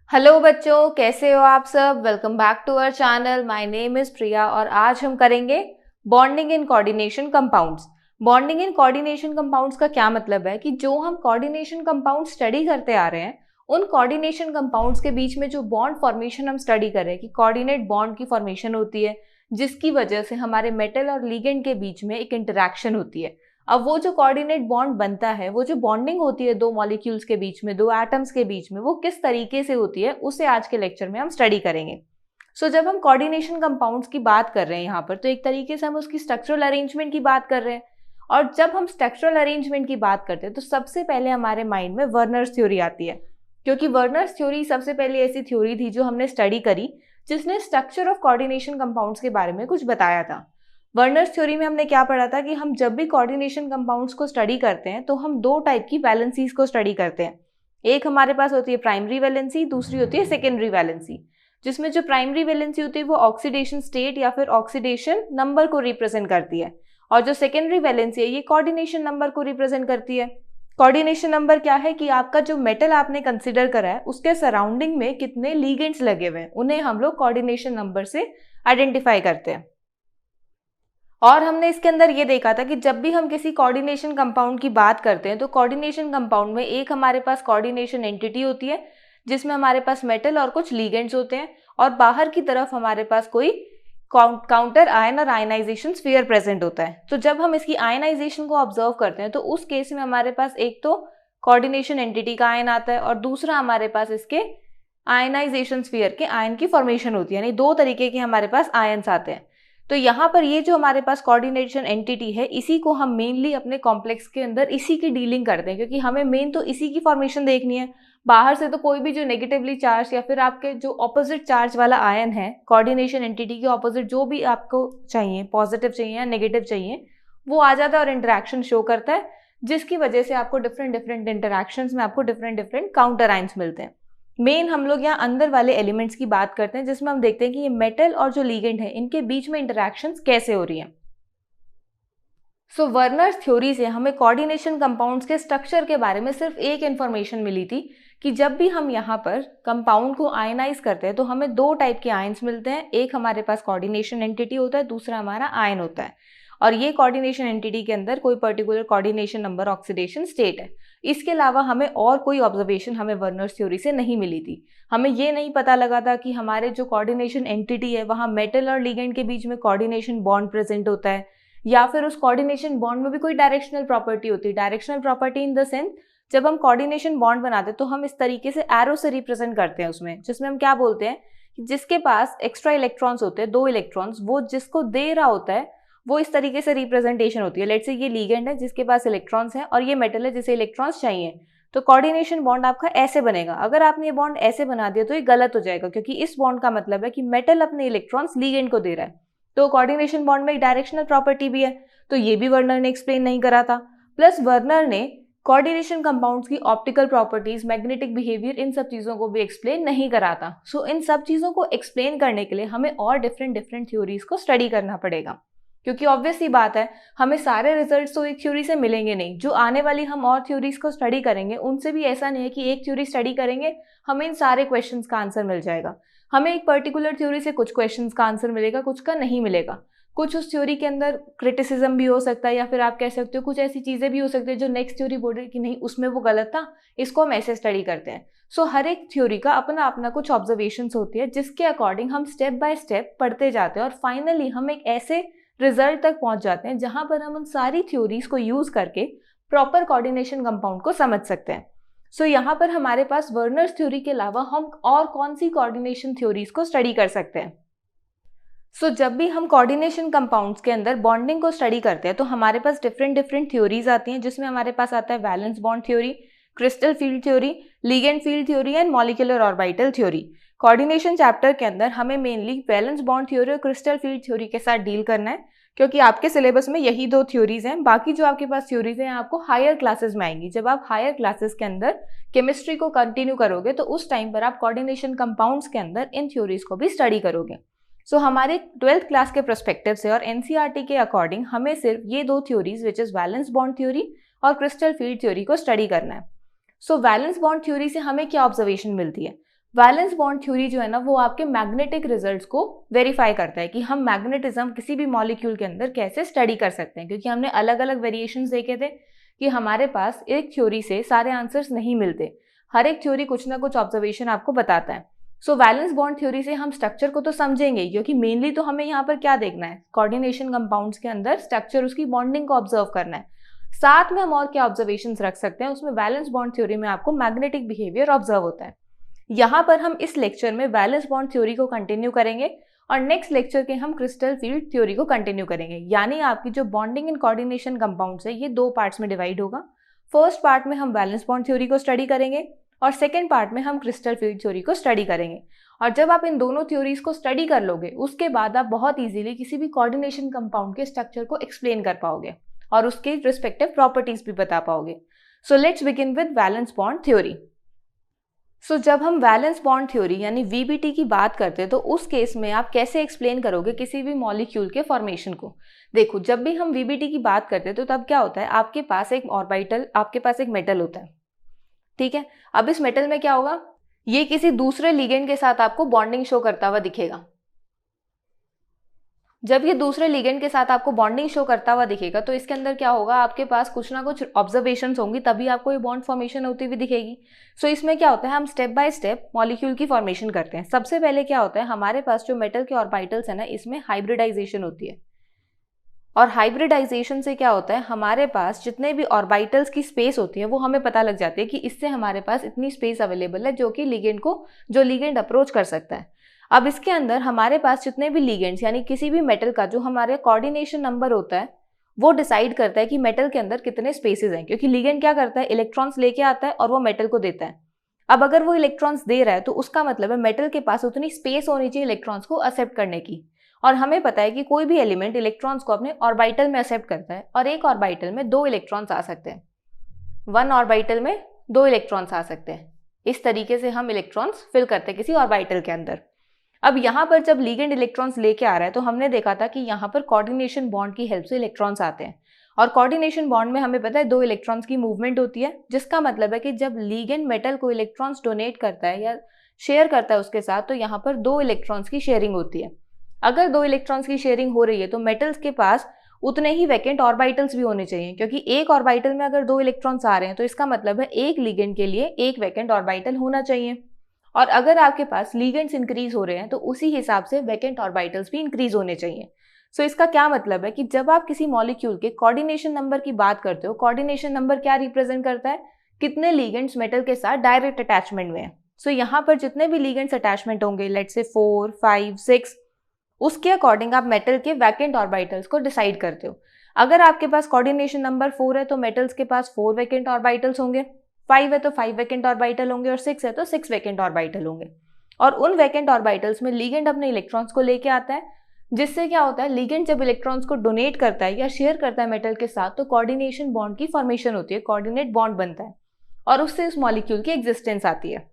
Hello बच्चों, कैसे हो आप सब। Welcome back to our channel. My name is Priya और आज हम करेंगे bonding in coordination compounds. Bonding in coordination compounds का क्या मतलब है कि जो हम कोऑर्डिनेशन कंपाउंड स्टडी करते आ रहे हैं, उन कोऑर्डिनेशन कंपाउंड्स के बीच में जो बॉन्ड फॉर्मेशन हम स्टडी कर रहे हैं कि कोऑर्डिनेट बॉन्ड की फॉर्मेशन होती है, जिसकी वजह से हमारे मेटल और लिगेंड के बीच में एक इंटरेक्शन होती है। अब वो जो कोऑर्डिनेट बॉन्ड बनता है, वो जो बॉन्डिंग होती है दो मॉलिक्यूल्स के बीच में, दो एटम्स के बीच में, वो किस तरीके से होती है उसे आज के लेक्चर में हम स्टडी करेंगे। जब हम कोऑर्डिनेशन कंपाउंड्स की बात कर रहे हैं यहाँ पर, तो एक तरीके से हम उसकी स्ट्रक्चरल अरेंजमेंट की बात कर रहे हैं। और जब हम स्ट्रक्चरल अरेंजमेंट की बात करते हैं तो सबसे पहले हमारे माइंड में वर्नर्स थ्योरी आती है, क्योंकि वर्नर्स थ्योरी सबसे पहले ऐसी थ्योरी थी जो हमने स्टडी करी जिसने स्ट्रक्चर ऑफ कोऑर्डिनेशन कंपाउंड्स के बारे में कुछ बताया था। वर्नर्स थ्योरी में हमने क्या पढ़ा था कि हम जब भी कोऑर्डिनेशन कंपाउंड्स को स्टडी करते हैं तो हम दो टाइप की वैलेंसीज को स्टडी करते हैं। एक हमारे पास होती है प्राइमरी वैलेंसी, दूसरी होती है सेकेंडरी वैलेंसी। जिसमें जो प्राइमरी वैलेंसी होती है वो ऑक्सीडेशन स्टेट या फिर ऑक्सीडेशन नंबर को रिप्रेजेंट करती है, और जो सेकेंडरी वैलेंसी है ये कोऑर्डिनेशन नंबर को रिप्रेजेंट करती है। कोऑर्डिनेशन नंबर क्या है कि आपका जो मेटल आपने कंसिडर करा है उसके सराउंडिंग में कितने लिगेंड्स लगे हुए हैं, उन्हें हम लोग कोऑर्डिनेशन नंबर से आइडेंटिफाई करते हैं। और हमने इसके अंदर ये देखा था कि जब भी हम किसी कोऑर्डिनेशन कंपाउंड की बात करते हैं तो कोऑर्डिनेशन कंपाउंड में एक हमारे पास कोऑर्डिनेशन एंटिटी होती है जिसमें हमारे पास मेटल और कुछ लिगेंड्स होते हैं, और बाहर की तरफ हमारे पास कोई काउंटर आयन और आयनाइजेशन स्फीयर प्रेजेंट होता है। तो जब हम इसकी आयनाइजेशन को ऑब्जर्व करते हैं तो उस केस में हमारे पास एक तो कोऑर्डिनेशन एंटिटी का आयन आता है और दूसरा हमारे पास इसके आयनाइजेशन स्फीयर के आयन की फॉर्मेशन होती है, यानी दो तरीके के हमारे पास आयन्स आते हैं। तो यहाँ पर ये जो हमारे पास कोऑर्डिनेशन एंटिटी है, इसी को हम मेनली अपने कॉम्प्लेक्स के अंदर इसी की डीलिंग करते हैं, क्योंकि हमें मेन तो इसी की फॉर्मेशन देखनी है। बाहर से तो कोई भी जो नेगेटिवली चार्ज या फिर आपके जो ऑपोजिट चार्ज वाला आयन है, कोऑर्डिनेशन एंटिटी के ऑपोजिट जो भी आपको चाहिए, पॉजिटिव चाहिए या नेगेटिव चाहिए, वो आ जाता है और इंटरेक्शन शो करता है, जिसकी वजह से आपको डिफरेंट डिफरेंट इंटरेक्शंस में आपको डिफरेंट डिफरेंट काउंटर आयन्स मिलते हैं। मेन हम लोग यहाँ अंदर वाले एलिमेंट्स की बात करते हैं, जिसमें हम देखते हैं कि ये मेटल और जो लिगेंड है इनके बीच में इंटरेक्शंस कैसे हो रही हैं। वर्नर्स थ्योरी से हमें कोऑर्डिनेशन कंपाउंड्स के स्ट्रक्चर के बारे में सिर्फ एक इंफॉर्मेशन मिली थी कि जब भी हम यहाँ पर कंपाउंड को आयनाइज करते हैं तो हमें दो टाइप के आयन्स मिलते हैं। एक हमारे पास कोऑर्डिनेशन एंटिटी होता है, दूसरा हमारा आयन होता है, और ये कोऑर्डिनेशन एंटिटी के अंदर कोई particular coordination number oxidation state है। इसके अलावा हमें और कोई ऑब्जर्वेशन हमें वर्नर्स थ्योरी से नहीं मिली थी। हमें ये नहीं पता लगा था कि हमारे जो कोऑर्डिनेशन एंटिटी है वहाँ मेटल और लिगेंड के बीच में कोऑर्डिनेशन बॉन्ड प्रेजेंट होता है, या फिर उस कोऑर्डिनेशन बॉन्ड में भी कोई डायरेक्शनल प्रॉपर्टी होती है। Directional property in the sense, जब हम कोऑर्डिनेशन बॉन्ड बनाते हैं तो हम इस तरीके से एरो से रिप्रेजेंट करते हैं उसमें, जिसमें हम क्या बोलते हैं कि जिसके पास एक्स्ट्रा इलेक्ट्रॉन्स होते हैं, दो इलेक्ट्रॉन्स, वो जिसको दे रहा होता है वो इस तरीके से रिप्रेजेंटेशन होती है। लेट्स से ये लिगेंड है जिसके पास इलेक्ट्रॉन्स हैं और ये मेटल है जिसे इलेक्ट्रॉन्स चाहिए, तो कोऑर्डिनेशन बॉन्ड आपका ऐसे बनेगा। अगर आपने ये बॉन्ड ऐसे बना दिया तो ये गलत हो जाएगा, क्योंकि इस बॉन्ड का मतलब है कि मेटल अपने इलेक्ट्रॉन्स लिगेंड को दे रहा है। तो कोऑर्डिनेशन बॉन्ड में एक डायरेक्शनल प्रॉपर्टी भी है, तो ये भी वर्नर ने एक्सप्लेन नहीं करा था। प्लस वर्नर ने कोऑर्डिनेशन कंपाउंड्स की ऑप्टिकल प्रॉपर्टीज, मैग्नेटिक बिहेवियर, इन सब चीज़ों को भी एक्सप्लेन नहीं करा था। इन सब चीज़ों को एक्सप्लेन करने के लिए हमें और डिफरेंट डिफरेंट थ्योरीज को स्टडी करना पड़ेगा, क्योंकि ऑब्वियस सी बात है हमें सारे रिजल्ट्स तो एक थ्योरी से मिलेंगे नहीं। जो आने वाली हम और थ्योरीज को स्टडी करेंगे उनसे भी ऐसा नहीं है कि एक थ्योरी स्टडी करेंगे हमें इन सारे क्वेश्चंस का आंसर मिल जाएगा। हमें एक पर्टिकुलर थ्योरी से कुछ क्वेश्चंस का आंसर मिलेगा, कुछ का नहीं मिलेगा। कुछ उस थ्योरी के अंदर क्रिटिसिज्म भी हो सकता है, या फिर आप कह सकते हो कुछ ऐसी चीज़ें भी हो सकती है जो नेक्स्ट थ्योरी बोल रही कि नहीं उसमें वो गलत था, इसको हम ऐसे स्टडी करते हैं। हर एक थ्योरी का अपना अपना कुछ ऑब्जर्वेशंस होती है जिसके अकॉर्डिंग हम स्टेप बाय स्टेप पढ़ते जाते हैं, और फाइनली हम एक ऐसे रिजल्ट तक पहुंच जाते हैं जहां पर हम उन सारी थ्योरीज को यूज करके प्रॉपर कोऑर्डिनेशन कंपाउंड को समझ सकते हैं। यहाँ पर हमारे पास वर्नर्स थ्योरी के अलावा हम और कौन सी कोऑर्डिनेशन थ्योरीज को स्टडी कर सकते हैं। जब भी हम कोऑर्डिनेशन कंपाउंड्स के अंदर बॉन्डिंग को स्टडी करते हैं तो हमारे पास डिफरेंट डिफरेंट थ्योरीज आती हैं, जिसमें हमारे पास आता है valence bond theory, crystal field theory, ligand field theory and molecular orbital theory. Coordination chapter के अंदर हमें मेनली वैलेंस बॉन्ड थ्योरी और क्रिस्टल फील्ड थ्योरी के साथ डील करना है, क्योंकि आपके सिलेबस में यही दो थ्योरीज हैं। बाकी जो आपके पास थ्योरीज हैं आपको हायर क्लासेस में आएंगी। जब आप हायर क्लासेस के अंदर केमिस्ट्री को कंटिन्यू करोगे तो उस टाइम पर आप कोऑर्डिनेशन कंपाउंड्स के अंदर इन थ्योरीज को भी स्टडी करोगे। हमारे 12th क्लास के पर्सपेक्टिव से और एनसीईआरटी के अकॉर्डिंग हमें सिर्फ ये दो theories which is valence bond theory और क्रिस्टल फील्ड थ्योरी को स्टडी करना है। वैलेंस बॉन्ड थ्योरी से हमें क्या ऑब्जर्वेशन मिलती है? वैलेंस बॉन्ड थ्योरी जो है ना वो आपके मैग्नेटिक रिजल्ट्स को वेरीफाई करता है कि हम मैग्नेटिज्म किसी भी मॉलिक्यूल के अंदर कैसे स्टडी कर सकते हैं, क्योंकि हमने अलग अलग वेरिएशंस देखे थे कि हमारे पास एक थ्योरी से सारे आंसर्स नहीं मिलते, हर एक थ्योरी कुछ ना कुछ ऑब्जर्वेशन आपको बताता है। सो वैलेंस बॉन्ड थ्योरी से हम स्ट्रक्चर को तो समझेंगे, क्योंकि मेनली तो हमें यहाँ पर क्या देखना है, कोऑर्डिनेशन कंपाउंड्स के अंदर स्ट्रक्चर, उसकी बॉन्डिंग को ऑब्जर्व करना है। साथ में हम और क्या ऑब्जर्वेशंस रख सकते हैं, उसमें वैलेंस बॉन्ड थ्योरी में आपको मैग्नेटिक बिहेवियर ऑब्जर्व होता है। यहाँ पर हम इस लेक्चर में वैलेंस बॉन्ड थ्योरी को कंटिन्यू करेंगे और नेक्स्ट लेक्चर के हम क्रिस्टल फील्ड थ्योरी को कंटिन्यू करेंगे। यानी आपकी जो बॉन्डिंग एंड कोऑर्डिनेशन कंपाउंड्स है ये दो पार्ट्स में डिवाइड होगा। फर्स्ट पार्ट में हम वैलेंस बॉन्ड थ्योरी को स्टडी करेंगे और सेकेंड पार्ट में हम क्रिस्टल फील्ड थ्योरी को स्टडी करेंगे। और जब आप इन दोनों थ्योरीज को स्टडी कर लोगे उसके बाद आप बहुत ईजिली किसी भी कोऑर्डिनेशन कंपाउंड के स्ट्रक्चर को एक्सप्लेन कर पाओगे और उसके रिस्पेक्टिव प्रॉपर्टीज भी बता पाओगे। So let's begin with valence bond theory. So जब हम वैलेंस बॉन्ड थ्योरी यानी वीबीटी की बात करते हैं तो उस केस में आप कैसे एक्सप्लेन करोगे किसी भी मॉलिक्यूल के फॉर्मेशन को। देखो, जब भी हम वीबीटी की बात करते हैं तो तब क्या होता है, आपके पास एक ऑर्बिटल, आपके पास एक मेटल होता है, ठीक है। अब इस मेटल में क्या होगा, ये किसी दूसरे लिगेंड के साथ आपको बॉन्डिंग शो करता हुआ दिखेगा। जब ये दूसरे लिगेंड के साथ आपको बॉन्डिंग शो करता हुआ दिखेगा तो इसके अंदर क्या होगा, आपके पास कुछ ना कुछ ऑब्जर्वेशंस होंगी, तभी आपको ये बॉन्ड फॉर्मेशन होती हुई दिखेगी। सो इसमें क्या होता है, हम स्टेप बाय स्टेप मॉलिक्यूल की फॉर्मेशन करते हैं। सबसे पहले क्या होता है, हमारे पास जो मेटल के ऑर्बिटल्स है ना, इसमें हाइब्रिडाइजेशन होती है। और हाइब्रिडाइजेशन से क्या होता है, हमारे पास जितने भी ऑर्बिटल्स की स्पेस होती है वो हमें पता लग जाती है कि इससे हमारे पास इतनी स्पेस अवेलेबल है जो कि लिगेंड अप्रोच कर सकता है। अब इसके अंदर हमारे पास जितने भी लिगेंड्स यानी किसी भी मेटल का जो हमारे कोऑर्डिनेशन नंबर होता है वो डिसाइड करता है कि मेटल के अंदर कितने स्पेसेस हैं, क्योंकि लिगेंड क्या करता है, इलेक्ट्रॉन्स लेके आता है और वो मेटल को देता है। अब अगर वो इलेक्ट्रॉन्स दे रहा है तो उसका मतलब है मेटल के पास उतनी स्पेस होनी चाहिए इलेक्ट्रॉन्स को एक्सेप्ट करने की। और हमें पता है कि कोई भी एलिमेंट इलेक्ट्रॉन्स को अपने ऑर्बिटल में एक्सेप्ट करता है और एक ऑर्बिटल में 2 इलेक्ट्रॉन्स आ सकते हैं, 1 ऑर्बिटल में 2 इलेक्ट्रॉन्स आ सकते हैं। इस तरीके से हम इलेक्ट्रॉन्स फिल करते हैं किसी ऑर्बिटल के अंदर। अब यहाँ पर जब लिगेंड इलेक्ट्रॉन्स लेके आ रहा है तो हमने देखा था कि यहाँ पर कोऑर्डिनेशन बॉन्ड की हेल्प से इलेक्ट्रॉन्स आते हैं और कोऑर्डिनेशन बॉन्ड में हमें पता है 2 इलेक्ट्रॉन्स की मूवमेंट होती है, जिसका मतलब है कि जब लिगेंड मेटल को इलेक्ट्रॉन्स डोनेट करता है या शेयर करता है उसके साथ, तो यहाँ पर 2 इलेक्ट्रॉन्स की शेयरिंग होती है। अगर 2 इलेक्ट्रॉन्स की शेयरिंग हो रही है तो मेटल्स के पास उतने ही वैकेंट ऑर्बिटल्स भी होने चाहिए, क्योंकि एक ऑर्बिटल में अगर 2 इलेक्ट्रॉन्स आ रहे हैं तो इसका मतलब है एक लिगेंड के लिए एक वैकेंट ऑर्बिटल होना चाहिए। और अगर आपके पास लिगेंड्स इंक्रीज हो रहे हैं तो उसी हिसाब से वैकेंट ऑर्बिटल्स भी इंक्रीज होने चाहिए। सो इसका क्या मतलब है कि जब आप किसी मॉलिक्यूल के कोऑर्डिनेशन नंबर की बात करते हो, कोऑर्डिनेशन नंबर क्या रिप्रेजेंट करता है, कितने लिगेंड्स मेटल के साथ डायरेक्ट अटैचमेंट में है। सो यहाँ पर जितने भी लिगेंड्स अटैचमेंट होंगे, लेट्स से 4, 5, 6, उसके अकॉर्डिंग आप मेटल के वैकेंट ऑर्बिटल्स को डिसाइड करते हो। अगर आपके पास कोऑर्डिनेशन नंबर 4 है तो मेटल्स के पास 4 वैकेंट ऑर्बिटल्स होंगे, 5 है तो 5 वैकेंट ऑर्बिटल होंगे और 6 है तो 6 वैकेंट ऑर्बिटल होंगे। और उन वैकेंट ऑर्बिटल्स में लिगेंड अपने इलेक्ट्रॉन्स को लेके आता है, जिससे क्या होता है, लिगेंड जब इलेक्ट्रॉन्स को डोनेट करता है या शेयर करता है मेटल के साथ तो कोऑर्डिनेशन बॉन्ड की फॉर्मेशन होती है, कोऑर्डिनेट बॉन्ड बनता है और उससे उस मॉलिक्यूल की एग्जिस्टेंस आती है।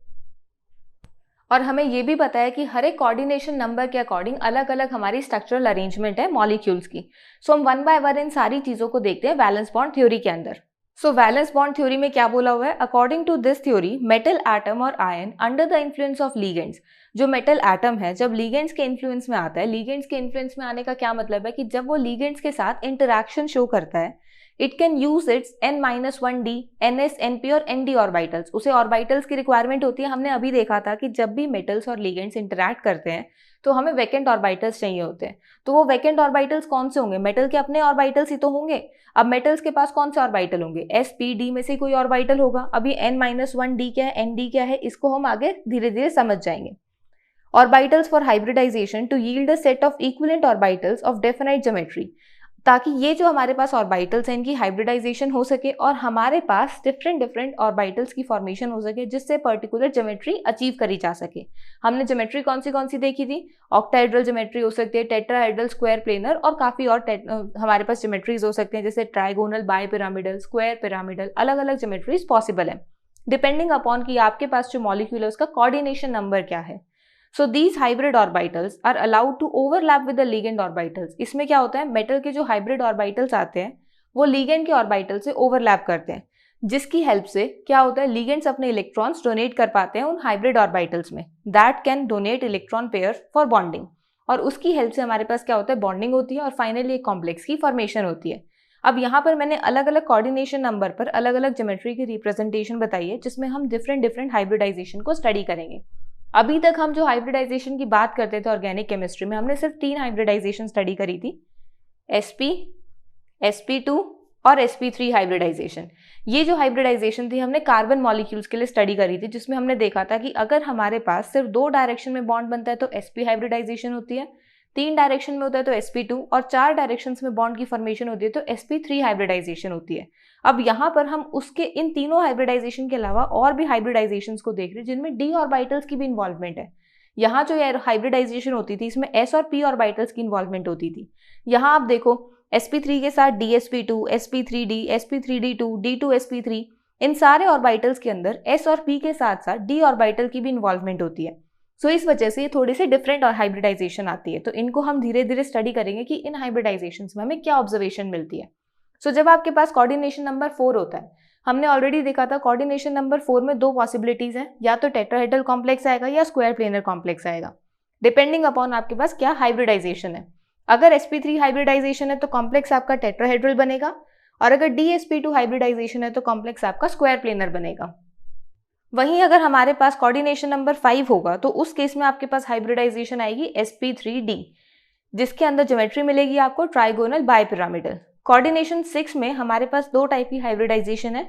और हमें ये भी पता है कि हर एक कोऑर्डिनेशन नंबर के अकॉर्डिंग अलग अलग हमारी स्ट्रक्चरल अरेंजमेंट है मॉलिक्यूल्स की। सो हम 1 बाय 1 इन सारी चीजों को देखते हैं वैलेंस बॉन्ड थ्योरी के अंदर। सो वैलेंस बॉन्ड थ्योरी में क्या बोला हुआ है, according to this theory metal atom और ion under the influence of ligands, जो मेटल एटम है जब लिगेंड्स के इन्फ्लुएंस में आता है, लिगेंड्स के इन्फ्लुएंस में आने का क्या मतलब है कि जब वो लिगेंड्स के साथ इंटरैक्शन शो करता है, it can use it's n-1d, ns, np और nd ऑर्बिटल्स। उसे ऑर्बिटल्स की रिक्वायरमेंट होती है। हमने अभी देखा था कि जब भी मेटल्स और लिगेंड्स इंटरैक्ट करते हैं तो हमें वैकेंट ऑर्बिटल्स चाहिए होते हैं। तो वो वैकेंट ऑर्बिटल्स कौन से होंगे, मेटल के अपने ऑर्बिटल्स ही तो होंगे। अब मेटल्स के पास कौन से ऑर्बिटल होंगे, s, p, d में से कोई ऑर्बिटल होगा। अभी n-1d क्या है, nd क्या है, इसको हम आगे धीरे धीरे समझ जाएंगे। Orbitals for hybridisation to yield a set of equivalent orbitals of definite geometry, ताकि ये जो हमारे पास ऑर्बिटल्स हैं इनकी हाइब्रिडाइजेशन हो सके और हमारे पास डिफरेंट ऑर्बिटल्स की फॉर्मेशन हो सके, जिससे पर्टिकुलर ज्योमेट्री अचीव करी जा सके। हमने ज्योमेट्री कौन सी देखी थी, ऑक्टाहेड्रल ज्योमेट्री हो सकती है, टेट्राहेड्रल, स्क्वायर, प्लेनर और काफ़ी और हमारे पास ज्योमेट्रीज हो सकते हैं, जैसे trigonal, bi pyramidal, square pyramidal, अलग अलग ज्योमेट्रीज पॉसिबल है डिपेंडिंग अपॉन कि आपके पास जो मॉलिक्यूल है उसका कोऑर्डिनेशन नंबर क्या है। So these hybrid orbitals are allowed to overlap with the ligand orbitals। इसमें क्या होता है, मेटल के जो हाइब्रिड ऑर्बिटल्स आते हैं वो लिगेंड के ऑर्बिटल से ओवरलैप करते हैं, जिसकी हेल्प से क्या होता है, लिगेंड्स अपने इलेक्ट्रॉन्स डोनेट कर पाते हैं उन हाइब्रिड ऑर्बिटल्स में, that can donate electron pair for bonding, और उसकी हेल्प से हमारे पास क्या होता है, बॉन्डिंग होती है और फाइनली एक कॉम्प्लेक्स की फॉर्मेशन होती है। अब यहाँ पर मैंने अलग अलग कोऑर्डिनेशन नंबर पर अलग अलग ज्योमेट्री की रिप्रेजेंटेशन बताई है, जिसमें हम डिफरेंट हाइब्रिडाइजेशन को स्टडी करेंगे। अभी तक हम जो हाइब्रिडाइजेशन की बात करते थे ऑर्गेनिक केमिस्ट्री में, हमने सिर्फ 3 हाइब्रिडाइजेशन स्टडी करी थी, sp, sp2 और sp3 हाइब्रिडाइजेशन। ये जो हाइब्रिडाइजेशन थी हमने कार्बन मॉलिक्यूल्स के लिए स्टडी करी थी, जिसमें हमने देखा था कि अगर हमारे पास सिर्फ 2 डायरेक्शन में बॉन्ड बनता है तो sp हाइब्रिडाइजेशन होती है, 3 डायरेक्शन में होता है तो sp2, और 4 डायरेक्शंस में बॉन्ड की फॉर्मेशन होती है तो sp3 हाइब्रिडाइजेशन होती है। अब यहाँ पर हम उसके इन तीनों हाइब्रिडाइजेशन के अलावा और भी हाइब्रिडाइजेशंस को देख रहे हैं जिनमें d ऑर्बिटल्स की भी इन्वॉल्वमेंट है। यहाँ जो हाइब्रिडाइजेशन होती थी इसमें s और p ऑर्बिटल्स की इन्वॉल्वमेंट होती थी। यहाँ आप देखो sp3 के साथ dsp2, sp3d, sp3d2, d2sp3, इन सारे ऑर्बिटल्स के अंदर s और p के साथ साथ d ऑर्बिटल की भी इन्वॉल्वमेंट होती है। सो इस वजह से ये थोड़ी सी डिफरेंट और हाइब्रिडाइजेशन आती है। तो इनको हम धीरे धीरे स्टडी करेंगे कि इन हाइब्रिडाइजेशन में हमें क्या ऑब्जर्वेशन मिलती है। सो जब आपके पास कोऑर्डिनेशन नंबर 4 होता है, हमने ऑलरेडी देखा था कोऑर्डिनेशन नंबर 4 में 2 पॉसिबिलिटीज हैं, या तो टेट्राहेड्रल कॉम्प्लेक्स आएगा या स्क्वायर प्लेनर कॉम्प्लेक्स आएगा, डिपेंडिंग अपॉन आपके पास क्या हाइब्रिडाइजेशन है। अगर sp3 हाइब्रिडाइजेशन है तो कॉम्प्लेक्स आपका टेट्राहेड्रल बनेगा, और अगर dsp2 हाइब्रिडाइजेशन है तो कॉम्प्लेक्स आपका स्क्वायर प्लेनर बनेगा। वहीं अगर हमारे पास कोऑर्डिनेशन नंबर 5 होगा तो उस केस में आपके पास हाइब्रिडाइजेशन आएगी sp3d, जिसके अंदर ज्योमेट्री मिलेगी आपको ट्राइगोनल बाइपिरामिडल। कोऑर्डिनेशन 6 में हमारे पास 2 टाइप की हाइब्रिडाइजेशन है,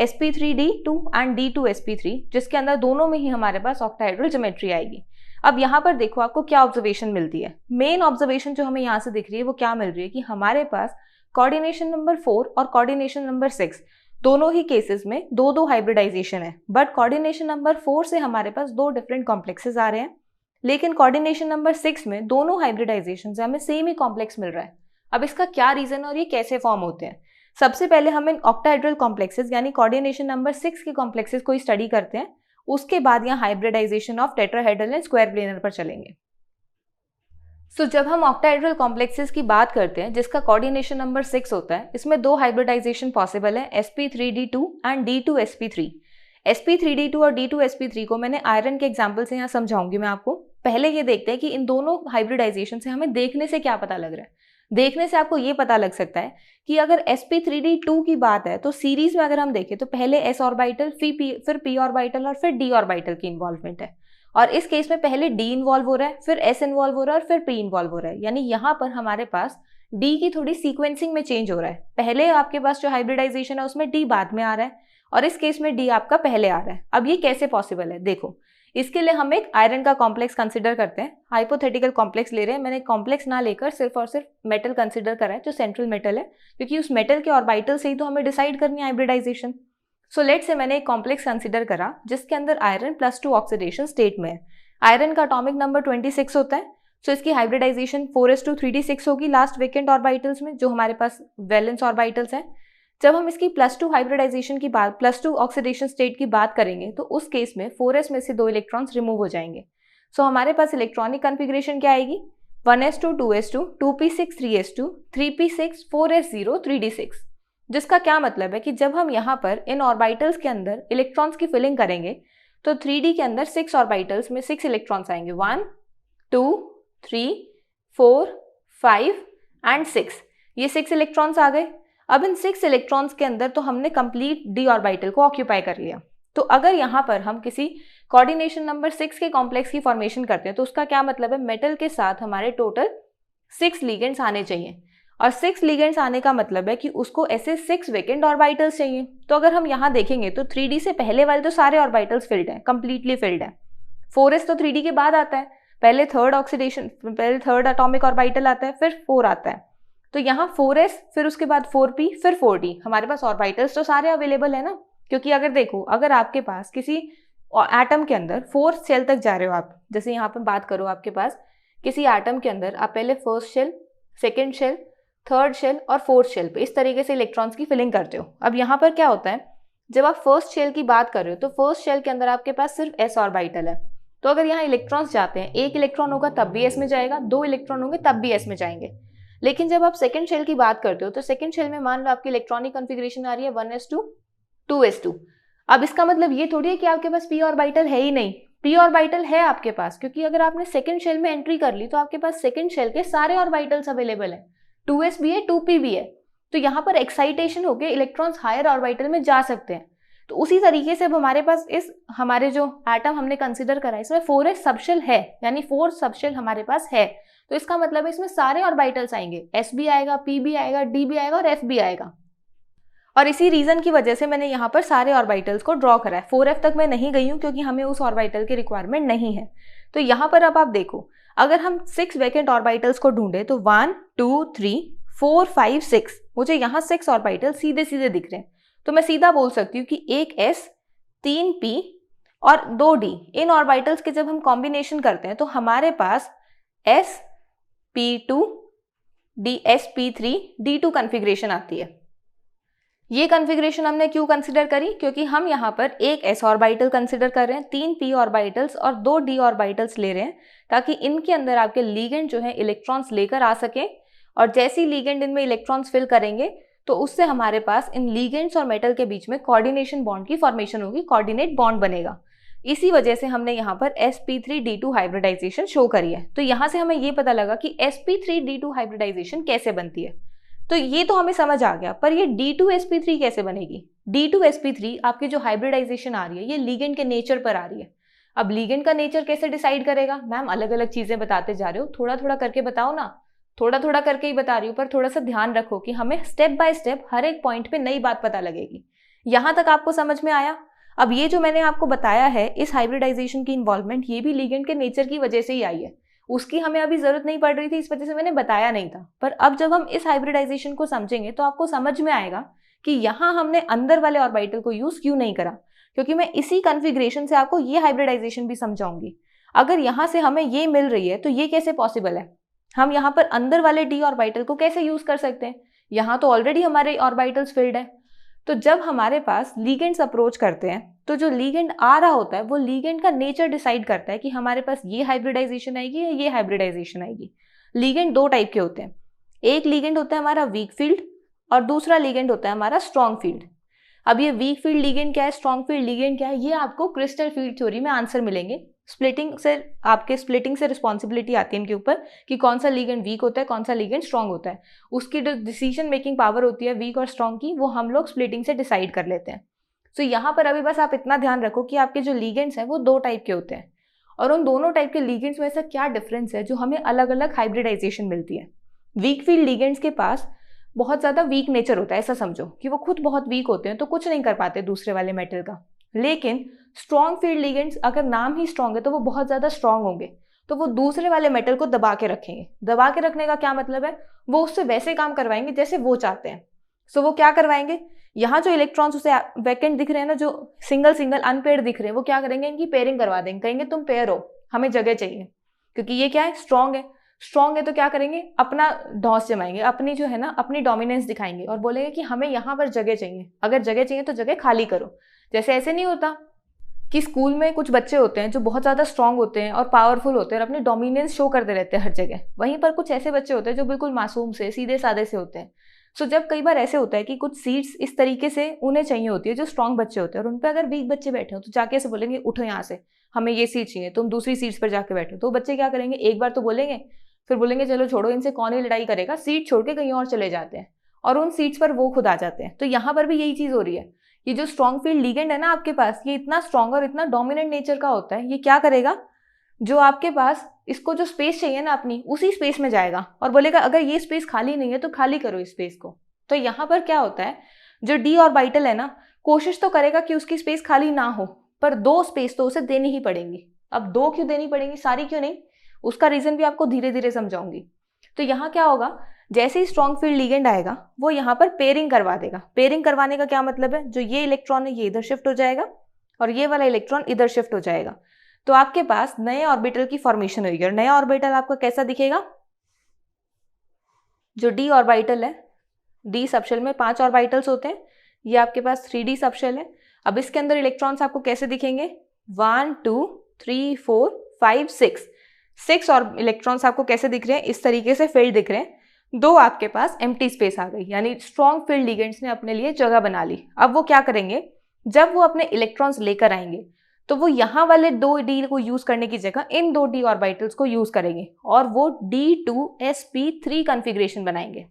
sp3d2 एंड d2sp3, जिसके अंदर दोनों में ही हमारे पास ऑक्टाहेड्रल ज्योमेट्री आएगी। अब यहाँ पर देखो आपको क्या ऑब्जर्वेशन मिलती है। मेन ऑब्जर्वेशन जो हमें यहाँ से दिख रही है वो क्या मिल रही है कि हमारे पास कोऑर्डिनेशन नंबर 4 और कोऑर्डिनेशन नंबर 6 दोनों ही केसेस में 2 हाइब्रिडाइजेशन है, बट कोऑर्डिनेशन नंबर 4 से हमारे पास 2 डिफरेंट कॉम्प्लेक्सेस आ रहे हैं, लेकिन कोऑर्डिनेशन नंबर 6 में दोनों हाइब्रिडाइजेशन से हमें सेम ही कॉम्प्लेक्स मिल रहा है। अब इसका क्या रीजन और ये कैसे फॉर्म होते हैं। सबसे पहले हम इन ऑक्टाहेड्रल कॉम्प्लेक्सेस यानी कोऑर्डिनेशन नंबर 6 के कॉम्प्लेक्सेस को स्टडी करते हैं, उसके बाद यहाँ hybridisation of tetrahedral and square planar पर चलेंगे। सो जब हम ऑक्टाहेड्रल कॉम्प्लेक्सेस की बात करते हैं जिसका कोऑर्डिनेशन नंबर 6 होता है, इसमें 2 हाइब्रिडाइजेशन पॉसिबल है, sp3d2 एंड d2sp3। sp3d2 और d2sp3 को मैंने आयरन के एग्जाम्पल से यहाँ समझाऊंगी मैं आपको। पहले ये देखते हैं कि इन दोनों हाइब्रिडाइजेशन से हमें देखने से क्या पता लग रहा है। देखने से आपको ये पता लग सकता है कि अगर sp3d2 की बात है तो सीरीज में अगर हम देखें तो पहले s ऑर्बिटल, फिर p ऑर्बिटल और फिर d ऑर्बिटल की इन्वॉल्वमेंट है, और इस केस में पहले d इन्वॉल्व हो रहा है, फिर s इन्वॉल्व हो रहा है और फिर p इन्वॉल्व हो रहा है। यानी यहाँ पर हमारे पास d की थोड़ी सीक्वेंसिंग में चेंज हो रहा है। पहले आपके पास जो हाइब्रिडाइजेशन है उसमें d बाद में आ रहा है और इस केस में d आपका पहले आ रहा है। अब ये कैसे पॉसिबल है, देखो इसके लिए हम एक आयरन का कॉम्प्लेक्स कंसिडर करते हैं। हाइपोथेटिकल कॉम्प्लेक्स ले रहे हैं, मैंने कॉम्प्लेक्स ना लेकर सिर्फ और सिर्फ मेटल कंसिडर करा है जो सेंट्रल मेटल है, क्योंकि उस मेटल के ऑर्बिटल से ही तो हमें डिसाइड करनी है हाइब्रिडाइजेशन। सो लेट्स से मैंने एक कॉम्प्लेक्स कंसिडर करा जिसके अंदर आयरन +2 ऑक्सीडेशन स्टेट में है। आयरन का एटॉमिक नंबर 26 होता है, सो इसकी हाइब्रिडाइजेशन 4s2 3d6 होगी लास्ट वेकेंट ऑर्बिटल्स में जो हमारे पास वैलेंस ऑर्बिटल्स हैं। जब हम इसकी +2 हाइब्रिडाइजेशन की बात, +2 ऑक्सीडेशन स्टेट की बात करेंगे तो उस केस में 4s में से 2 इलेक्ट्रॉन्स रिमूव हो जाएंगे। सो हमारे पास इलेक्ट्रॉनिक कॉन्फ़िगरेशन क्या आएगी, 1s2 2s2 2p6 3s2 3p6 4s0 3d6, जिसका क्या मतलब है कि जब हम यहाँ पर इन ऑर्बिटल्स के अंदर इलेक्ट्रॉन्स की फिलिंग करेंगे तो 3d के अंदर 6 ऑर्बिटल्स में 6 इलेक्ट्रॉन्स आएंगे, 1 2 3 4 5 एंड 6, ये 6 इलेक्ट्रॉन्स आ गए। अब इन 6 इलेक्ट्रॉन्स के अंदर तो हमने कंप्लीट d ऑर्बिटल को ऑक्यूपाई कर लिया। तो अगर यहाँ पर हम किसी कोऑर्डिनेशन नंबर 6 के कॉम्प्लेक्स की फॉर्मेशन करते हैं तो उसका क्या मतलब है, मेटल के साथ हमारे टोटल 6 लिगेंड्स आने चाहिए, और 6 लिगेंड्स आने का मतलब है कि उसको ऐसे 6 वेकेंट ऑर्बिटल्स चाहिए। तो अगर हम यहाँ देखेंगे तो 3d से पहले वाले तो सारे ऑर्बिटल्स फिल्ड हैं, कंप्लीटली फिल्ड है। 4s तो 3d के बाद आता है, पहले थर्ड एटॉमिक ऑर्बिटल आता है, फिर 4 आता है। तो यहाँ 4s, फिर उसके बाद 4p, फिर 4d, हमारे पास ऑर्बिटल्स तो सारे अवेलेबल है ना। क्योंकि अगर देखो, अगर आपके पास किसी एटम के अंदर 4th शेल तक जा रहे हो आप, जैसे यहाँ पर बात करो आपके पास किसी एटम के अंदर आप पहले first shell, second shell, third shell और फोर्थ शेल पे इस तरीके से इलेक्ट्रॉन्स की फिलिंग करते हो। अब यहाँ पर क्या होता है, जब आप फर्स्ट शेल की बात कर रहे हो तो फर्स्ट शेल के अंदर आपके पास सिर्फ s ऑर्बिटल है। तो अगर यहाँ इलेक्ट्रॉन्स जाते हैं, एक इलेक्ट्रॉन होगा तब भी s में जाएगा, 2 इलेक्ट्रॉन होंगे तब भी s में जाएंगे। लेकिन जब आप सेकंड शेल की बात करते हो तो सेकंड शेल में मान लो आपकी इलेक्ट्रॉनिक कॉन्फ़िगरेशन आ रही है 1s2 2s2। अब इसका मतलब ये थोड़ी है कि आपके पास p ऑर्बिटल है ही नहीं, p ऑर्बिटल है आपके पास, क्योंकि अगर आपने सेकंड शेल में एंट्री कर ली तो आपके पास सेकंड शेल के सारे ऑर्बिटल्स अवेलेबल हैं, 2s भी है 2p भी है। तो यहाँ पर एक्साइटेशन होकर इलेक्ट्रॉन्स हायर ऑर्बिटल में जा सकते हैं। तो उसी तरीके से अब हमारे पास इस हमारे जो एटम हमने कंसिडर करा है इसमें 4s सबशेल है, यानी 4 सबशेल हमारे पास है। तो इसका मतलब है इसमें सारे ऑर्बिटल्स आएंगे, s भी आएगा, p भी आएगा, d भी आएगा और f भी आएगा। और इसी रीजन की वजह से मैंने यहाँ पर सारे ऑर्बिटल्स को ड्रॉ करा है। 4f तक मैं नहीं गई हूँ क्योंकि हमें उस ऑर्बिटल की रिक्वायरमेंट नहीं है। तो यहाँ पर अब आप देखो, अगर हम 6 वैकेंट ऑर्बिटल्स को ढूंढे तो 1 2 3 4 5 6, मुझे यहाँ 6 ऑर्बिटल सीधे सीधे दिख रहे हैं। तो मैं सीधा बोल सकती हूँ कि एक s 3 p और 2 d, इन ऑर्बिटल्स के जब हम कॉम्बिनेशन करते हैं तो हमारे पास s p2 d s p3 d2 configuration आती है। ये कॉन्फ़िगरेशन हमने क्यों कंसिडर करी? क्योंकि हम यहाँ पर एक s ऑर्बिटल कंसिडर कर रहे हैं, 3 p ऑर्बिटल्स और 2 d ऑर्बिटल्स ले रहे हैं, ताकि इनके अंदर आपके लिगेंड जो है इलेक्ट्रॉन्स लेकर आ सके, और जैसे ही लिगेंड इनमें इलेक्ट्रॉन्स फिल करेंगे तो उससे हमारे पास इन लिगेंड्स और मेटल के बीच में कोऑर्डिनेशन बॉन्ड की फॉर्मेशन होगी, कोऑर्डिनेट बॉन्ड बनेगा। इसी वजह से हमने यहाँ पर sp3d2 हाइब्रिडाइजेशन शो करी है। तो यहाँ से हमें ये पता लगा कि sp3d2 हाइब्रिडाइजेशन कैसे बनती है। तो ये तो हमें समझ आ गया, पर ये d2sp3 कैसे बनेगी? d2sp3 आपकी जो हाइब्रिडाइजेशन आ रही है ये लिगेंड के नेचर पर आ रही है। अब लिगेंड का नेचर कैसे डिसाइड करेगा? मैम अलग अलग चीजें बताते जा रहे हो, थोड़ा थोड़ा करके बताओ ना। थोड़ा थोड़ा करके ही बता रही हूँ, पर थोड़ा सा ध्यान रखो कि हमें स्टेप बाय स्टेप हर एक पॉइंट पे नई बात पता लगेगी। यहाँ तक आपको समझ में आया? अब ये जो मैंने आपको बताया है इस हाइब्रिडाइजेशन की इन्वॉल्वमेंट, ये भी लिगेंड के नेचर की वजह से ही आई है। उसकी हमें अभी जरूरत नहीं पड़ रही थी, इस वजह से मैंने बताया नहीं था। पर अब जब हम इस हाइब्रिडाइजेशन को समझेंगे तो आपको समझ में आएगा कि यहाँ हमने अंदर वाले ऑर्बिटल को यूज क्यों नहीं करा, क्योंकि मैं इसी कॉन्फ़िगरेशन से आपको ये हाइब्रिडाइजेशन भी समझाऊंगी। अगर यहाँ से हमें ये मिल रही है तो ये कैसे पॉसिबल है? हम यहाँ पर अंदर वाले d ऑर्बिटल को कैसे यूज कर सकते हैं? यहाँ तो ऑलरेडी हमारे ऑर्बिटल्स फिल्ड है। तो जब हमारे पास लिगेंड्स अप्रोच करते हैं तो जो लिगेंड आ रहा होता है वो लिगेंड का नेचर डिसाइड करता है कि हमारे पास ये हाइब्रिडाइजेशन आएगी या ये हाइब्रिडाइजेशन आएगी। लिगेंड 2 टाइप के होते हैं, एक लिगेंड होता है हमारा वीक फील्ड और दूसरा लिगेंड होता है हमारा स्ट्रॉन्ग फील्ड। अब ये वीक फील्ड लिगेंड क्या है, स्ट्रॉन्ग फील्ड लिगेंड क्या है, ये आपको क्रिस्टल फील्ड थ्योरी में आंसर मिलेंगे। स्प्लिटिंग से रिस्पॉन्सिबिलिटी आती है इनके ऊपर कि कौन सा लिगेंड वीक होता है, कौन सा लिगेंड स्ट्रॉन्ग होता है। उसकी जो डिसीजन मेकिंग पावर होती है वीक और स्ट्रॉन्ग की, वो हम लोग स्प्लिटिंग से डिसाइड कर लेते हैं। तो यहाँ पर अभी बस आप इतना ध्यान रखो कि आपके जो लिगेंड्स हैं वो 2 टाइप के होते हैं, और उन दोनों टाइप के लिगेंड्स में ऐसा क्या डिफरेंस है जो हमें अलग अलग हाइब्रिडाइजेशन मिलती है। वीक फील्ड लिगेंड्स के पास बहुत ज़्यादा वीक नेचर होता है, ऐसा समझो कि वो खुद बहुत वीक होते हैं तो कुछ नहीं कर पाते दूसरे वाले मेटल का। लेकिन स्ट्रॉन्ग फील्ड लिगेंड्स, अगर नाम ही स्ट्रॉन्ग है तो वो बहुत ज़्यादा स्ट्रॉन्ग होंगे, तो वो दूसरे वाले मेटल को दबा के रखेंगे। दबा के रखने का क्या मतलब है? वो उससे वैसे काम करवाएंगे जैसे वो चाहते हैं। सो वो क्या करवाएंगे, यहाँ जो इलेक्ट्रॉन्स उसे वैकेंट दिख रहे हैं ना, जो सिंगल सिंगल अनपेयर्ड दिख रहे हैं, वो क्या करेंगे, इनकी पेयरिंग करवा देंगे। कहेंगे तुम पेयर हो, हमें जगह चाहिए, क्योंकि ये क्या है, स्ट्रॉन्ग है। स्ट्रॉन्ग है तो क्या करेंगे, अपना ढौस जमाएंगे, अपनी जो है ना अपनी डोमिनेंस दिखाएंगे और बोलेंगे कि हमें यहाँ पर जगह चाहिए, अगर जगह चाहिए तो जगह खाली करो। जैसे ऐसे नहीं होता कि स्कूल में कुछ बच्चे होते हैं जो बहुत ज़्यादा स्ट्रॉन्ग होते हैं और पावरफुल होते हैं और अपनी डोमिनेंस शो करते रहते हैं हर जगह। वहीं पर कुछ ऐसे बच्चे होते हैं जो बिल्कुल मासूम से सीधे सादे से होते हैं। सो जब कई बार ऐसे होता है कि कुछ सीट्स इस तरीके से उन्हें चाहिए होती है जो स्ट्रॉन्ग बच्चे होते हैं, और उन पर अगर वीक बच्चे बैठे हो तो जाके ऐसे बोलेंगे उठो यहाँ से, हमें ये सीट चाहिए, तुम दूसरी सीट्स पर जाके बैठो। तो बच्चे क्या करेंगे, एक बार तो बोलेंगे, फिर बोलेंगे चलो छोड़ो, इनसे कौन ही लड़ाई करेगा, सीट छोड़ के कहीं और चले जाते हैं और उन सीट्स पर वो खुद आ जाते हैं। तो यहाँ पर भी यही चीज़ हो रही है। ये जो स्ट्रॉन्ग फील्ड लिगेंड है ना आपके पास, ये इतना स्ट्रॉन्ग और इतना डोमिनेंट नेचर का होता है, ये क्या करेगा, जो आपके पास इसको जो स्पेस चाहिए ना अपनी, उसी स्पेस में जाएगा और बोलेगा अगर ये स्पेस खाली नहीं है तो खाली करो इस स्पेस को। तो यहाँ पर क्या होता है, जो d ऑर्बिटल है ना, कोशिश तो करेगा कि उसकी स्पेस खाली ना हो, पर 2 स्पेस तो उसे देनी ही पड़ेंगी। अब 2 क्यों देनी पड़ेंगी, सारी क्यों नहीं, उसका रीजन भी आपको धीरे धीरे समझाऊंगी। तो यहाँ क्या होगा, जैसे ही स्ट्रॉन्ग फील्ड लिगेंड आएगा वो यहाँ पर पेयरिंग करवा देगा। पेयरिंग करवाने का क्या मतलब है, जो ये इलेक्ट्रॉन है ये इधर शिफ्ट हो जाएगा और ये वाला इलेक्ट्रॉन इधर शिफ्ट हो जाएगा। तो आपके पास नए ऑर्बिटल की फॉर्मेशन होगी, और नया ऑर्बिटल आपका कैसा दिखेगा, जो d ऑर्बिटल है, d सबशेल में 5 ऑर्बिटल्स होते हैं, ये आपके पास 3d सबशेल है। अब इसके अंदर इलेक्ट्रॉन्स आपको कैसे दिखेंगे, 1 2 3 4 5 6 और इलेक्ट्रॉन्स आपको कैसे दिख रहे हैं, इस तरीके से फील्ड दिख रहे हैं। 2 आपके पास एम्प्टी स्पेस आ गई, यानी स्ट्रॉन्ग फील्ड लिगेंड्स ने अपने लिए जगह बना ली। अब वो क्या करेंगे, जब वो अपने इलेक्ट्रॉन्स लेकर आएंगे तो वो यहाँ वाले 2d को यूज करने की जगह इन 2d ऑर्बिटल्स को यूज करेंगे और वो d2sp3 कॉन्फ़िगरेशन बनाएंगे,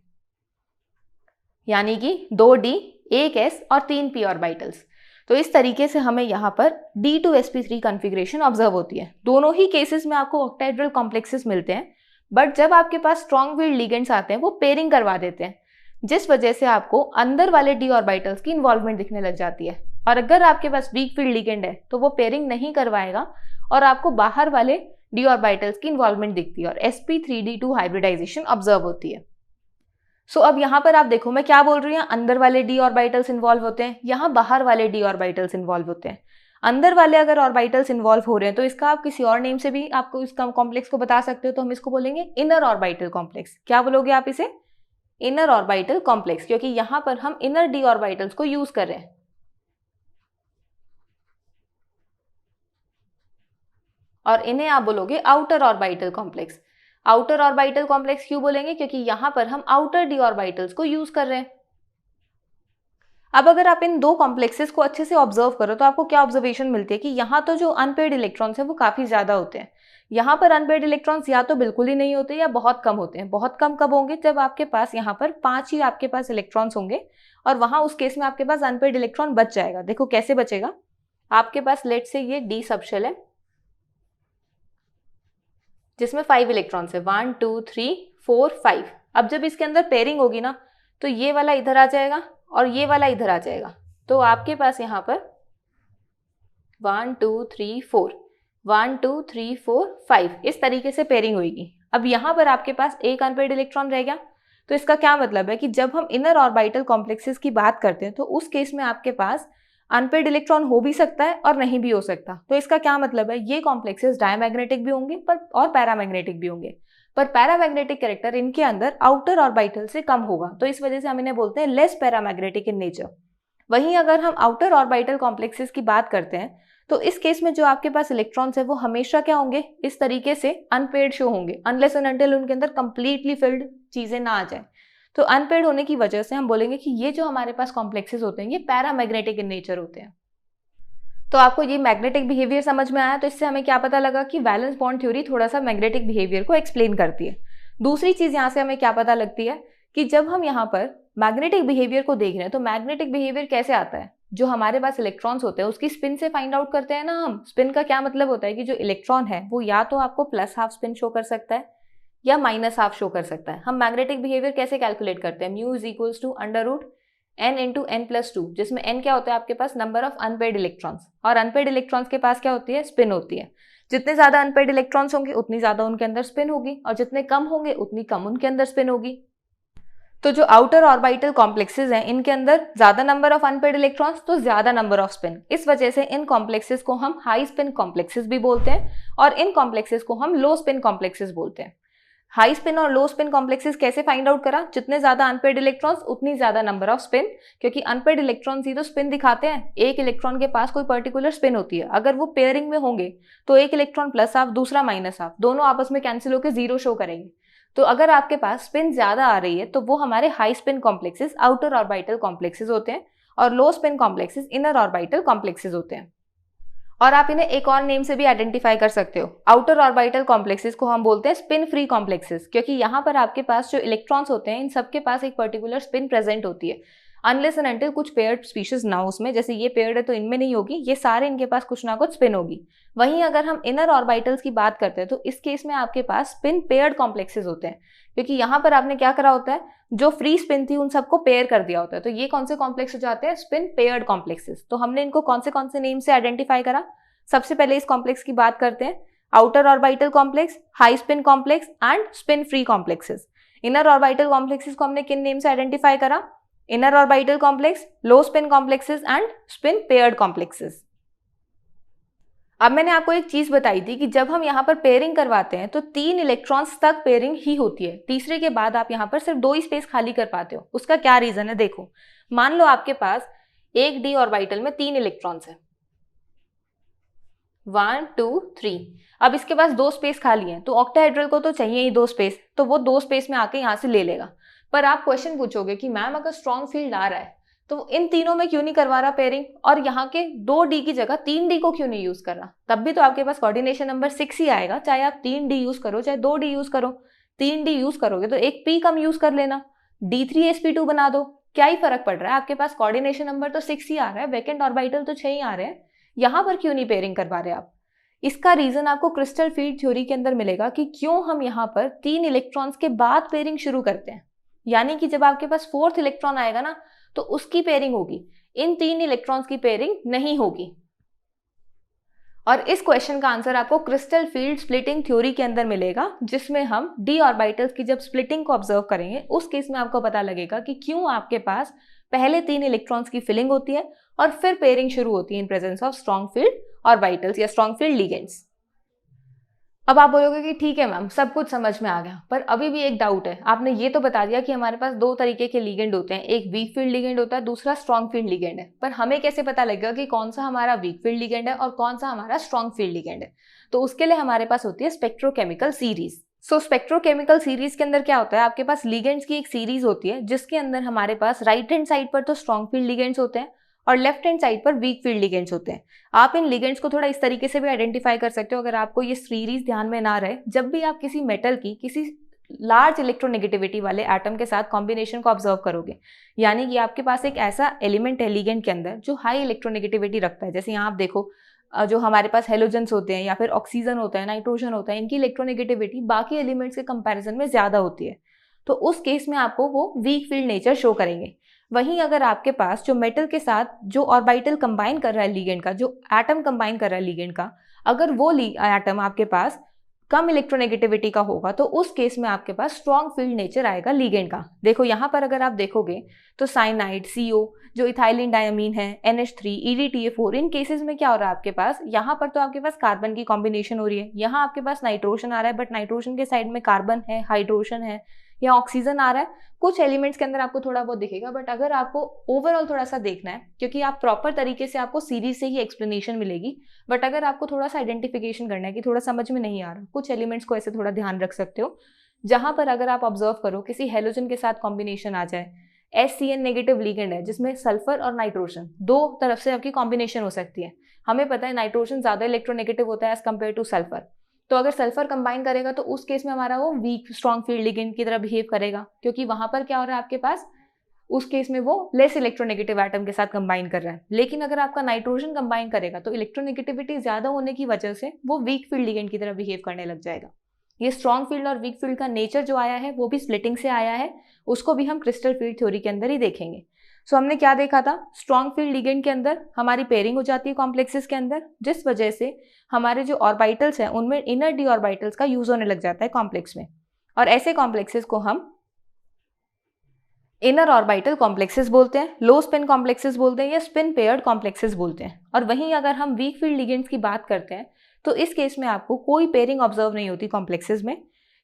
यानी कि 2d, 1s और 3p ऑर्बिटल्स। तो इस तरीके से हमें यहाँ पर d2sp3 कॉन्फ़िगरेशन ऑब्जर्व होती है। दोनों ही केसेस में आपको ऑक्टाहेड्रल कॉम्प्लेक्सेस मिलते हैं, बट जब आपके पास स्ट्रॉन्ग फील्ड लिगेंड्स आते हैं वो पेयरिंग करवा देते हैं, जिस वजह से आपको अंदर वाले d ऑर्बिटल्स की इन्वॉल्वमेंट दिखने लग जाती है। और अगर आपके पास वीक फील्ड लिगेंड है तो वो पेयरिंग नहीं करवाएगा और आपको बाहर वाले d ऑर्बिटल्स की इन्वॉल्वमेंट दिखती है और sp3d2 हाइब्रिडाइजेशन ऑब्जर्व होती है। सो अब यहाँ पर आप देखो मैं क्या बोल रही हूँ, अंदर वाले d ऑर्बिटल्स इन्वॉल्व होते हैं, यहाँ बाहर वाले d ऑर्बिटल्स इन्वॉल्व होते हैं। अंदर वाले अगर ऑर्बिटल्स इन्वॉल्व हो रहे हैं तो इसका आप किसी और नेम से भी आपको इस कॉम्प्लेक्स को बता सकते हो, तो हम इसको बोलेंगे इनर ऑर्बिटल कॉम्प्लेक्स। क्या बोलोगे आप इसे? इनर ऑर्बिटल कॉम्प्लेक्स, क्योंकि यहाँ पर हम इनर d ऑर्बिटल्स को यूज कर रहे हैं। और इन्हें आप बोलोगे outer orbital complex. Outer orbital complex क्यों बोलेंगे? क्योंकि यहां पर हम आउटर d ऑर्बिटल्स को यूज कर रहे हैं। अब अगर आप इन दो कॉम्प्लेक्सेस को अच्छे से ऑब्जर्व करो तो आपको क्या ऑब्जर्वेशन मिलती है कि यहाँ तो जो अनपेयर्ड इलेक्ट्रॉन्स है वो काफी ज्यादा होते हैं। यहाँ पर अनपेयर्ड इलेक्ट्रॉन्स या तो बिल्कुल ही नहीं होते या बहुत कम होते हैं। बहुत कम कब होंगे? जब आपके पास यहाँ पर 5 ही आपके पास इलेक्ट्रॉन्स होंगे और वहां उस केस में आपके पास अनपेयर्ड इलेक्ट्रॉन बच जाएगा। देखो कैसे बचेगा, आपके पास लेट से ये डी सबशेल है जिसमें 5 इलेक्ट्रॉन्स है, 1 2 3 4 5। अब जब इसके अंदर पेयरिंग होगी ना तो ये वाला इधर आ जाएगा और ये वाला इधर आ जाएगा, तो आपके पास यहाँ पर 1 2 3 4 1 2 3 4 5 इस तरीके से पेयरिंग होगी। अब यहाँ पर आपके पास एक अनपेयर्ड इलेक्ट्रॉन रह गया, तो इसका क्या मतलब है कि जब हम इनर ऑर्बिटल कॉम्प्लेक्सेस की बात करते हैं तो उस केस में आपके पास अनपेयर्ड इलेक्ट्रॉन हो भी सकता है और नहीं भी हो सकता। तो इसका क्या मतलब है, ये कॉम्प्लेक्सेस डायमैग्नेटिक भी होंगे और पैरामैग्नेटिक भी होंगे, पर पैरामैग्नेटिक कैरेक्टर इनके अंदर आउटर ऑर्बिटल से कम होगा, तो इस वजह से हम इन्हें बोलते हैं लेस पैरामैग्नेटिक इन नेचर। वहीं अगर हम आउटर ऑर्बिटल कॉम्प्लेक्सेस की बात करते हैं तो इस केस में जो आपके पास इलेक्ट्रॉन्स है वो हमेशा क्या होंगे, इस तरीके से अनपेयर्ड शो होंगे, अनलेस एंड अनटिल उनके अंदर कंप्लीटली फिल्ड चीजें ना आ जाए। तो अनपेयर्ड होने की वजह से हम बोलेंगे कि ये जो हमारे पास कॉम्प्लेक्सेस होते हैं ये पैरामैग्नेटिक इन नेचर होते हैं। तो आपको ये मैग्नेटिक बिहेवियर समझ में आया, तो इससे हमें क्या पता लगा कि वैलेंस बॉन्ड थ्योरी थोड़ा सा मैग्नेटिक बिहेवियर को एक्सप्लेन करती है। दूसरी चीज यहाँ से हमें क्या पता लगती है कि जब हम यहाँ पर मैग्नेटिक बिहेवियर को देख रहे हैं तो मैग्नेटिक बिहेवियर कैसे आता है, जो हमारे पास इलेक्ट्रॉन्स होते हैं उसकी स्पिन से फाइंड आउट करते हैं ना हम। स्पिन का क्या मतलब होता है कि जो इलेक्ट्रॉन है वो या तो आपको +½ स्पिन शो कर सकता है या -½ शो कर सकता है। हम मैग्नेटिक बिहेवियर कैसे कैलकुलेट करते हैं, μ = n × n+2, जिसमें n क्या होता है आपके पास, नंबर ऑफ अनपेयर्ड इलेक्ट्रॉन्स, और अनपेयर्ड इलेक्ट्रॉन्स के पास क्या होती है, स्पिन होती है। जितने ज्यादा अनपेयर्ड इलेक्ट्रॉन्स होंगे उतनी ज्यादा उनके अंदर स्पिन होगी और जितने कम होंगे उतनी कम उनके अंदर स्पिन होगी। तो जो आउटर ऑर्बिटल कॉम्प्लेक्सेस हैं इनके अंदर ज्यादा नंबर ऑफ अनपेयर्ड इलेक्ट्रॉन्स तो ज्यादा नंबर ऑफ स्पिन, इस वजह से इन कॉम्प्लेक्सेस को हम हाई स्पिन कॉम्प्लेक्सेस भी बोलते हैं और इन कॉम्प्लेक्सेस को हम लो स्पिन कॉम्प्लेक्सेस बोलते हैं। हाई स्पिन और लो स्पिन कॉम्प्लेक्सेस कैसे फाइंड आउट करा, जितने ज्यादा अनपेयर्ड इलेक्ट्रॉन्स उतनी ज्यादा नंबर ऑफ स्पिन, क्योंकि अनपेयर्ड इलेक्ट्रॉन्स ही तो स्पिन दिखाते हैं। एक इलेक्ट्रॉन के पास कोई पर्टिकुलर स्पिन होती है, अगर वो पेयरिंग में होंगे तो एक इलेक्ट्रॉन +½ दूसरा -½ दोनों आपस में कैंसिल होकर 0 शो करेंगे। तो अगर आपके पास स्पिन ज्यादा आ रही है तो वो हमारे high spin complexes outer orbital complexes होते हैं और लो spin complexes inner orbital complexes होते हैं। और आप इन्हें एक और नेम से भी आइडेंटिफाई कर सकते हो। आउटर ऑर्बिटल कॉम्प्लेक्सेस को हम बोलते हैं स्पिन फ्री कॉम्प्लेक्सेस, क्योंकि यहाँ पर आपके पास जो इलेक्ट्रॉन्स होते हैं इन सबके पास एक पर्टिकुलर स्पिन प्रेजेंट होती है, अनलेस एंड अनटिल कुछ पेयर्ड स्पीशीज ना हो उसमें, जैसे ये पेयर्ड है तो इनमें नहीं होगी, ये सारे इनके पास कुछ ना कुछ स्पिन होगी। वहीं अगर हम इनर ऑर्बिटल्स की बात करते हैं तो इस केस में आपके पास स्पिन पेयर्ड कॉम्प्लेक्सेस होते हैं, क्योंकि यहाँ पर आपने क्या करा होता है, जो फ्री स्पिन थी उन सबको पेयर कर दिया होता है। तो ये कौन से कॉम्प्लेक्स हो जाते हैं, स्पिन पेयर्ड कॉम्प्लेक्सेस। तो हमने इनको कौन से नेम से आइडेंटिफाई करा, सबसे पहले इस कॉम्प्लेक्स की बात करते हैं, outer orbital complex, high spin complex and spin free complexes. Inner orbital complexes को हमने किन नेम से आइडेंटिफाई करा, inner orbital complex, low spin complexes and spin paired complexes. अब मैंने आपको एक चीज बताई थी कि जब हम यहाँ पर पेयरिंग करवाते हैं तो 3 इलेक्ट्रॉन्स तक पेयरिंग ही होती है, तीसरे के बाद आप यहाँ पर सिर्फ 2 ही स्पेस खाली कर पाते हो। उसका क्या रीजन है, देखो मान लो आपके पास एक d ऑर्बिटल में 3 इलेक्ट्रॉन्स है, 1 2 3। अब इसके पास 2 स्पेस खाली हैं, तो ऑक्टाहेड्रल को तो चाहिए ही 2 स्पेस, तो वो 2 स्पेस में आके यहाँ से ले लेगा। पर आप क्वेश्चन पूछोगे कि मैम अगर स्ट्रॉन्ग फील्ड आ रहा है तो इन तीनों में क्यों नहीं करवा रहा पेयरिंग, और यहाँ के 2D की जगह 3D को क्यों नहीं यूज कर रहा? तब भी तो आपके पास कोऑर्डिनेशन नंबर 6 ही आएगा, चाहे आप 3D यूज करो चाहे 2D यूज करो। 3D यूज करोगे तो एक P कम यूज कर लेना, D3sp2 बना दो, क्या ही फर्क पड़ रहा है? आपके पास कोऑर्डिनेशन नंबर तो 6 ही आ रहा है, वैकेंट ऑर्बिटल तो 6 ही आ रहे हैं, यहाँ पर क्यों नहीं पेयरिंग करवा रहे आप? इसका रीजन आपको क्रिस्टल फील्ड थ्योरी के अंदर मिलेगा कि क्यों हम यहाँ पर 3 इलेक्ट्रॉन्स के बाद पेयरिंग शुरू करते हैं। यानी कि जब आपके पास 4th इलेक्ट्रॉन आएगा ना तो उसकी पेयरिंग होगी, इन 3 इलेक्ट्रॉन्स की पेयरिंग नहीं होगी। और इस क्वेश्चन का आंसर आपको क्रिस्टल फील्ड स्प्लिटिंग थ्योरी के अंदर मिलेगा, जिसमें हम डी ऑर्बिटल्स की जब स्प्लिटिंग को ऑब्जर्व करेंगे उस केस में आपको पता लगेगा कि क्यों आपके पास पहले 3 इलेक्ट्रॉन्स की फिलिंग होती है और फिर पेयरिंग शुरू होती है इन presence of strong field orbitals या स्ट्रॉन्ग फील्ड लिगेंड्स। अब आप बोलोगे कि ठीक है मैम, सब कुछ समझ में आ गया, पर अभी भी एक डाउट है। आपने ये तो बता दिया कि हमारे पास 2 तरीके के लिगेंड होते हैं, एक वीक फील्ड लिगेंड होता है, दूसरा स्ट्रॉन्ग फील्ड लिगेंड है, पर हमें कैसे पता लगेगा कि कौन सा हमारा वीक फील्ड लिगेंड है और कौन सा हमारा स्ट्रॉन्ग फील्ड लिगेंड है? तो उसके लिए हमारे पास होती है स्पेक्ट्रोकेमिकल सीरीज। सो स्पेक्ट्रोकेमिकल सीरीज के अंदर क्या होता है, आपके पास लिगेंड्स की एक सीरीज होती है जिसके अंदर हमारे पास राइट हैंड साइड पर तो स्ट्रॉन्ग फील्ड लिगेंड्स होते हैं और लेफ्ट हैंड साइड पर वीक फील्ड लिगेंड्स होते हैं। आप इन लिगेंड्स को थोड़ा इस तरीके से भी आइडेंटिफाई कर सकते हो, अगर आपको ये सीरीज ध्यान में ना रहे, जब भी आप किसी मेटल की किसी लार्ज इलेक्ट्रोनेगेटिविटी वाले एटम के साथ कॉम्बिनेशन को ऑब्जर्व करोगे, यानी कि आपके पास एक ऐसा एलिमेंट है लिगेंड के अंदर जो हाई इलेक्ट्रोनेगेटिविटी रखता है। जैसे यहाँ आप देखो, जो हमारे पास हेलोजेंस होते हैं या फिर ऑक्सीजन होता है, नाइट्रोजन होता है, इनकी इलेक्ट्रोनेगेटिविटी बाकी एलिमेंट्स के कंपैरिजन में ज्यादा होती है, तो उस केस में आपको वो वीक फील्ड नेचर शो करेंगे। वहीं अगर आपके पास जो मेटल के साथ जो ऑर्बिटल कंबाइन कर रहा है लिगेंड का, जो एटम कंबाइन कर रहा है लिगेंड का, अगर वो एटम आपके पास कम इलेक्ट्रोनेगेटिविटी का होगा तो उस केस में आपके पास स्ट्रॉन्ग फील्ड नेचर आएगा लिगेंड का। देखो यहाँ पर अगर आप देखोगे तो साइनाइड, CO, जो इथाइलिन डायमीन है, NH3, EDTA4, इन केसेस में क्या हो रहा है आपके पास, यहाँ पर तो आपके पास कार्बन की कॉम्बिनेशन हो रही है, यहाँ आपके पास नाइट्रोजन आ रहा है, बट नाइट्रोजन के साइड में कार्बन है, हाइड्रोजन है या ऑक्सीजन आ रहा है। कुछ एलिमेंट्स के अंदर आपको थोड़ा बहुत दिखेगा, बट अगर आपको ओवरऑल थोड़ा सा देखना है, क्योंकि आप प्रॉपर तरीके से आपको सीरीज से ही एक्सप्लेनेशन मिलेगी, बट अगर आपको थोड़ा सा आइडेंटिफिकेशन करना है कि थोड़ा समझ में नहीं आ रहा, कुछ एलिमेंट्स को ऐसे थोड़ा ध्यान रख सकते हो, जहां पर अगर आप ऑब्जर्व करो किसी हेलोजन के साथ कॉम्बिनेशन आ जाए, SCN नेगेटिव लिगेंड है जिसमें सल्फर और नाइट्रोजन 2 तरफ से आपकी कॉम्बिनेशन हो सकती है। हमें पता है नाइट्रोजन ज्यादा इलेक्ट्रोनेगेटिव होता है एज कम्पेयर टू सल्फर, तो अगर सल्फर कंबाइन करेगा तो उस केस में हमारा वो वीक स्ट्रॉन्ग फील्ड लिगेंड की तरह बिहेव करेगा, क्योंकि वहां पर क्या हो रहा है आपके पास, उस केस में वो लेस इलेक्ट्रोनेगेटिव एटम के साथ कंबाइन कर रहा है। लेकिन अगर आपका नाइट्रोजन कंबाइन करेगा तो इलेक्ट्रोनेगेटिविटी ज्यादा होने की वजह से वो वीक फील्ड लिगेंड की तरह बिहेव करने लग जाएगा। ये स्ट्रॉन्ग फील्ड और वीक फील्ड का नेचर जो आया है वो भी स्प्लिटिंग से आया है, उसको भी हम क्रिस्टल फील्ड थ्योरी के अंदर ही देखेंगे। सो हमने क्या देखा था, स्ट्रॉन्ग फील्ड लिगेंड के अंदर हमारी पेयरिंग हो जाती है कॉम्प्लेक्सेस के अंदर, जिस वजह से हमारे जो ऑर्बिटल्स हैं उनमें इनर डी ऑर्बिटल्स का यूज होने लग जाता है कॉम्प्लेक्स में, और ऐसे कॉम्प्लेक्सेस को हम इनर ऑर्बिटल कॉम्प्लेक्सेस बोलते हैं, लो स्पिन कॉम्प्लेक्सेस बोलते हैं या स्पिन पेयर्ड कॉम्प्लेक्सेस बोलते हैं। और वहीं अगर हम वीक फील्ड लिगेंड्स की बात करते हैं तो इस केस में आपको कोई पेयरिंग ऑब्जर्व नहीं होती कॉम्प्लेक्सेस में।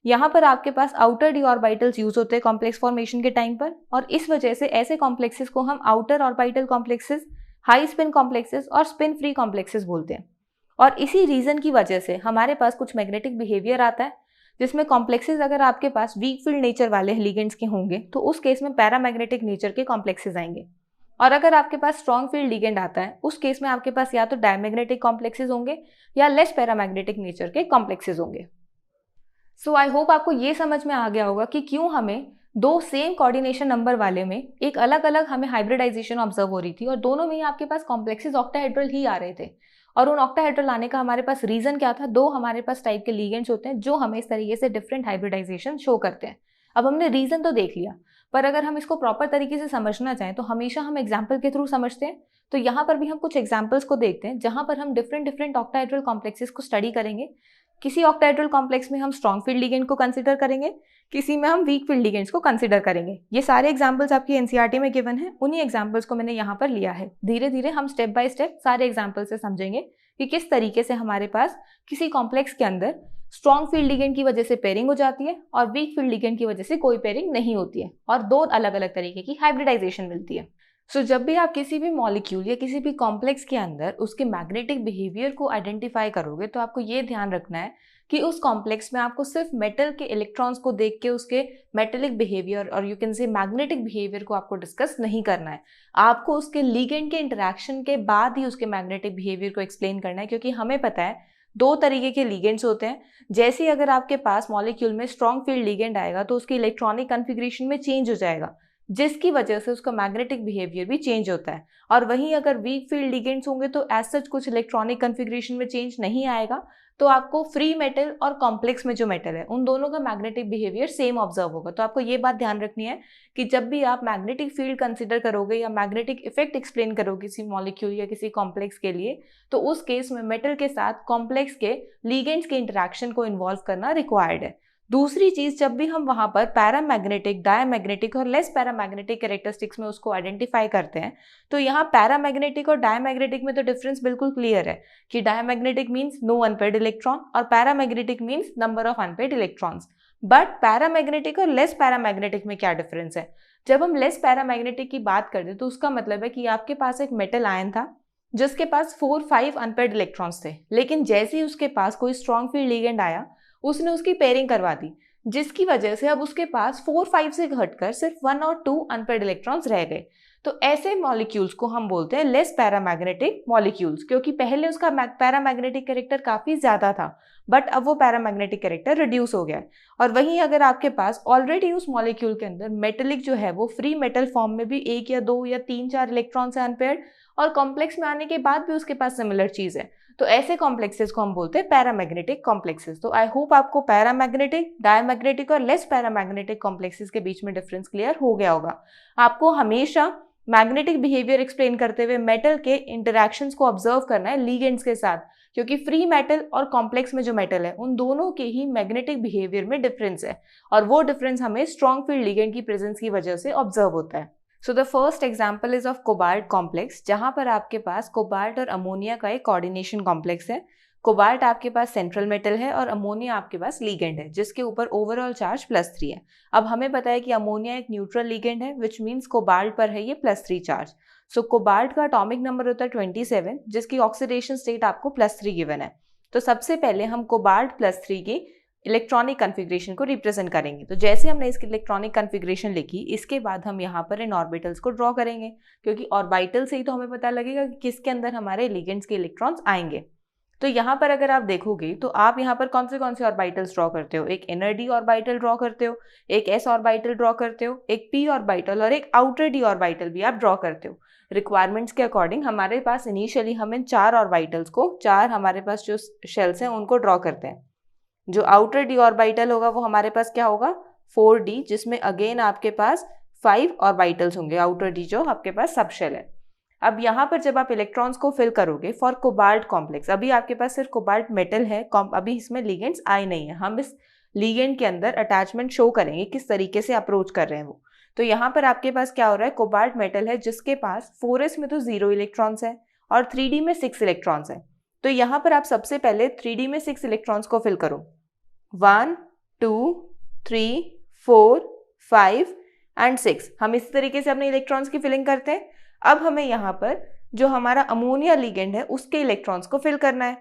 यहाँ पर आपके पास आउटर डी ऑर्बिटल्स यूज होते हैं कॉम्प्लेक्स फॉर्मेशन के टाइम पर, और इस वजह से ऐसे कॉम्प्लेक्सेस को हम outer orbital complexes, high spin complexes और स्पिन फ्री कॉम्प्लेक्सेस बोलते हैं। और इसी रीजन की वजह से हमारे पास कुछ मैग्नेटिक बिहेवियर आता है, जिसमें कॉम्प्लेक्सेस अगर आपके पास वीक फील्ड नेचर वाले लिगेंड्स के होंगे तो उस केस में पैरामैग्नेटिक नेचर के कॉम्प्लेक्सेस आएंगे, और अगर आपके पास स्ट्रॉन्ग फील्ड लिगेंड आता है उस केस में आपके पास या तो डायमैग्नेटिक कॉम्प्लेक्सेस होंगे या लेस पैरामैग्नेटिक नेचर के कॉम्प्लेक्सेस होंगे। सो आई होप आपको ये समझ में आ गया होगा कि क्यों हमें 2 सेम कोऑर्डिनेशन नंबर वाले में एक अलग अलग हमें हाइब्रिडाइजेशन ऑब्जर्व हो रही थी, और दोनों में ही आपके पास कॉम्प्लेक्सेस ऑक्टाहेड्रल ही आ रहे थे। और उन ऑक्टाहेड्रल आने का हमारे पास रीजन क्या था, 2 हमारे पास टाइप के लिगेंड्स होते हैं जो हमें इस तरीके से डिफरेंट हाइब्रिडाइजेशन शो करते हैं। अब हमने रीजन तो देख लिया, पर अगर हम इसको प्रॉपर तरीके से समझना चाहें तो हमेशा हम एग्जाम्पल के थ्रू समझते हैं। तो यहाँ पर भी हम कुछ एग्जाम्पल्स को देखते हैं जहाँ पर हम डिफरेंट ऑक्टाहेड्रल कॉम्प्लेक्सेस को स्टडी करेंगे। किसी ऑक्टाहेड्रल कॉम्प्लेक्स में हम स्ट्रॉन्ग फील्ड लिगेंड को कंसीडर करेंगे, किसी में हम वीक फील्ड लिगेंड्स को कंसीडर करेंगे। ये सारे एग्जांपल्स आपकी एनसीईआरटी में गिवन है, उन्हीं एग्जांपल्स को मैंने यहाँ पर लिया है। धीरे धीरे हम स्टेप बाय स्टेप सारे एग्जांपल से समझेंगे कि किस तरीके से हमारे पास किसी कॉम्प्लेक्स के अंदर स्ट्रॉन्ग फील्ड लिगेंड की वजह से पेयरिंग हो जाती है और वीक फील्ड लिगेंड की वजह से कोई पेयरिंग नहीं होती है, और 2 अलग अलग तरीके की हाइब्रिडाइजेशन मिलती है। जब भी आप किसी भी मॉलिक्यूल या किसी भी कॉम्प्लेक्स के अंदर उसके मैग्नेटिक बिहेवियर को आइडेंटिफाई करोगे तो आपको ये ध्यान रखना है कि उस कॉम्प्लेक्स में आपको सिर्फ मेटल के इलेक्ट्रॉन्स को देख के उसके मेटेलिक बिहेवियर और you can say magnetic behaviour को आपको डिस्कस नहीं करना है। आपको उसके लिगेंड के इंटरेक्शन के बाद ही उसके मैग्नेटिक बिहेवियर को एक्सप्लेन करना है, क्योंकि हमें पता है दो तरीके के लिगेंड्स होते हैं। जैसे ही अगर आपके पास मॉलिक्यूल में स्ट्रॉन्ग फील्ड लिगेंड आएगा तो उसकी इलेक्ट्रॉनिक कन्फिग्रेशन में चेंज हो जाएगा, जिसकी वजह से उसका मैग्नेटिक बिहेवियर भी चेंज होता है। और वहीं अगर वीक फील्ड लिगेंड्स होंगे तो एज सच कुछ इलेक्ट्रॉनिक कन्फिग्रेशन में चेंज नहीं आएगा, तो आपको फ्री मेटल और कॉम्प्लेक्स में जो मेटल है उन दोनों का मैग्नेटिक बिहेवियर सेम ऑब्जर्व होगा। तो आपको ये बात ध्यान रखनी है कि जब भी आप मैग्नेटिक फील्ड कंसिडर करोगे या मैग्नेटिक इफेक्ट एक्सप्लेन करोगे किसी मॉलिक्यूल या किसी कॉम्प्लेक्स के लिए, तो उस केस में मेटल के साथ कॉम्प्लेक्स के लिगेंड्स के इंटरेक्शन को इन्वॉल्व करना रिक्वायर्ड है। दूसरी चीज, जब भी हम वहां पर पैरामैग्नेटिक, डायमैग्नेटिक और लेस पैरामैग्नेटिक कैरेक्टरिस्टिक्स में उसको आइडेंटिफाई करते हैं, तो यहाँ पैरामैग्नेटिक और डायमैग्नेटिक में तो डिफरेंस बिल्कुल क्लियर है कि diamagnetic means no unpaired electron और paramagnetic means number of unpaired electrons. But paramagnetic और लेस पैरामैग्नेटिक में क्या डिफरेंस है? जब हम लेस पैरामैग्नेटिक की बात करते तो उसका मतलब है कि आपके पास एक मेटल आयन था जिसके पास 4-5 अनपेयर्ड इलेक्ट्रॉन्स थे, लेकिन जैसे ही उसके पास कोई स्ट्रॉन्ग फील्ड लिगेंड आया उसने उसकी पेयरिंग करवा दी, जिसकी वजह से अब उसके पास 4-5 से घटकर सिर्फ 1 और 2 अनपेयर्ड इलेक्ट्रॉन्स रह गए। तो ऐसे मॉलिक्यूल्स को हम बोलते हैं लेस पैरामैग्नेटिक मॉलिक्यूल्स, क्योंकि पहले उसका पैरामैग्नेटिक कैरेक्टर काफी ज्यादा था बट अब वो पैरामैग्नेटिक कैरेक्टर रिड्यूस हो गया है। और वहीं अगर आपके पास ऑलरेडी उस मॉलिक्यूल के अंदर मेटेलिक जो है वो फ्री मेटल फॉर्म में भी 1 या 2 या 3-4 इलेक्ट्रॉन्स है अनपेयर्ड, और कॉम्प्लेक्स में आने के बाद भी उसके पास सिमिलर चीज है, तो ऐसे कॉम्प्लेक्सेस को हम बोलते हैं पैरामैग्नेटिक कॉम्प्लेक्सेस। तो आई होप आपको पैरामैग्नेटिक, डायमैग्नेटिक और लेस पैरामैग्नेटिक कॉम्प्लेक्सेस के बीच में डिफरेंस क्लियर हो गया होगा। आपको हमेशा मैग्नेटिक बिहेवियर एक्सप्लेन करते हुए मेटल के इंटरैक्शंस को ऑब्जर्व करना है लीगेंड्स के साथ, क्योंकि फ्री मेटल और कॉम्प्लेक्स में जो मेटल है उन दोनों के ही मैग्नेटिक बिहेवियर में डिफरेंस है, और वो डिफरेंस हमें स्ट्रॉन्ग फील्ड लिगेंड की प्रेजेंस की वजह से ऑब्जर्व होता है। So the first example is of cobalt complex, जहां पर आपके पास कोबाल्ट और अमोनिया का एक कोऑर्डिनेशन कॉम्प्लेक्स है। कोबाल्ट आपके पास सेंट्रल मेटल है और अमोनिया आपके पास लीगेंड है जिसके ऊपर ओवरऑल चार्ज +3 है। अब हमें पता है कि अमोनिया एक न्यूट्रल लीगेंड है, विच मीन्स कोबाल्ट पर है ये +3 चार्ज। सो कोबाल्ट का एटॉमिक नंबर होता है 27, जिसकी ऑक्सीडेशन स्टेट आपको +3 गिवन है। तो सबसे पहले हम कोबाल्ट +3 की इलेक्ट्रॉनिक कन्फिग्रेशन को रिप्रेजेंट करेंगे। तो जैसे हमने इसकी इलेक्ट्रॉनिक कन्फिग्रेशन लिखी, इसके बाद हम यहाँ पर इन ऑर्बिटल्स को ड्रॉ करेंगे, क्योंकि ऑर्बिटल से ही तो हमें पता लगेगा कि किसके अंदर हमारे लिगेंड्स के इलेक्ट्रॉन्स आएंगे। तो यहाँ पर अगर आप देखोगे तो आप यहाँ पर कौन से ऑर्बिटल्स ड्रॉ करते हो? एक इनर डी ऑर्बिटल ड्रॉ करते हो, एक एस ऑर्बिटल ड्रॉ करते हो, एक पी ऑर्बिटल और एक आउटर डी ऑर्बिटल भी आप ड्रॉ करते हो। रिक्वायरमेंट्स के अकॉर्डिंग हमारे पास इनिशियली हम इन 4 ऑर्बिटल्स को, 4 हमारे पास जो शेल्स हैं उनको ड्रॉ करते हैं। जो आउटर डी ऑर्बिटल होगा वो हमारे पास क्या होगा? 4d, जिसमें अगेन आपके पास 5 ऑर्बिटल्स होंगे, आउटर डी जो आपके पास सब शेल है। अब यहाँ पर जब आप इलेक्ट्रॉन्स को फिल करोगे फॉर कोबाल्ट कॉम्प्लेक्स, अभी आपके पास सिर्फ कोबाल्ट मेटल है, अभी इसमें लिगेंड्स आए नहीं है। हम इस लिगेंड के अंदर अटैचमेंट शो करेंगे किस तरीके से अप्रोच कर रहे हैं वो। तो यहाँ पर आपके पास क्या हो रहा है? कोबाल्ट मेटल है जिसके पास 4s में तो 0 इलेक्ट्रॉन्स है और 3d में 6 इलेक्ट्रॉन्स है। तो यहाँ पर आप सबसे पहले 3d में 6 इलेक्ट्रॉन्स को फिल करो। 1, 2, 3, 4, 5 एंड 6। हम इस तरीके से अपने इलेक्ट्रॉन्स की फिलिंग करते हैं। अब हमें यहाँ पर जो हमारा अमोनिया लिगेंड है उसके इलेक्ट्रॉन्स को फिल करना है,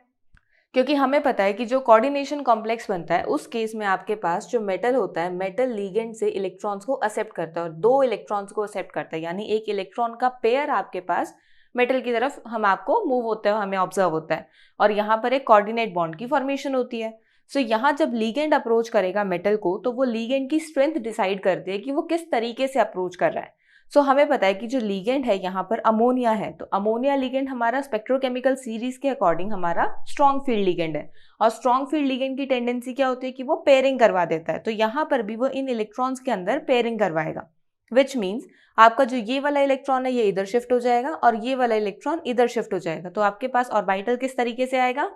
क्योंकि हमें पता है कि जो कोऑर्डिनेशन कॉम्प्लेक्स बनता है उस केस में आपके पास जो मेटल होता है, मेटल लिगेंड से इलेक्ट्रॉन्स को एक्सेप्ट करता है और 2 इलेक्ट्रॉन्स को एक्सेप्ट करता है, यानी एक इलेक्ट्रॉन का पेयर आपके पास मेटल की तरफ हम आपको मूव होता है, हमें ऑब्जर्व होता है, और यहाँ पर एक कोऑर्डिनेट बॉन्ड की फॉर्मेशन होती है। सो यहाँ जब लिगेंड अप्रोच करेगा मेटल को तो वो लिगेंड की स्ट्रेंथ डिसाइड करती है कि वो किस तरीके से अप्रोच कर रहा है। सो हमें पता है कि जो लिगेंड है यहाँ पर अमोनिया है, तो अमोनिया लिगेंड हमारा स्पेक्ट्रोकेमिकल सीरीज के अकॉर्डिंग हमारा स्ट्रॉन्ग फील्ड लिगेंड है, और स्ट्रॉन्ग फील्ड लिगेंड की टेंडेंसी क्या होती है कि वो पेयरिंग करवा देता है। तो यहाँ पर भी वो इन इलेक्ट्रॉन्स के अंदर पेयरिंग करवाएगा, विच मीन्स आपका जो ये वाला इलेक्ट्रॉन है ये इधर शिफ्ट हो जाएगा और ये वाला इलेक्ट्रॉन इधर शिफ्ट हो जाएगा। तो आपके पास ऑर्बिटल किस तरीके से आएगा?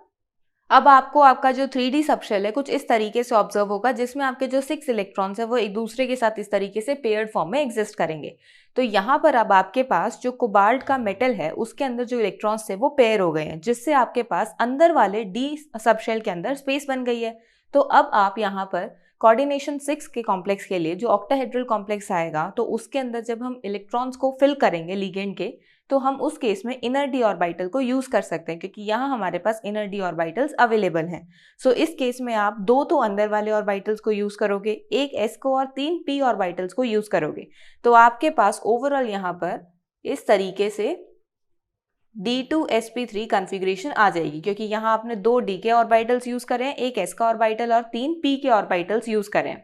अब आपको आपका जो 3d सबशेल है कुछ इस तरीके से ऑब्जर्व होगा, जिसमें आपके जो 6 इलेक्ट्रॉन्स है वो एक दूसरे के साथ इस तरीके से पेयर्ड फॉर्म में एग्जिस्ट करेंगे। तो यहाँ पर अब आपके पास जो कोबाल्ट का मेटल है उसके अंदर जो इलेक्ट्रॉन्स थे वो पेयर हो गए हैं, जिससे आपके पास अंदर वाले d सबशेल के अंदर स्पेस बन गई है। तो अब आप यहाँ पर कोऑर्डिनेशन 6 के कॉम्प्लेक्स के लिए जो ऑक्टाहेड्रल कॉम्प्लेक्स आएगा, तो उसके अंदर जब हम इलेक्ट्रॉन्स को फिल करेंगे लिगेंड के, तो हम उस केस में इनर डी ऑर्बिटल को यूज कर सकते हैं, क्योंकि यहाँ हमारे पास इनर डी ऑर्बिटल्स अवेलेबल हैं। सो इस केस में आप 2 तो अंदर वाले ऑर्बिटल्स को यूज करोगे, एक s को और 3 p ऑर्बिटल्स को यूज करोगे, तो आपके पास ओवरऑल यहाँ पर इस तरीके से D2sp3 कॉन्फ़िगरेशन आ जाएगी, क्योंकि यहाँ आपने 2 d के ऑर्बिटल्स यूज करें, एक s का ऑर्बिटल और 3 p के ऑर्बिटल्स यूज करें।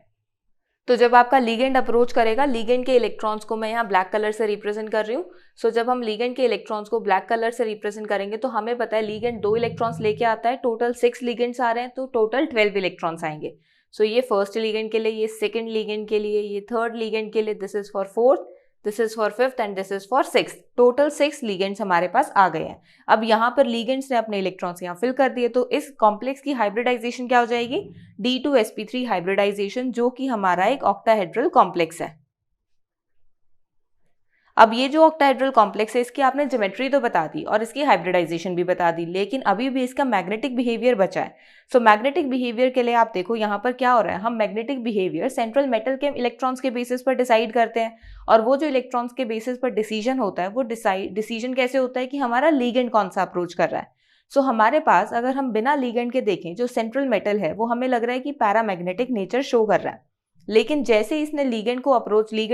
तो जब आपका लिगेंड अप्रोच करेगा, लिगेंड के इलेक्ट्रॉन्स को मैं यहाँ ब्लैक कलर से रिप्रेजेंट कर रही हूँ। सो जब हम लिगेंड के इलेक्ट्रॉन्स को ब्लैक कलर से रिप्रेजेंट करेंगे, तो हमें पता है लिगेंड 2 इलेक्ट्रॉन्स लेके आता है, टोटल 6 लिगेंड्स आ रहे हैं, तो टोटल 12 इलेक्ट्रॉन्स आएंगे। सो ये फर्स्ट लिगेंड के लिए, ये सेकेंड लिगेंड के लिए, ये थर्ड लिगेंड के लिए, this is for fourth, this is for fifth and this is for six. Total 6 ligands हमारे पास आ गए हैं। अब यहाँ पर लिगेंड्स ने अपने इलेक्ट्रॉन्स यहाँ फिल कर दिए, तो इस कॉम्प्लेक्स की हाइब्रिडाइजेशन क्या हो जाएगी? D2sp3 हाइब्रिडाइजेशन, जो कि हमारा एक ऑक्टाहेड्रल कॉम्प्लेक्स है। अब ये जो ऑक्टाहेड्रल कॉम्प्लेक्स है, इसकी आपने ज्योमेट्री तो बता दी और इसकी हाइब्रिडाइजेशन भी बता दी, लेकिन अभी भी इसका मैग्नेटिक बिहेवियर बचा है। सो मैग्नेटिक बिहेवियर के लिए आप देखो यहाँ पर क्या हो रहा है, हम मैग्नेटिक बिहेवियर सेंट्रल मेटल के इलेक्ट्रॉन्स के बेसिस पर डिसाइड करते हैं, और वो जो इलेक्ट्रॉन्स के बेसिस पर डिसीजन होता है, वो डिसीजन कैसे होता है कि हमारा लिगेंड कौन सा अप्रोच कर रहा है। सो हमारे पास अगर हम बिना लिगेंड के देखें, जो सेंट्रल मेटल है वो हमें लग रहा है कि पैरामैग्नेटिक नेचर शो कर रहा है, लेकिन जैसे इसने लिगेंड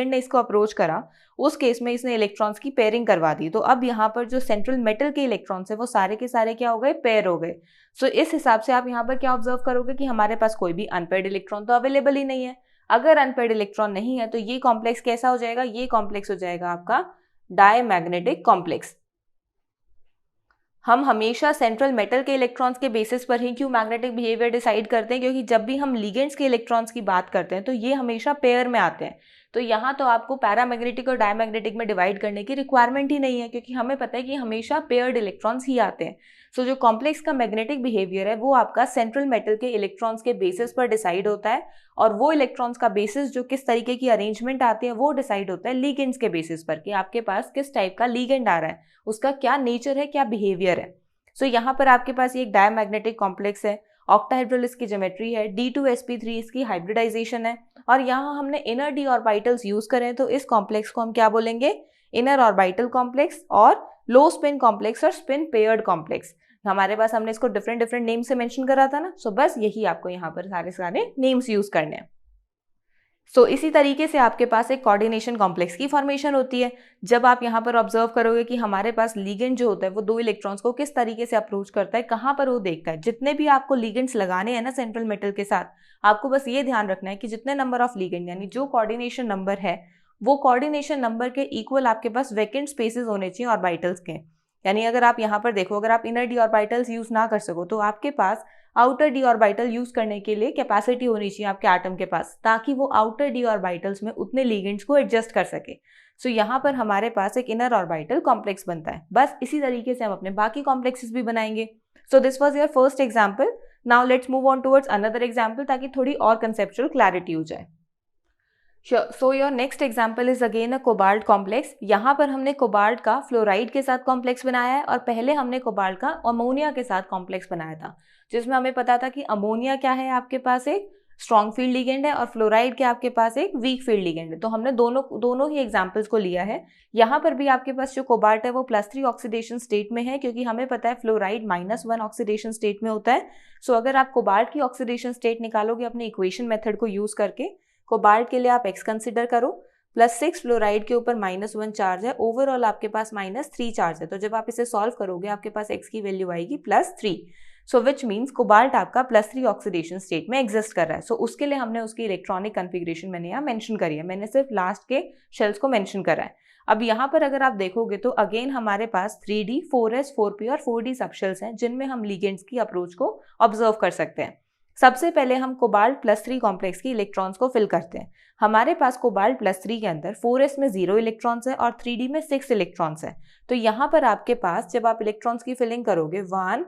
ने इसको अप्रोच करा, उस केस में इसने इलेक्ट्रॉन्स की पेयरिंग करवा दी। तो अब यहाँ पर जो सेंट्रल मेटल के इलेक्ट्रॉन्स है वो सारे के सारे क्या हो गए? पेयर हो गए। सो इस हिसाब से आप यहाँ पर क्या ऑब्जर्व करोगे कि हमारे पास कोई भी अनपेयर्ड इलेक्ट्रॉन तो अवेलेबल ही नहीं है। अगर अनपेयर्ड इलेक्ट्रॉन नहीं है, तो ये कॉम्प्लेक्स कैसा हो जाएगा? ये कॉम्प्लेक्स हो जाएगा आपका डायमैग्नेटिक कॉम्प्लेक्स। हम हमेशा सेंट्रल मेटल के इलेक्ट्रॉन्स के बेसिस पर ही क्यों मैग्नेटिक बिहेवियर डिसाइड करते हैं? क्योंकि जब भी हम लिगेंड्स के इलेक्ट्रॉन्स की बात करते हैं, तो ये हमेशा पेयर में आते हैं। तो यहाँ तो आपको पैरामैग्नेटिक और डायमैग्नेटिक में डिवाइड करने की रिक्वायरमेंट ही नहीं है, क्योंकि हमें पता है कि हमेशा पेयर्ड इलेक्ट्रॉन्स ही आते हैं। सो जो कॉम्प्लेक्स का मैग्नेटिक बिहेवियर है, वो आपका सेंट्रल मेटल के इलेक्ट्रॉन्स के बेसिस पर डिसाइड होता है, और वो इलेक्ट्रॉन्स का बेसिस जो किस तरीके की अरेंजमेंट आती है, वो डिसाइड होता है लिगेंड्स के बेसिस पर, कि आपके पास किस टाइप का लिगेंड आ रहा है, उसका क्या नेचर है, क्या बिहेवियर है। सो यहाँ पर आपके पास ये एक डायमैग्नेटिक कॉम्प्लेक्स है, ऑक्टाहेड्रल इसकी ज्योमेट्री है, D2sp3 इसकी हाइब्रिडाइजेशन है, और यहाँ हमने इनर डी ऑर्बिटल्स यूज करें, तो इस कॉम्प्लेक्स को हम क्या बोलेंगे? इनर ऑर्बिटल कॉम्प्लेक्स, और लो स्पिन कॉम्प्लेक्स और स्पिन पेयर्ड कॉम्प्लेक्स। हमारे पास हमने इसको डिफरेंट नेम से मेंशन करा था ना। सो बस यही आपको यहाँ पर सारे नेम्स यूज करने हैं। सो इसी तरीके से आपके पास एक कोऑर्डिनेशन कॉम्प्लेक्स की फॉर्मेशन होती है। जब आप यहाँ पर ऑब्जर्व करोगे कि हमारे पास लिगेंड जो होता है वो 2 इलेक्ट्रॉन्स को किस तरीके से अप्रोच करता है, कहाँ पर वो देखता है। जितने भी आपको लिगेंड्स लगाने हैं ना सेंट्रल मेटल के साथ, आपको बस ये ध्यान रखना है कि जितने नंबर ऑफ लिगेंड, यानी जो कोऑर्डिनेशन नंबर है, वो कोऑर्डिनेशन नंबर के इक्वल आपके पास वैकेंट स्पेसेस होने चाहिए ऑर्बिटल्स के। यानी अगर आप यहाँ पर देखो, अगर आप इनर डी ऑर्बिटल्स यूज ना कर सको, तो आपके पास आउटर डी ऑर्बिटल यूज करने के लिए कैपेसिटी होनी चाहिए आपके एटम के पास, ताकि वो आउटर डी ऑर्बिटल्स में उतने लिगेंड्स को एडजस्ट कर सके। सो यहाँ पर हमारे पास एक इनर ऑर्बिटल कॉम्प्लेक्स बनता है। बस इसी तरीके से हम अपने बाकी कॉम्प्लेक्सेस भी बनाएंगे। सो this was your first example. Now let's move on towards another example, ताकि थोड़ी और कंसेप्चुअल क्लैरिटी हो जाए। So your next example is again a cobalt complex. यहाँ पर हमने कोबाल्ट का फ्लोराइड के साथ कॉम्प्लेक्स बनाया है, और पहले हमने कोबाल्ट का अमोनिया के साथ कॉम्प्लेक्स बनाया था, जिसमें हमें पता था कि अमोनिया क्या है, आपके पास एक स्ट्रॉन्ग फील्ड लिगेंड है, और फ्लोराइड के आपके पास एक वीक फील्ड लिगेंड है। तो हमने दोनों ही एग्जाम्पल्स को लिया है। यहाँ पर भी आपके पास जो कोबाल्ट है वो +3 ऑक्सीडेशन स्टेट में है, क्योंकि हमें पता है फ्लोराइड -1 ऑक्सीडेशन स्टेट में होता है। सो अगर आप कोबाल्ट की ऑक्सीडेशन स्टेट निकालोगे अपने इक्वेशन मेथड को यूज करके, कोबाल्ट के लिए आप x कंसिडर करो, +6 फ्लोराइड के ऊपर -1 चार्ज है, ओवरऑल आपके पास -3 चार्ज है। तो जब आप इसे सॉल्व करोगे, आपके पास x की वैल्यू आएगी +3। सो विच मीन्स कोबाल्ट आपका +3 ऑक्सीडेशन स्टेट में एग्जिस्ट कर रहा है। सो उसके लिए हमने उसकी इलेक्ट्रॉनिक कन्फिग्रेशन मैंने यहाँ मेंशन करी है, मैंने सिर्फ लास्ट के शेल्स को मेंशन करा है। अब यहाँ पर अगर आप देखोगे तो अगेन हमारे पास 3D, 4s, 4p और 4d सबशेल्स हैं, जिनमें हम लिगेंड्स की अप्रोच को ऑब्जर्व कर सकते हैं। सबसे पहले हम कोबाल्ट +3 कॉम्प्लेक्स की इलेक्ट्रॉन्स को फिल करते हैं। हमारे पास कोबाल्ट +3 के अंदर 4s में 0 इलेक्ट्रॉन्स है, और 3d में 6 इलेक्ट्रॉन्स है। तो यहाँ पर आपके पास जब आप इलेक्ट्रॉन्स की फिलिंग करोगे 1,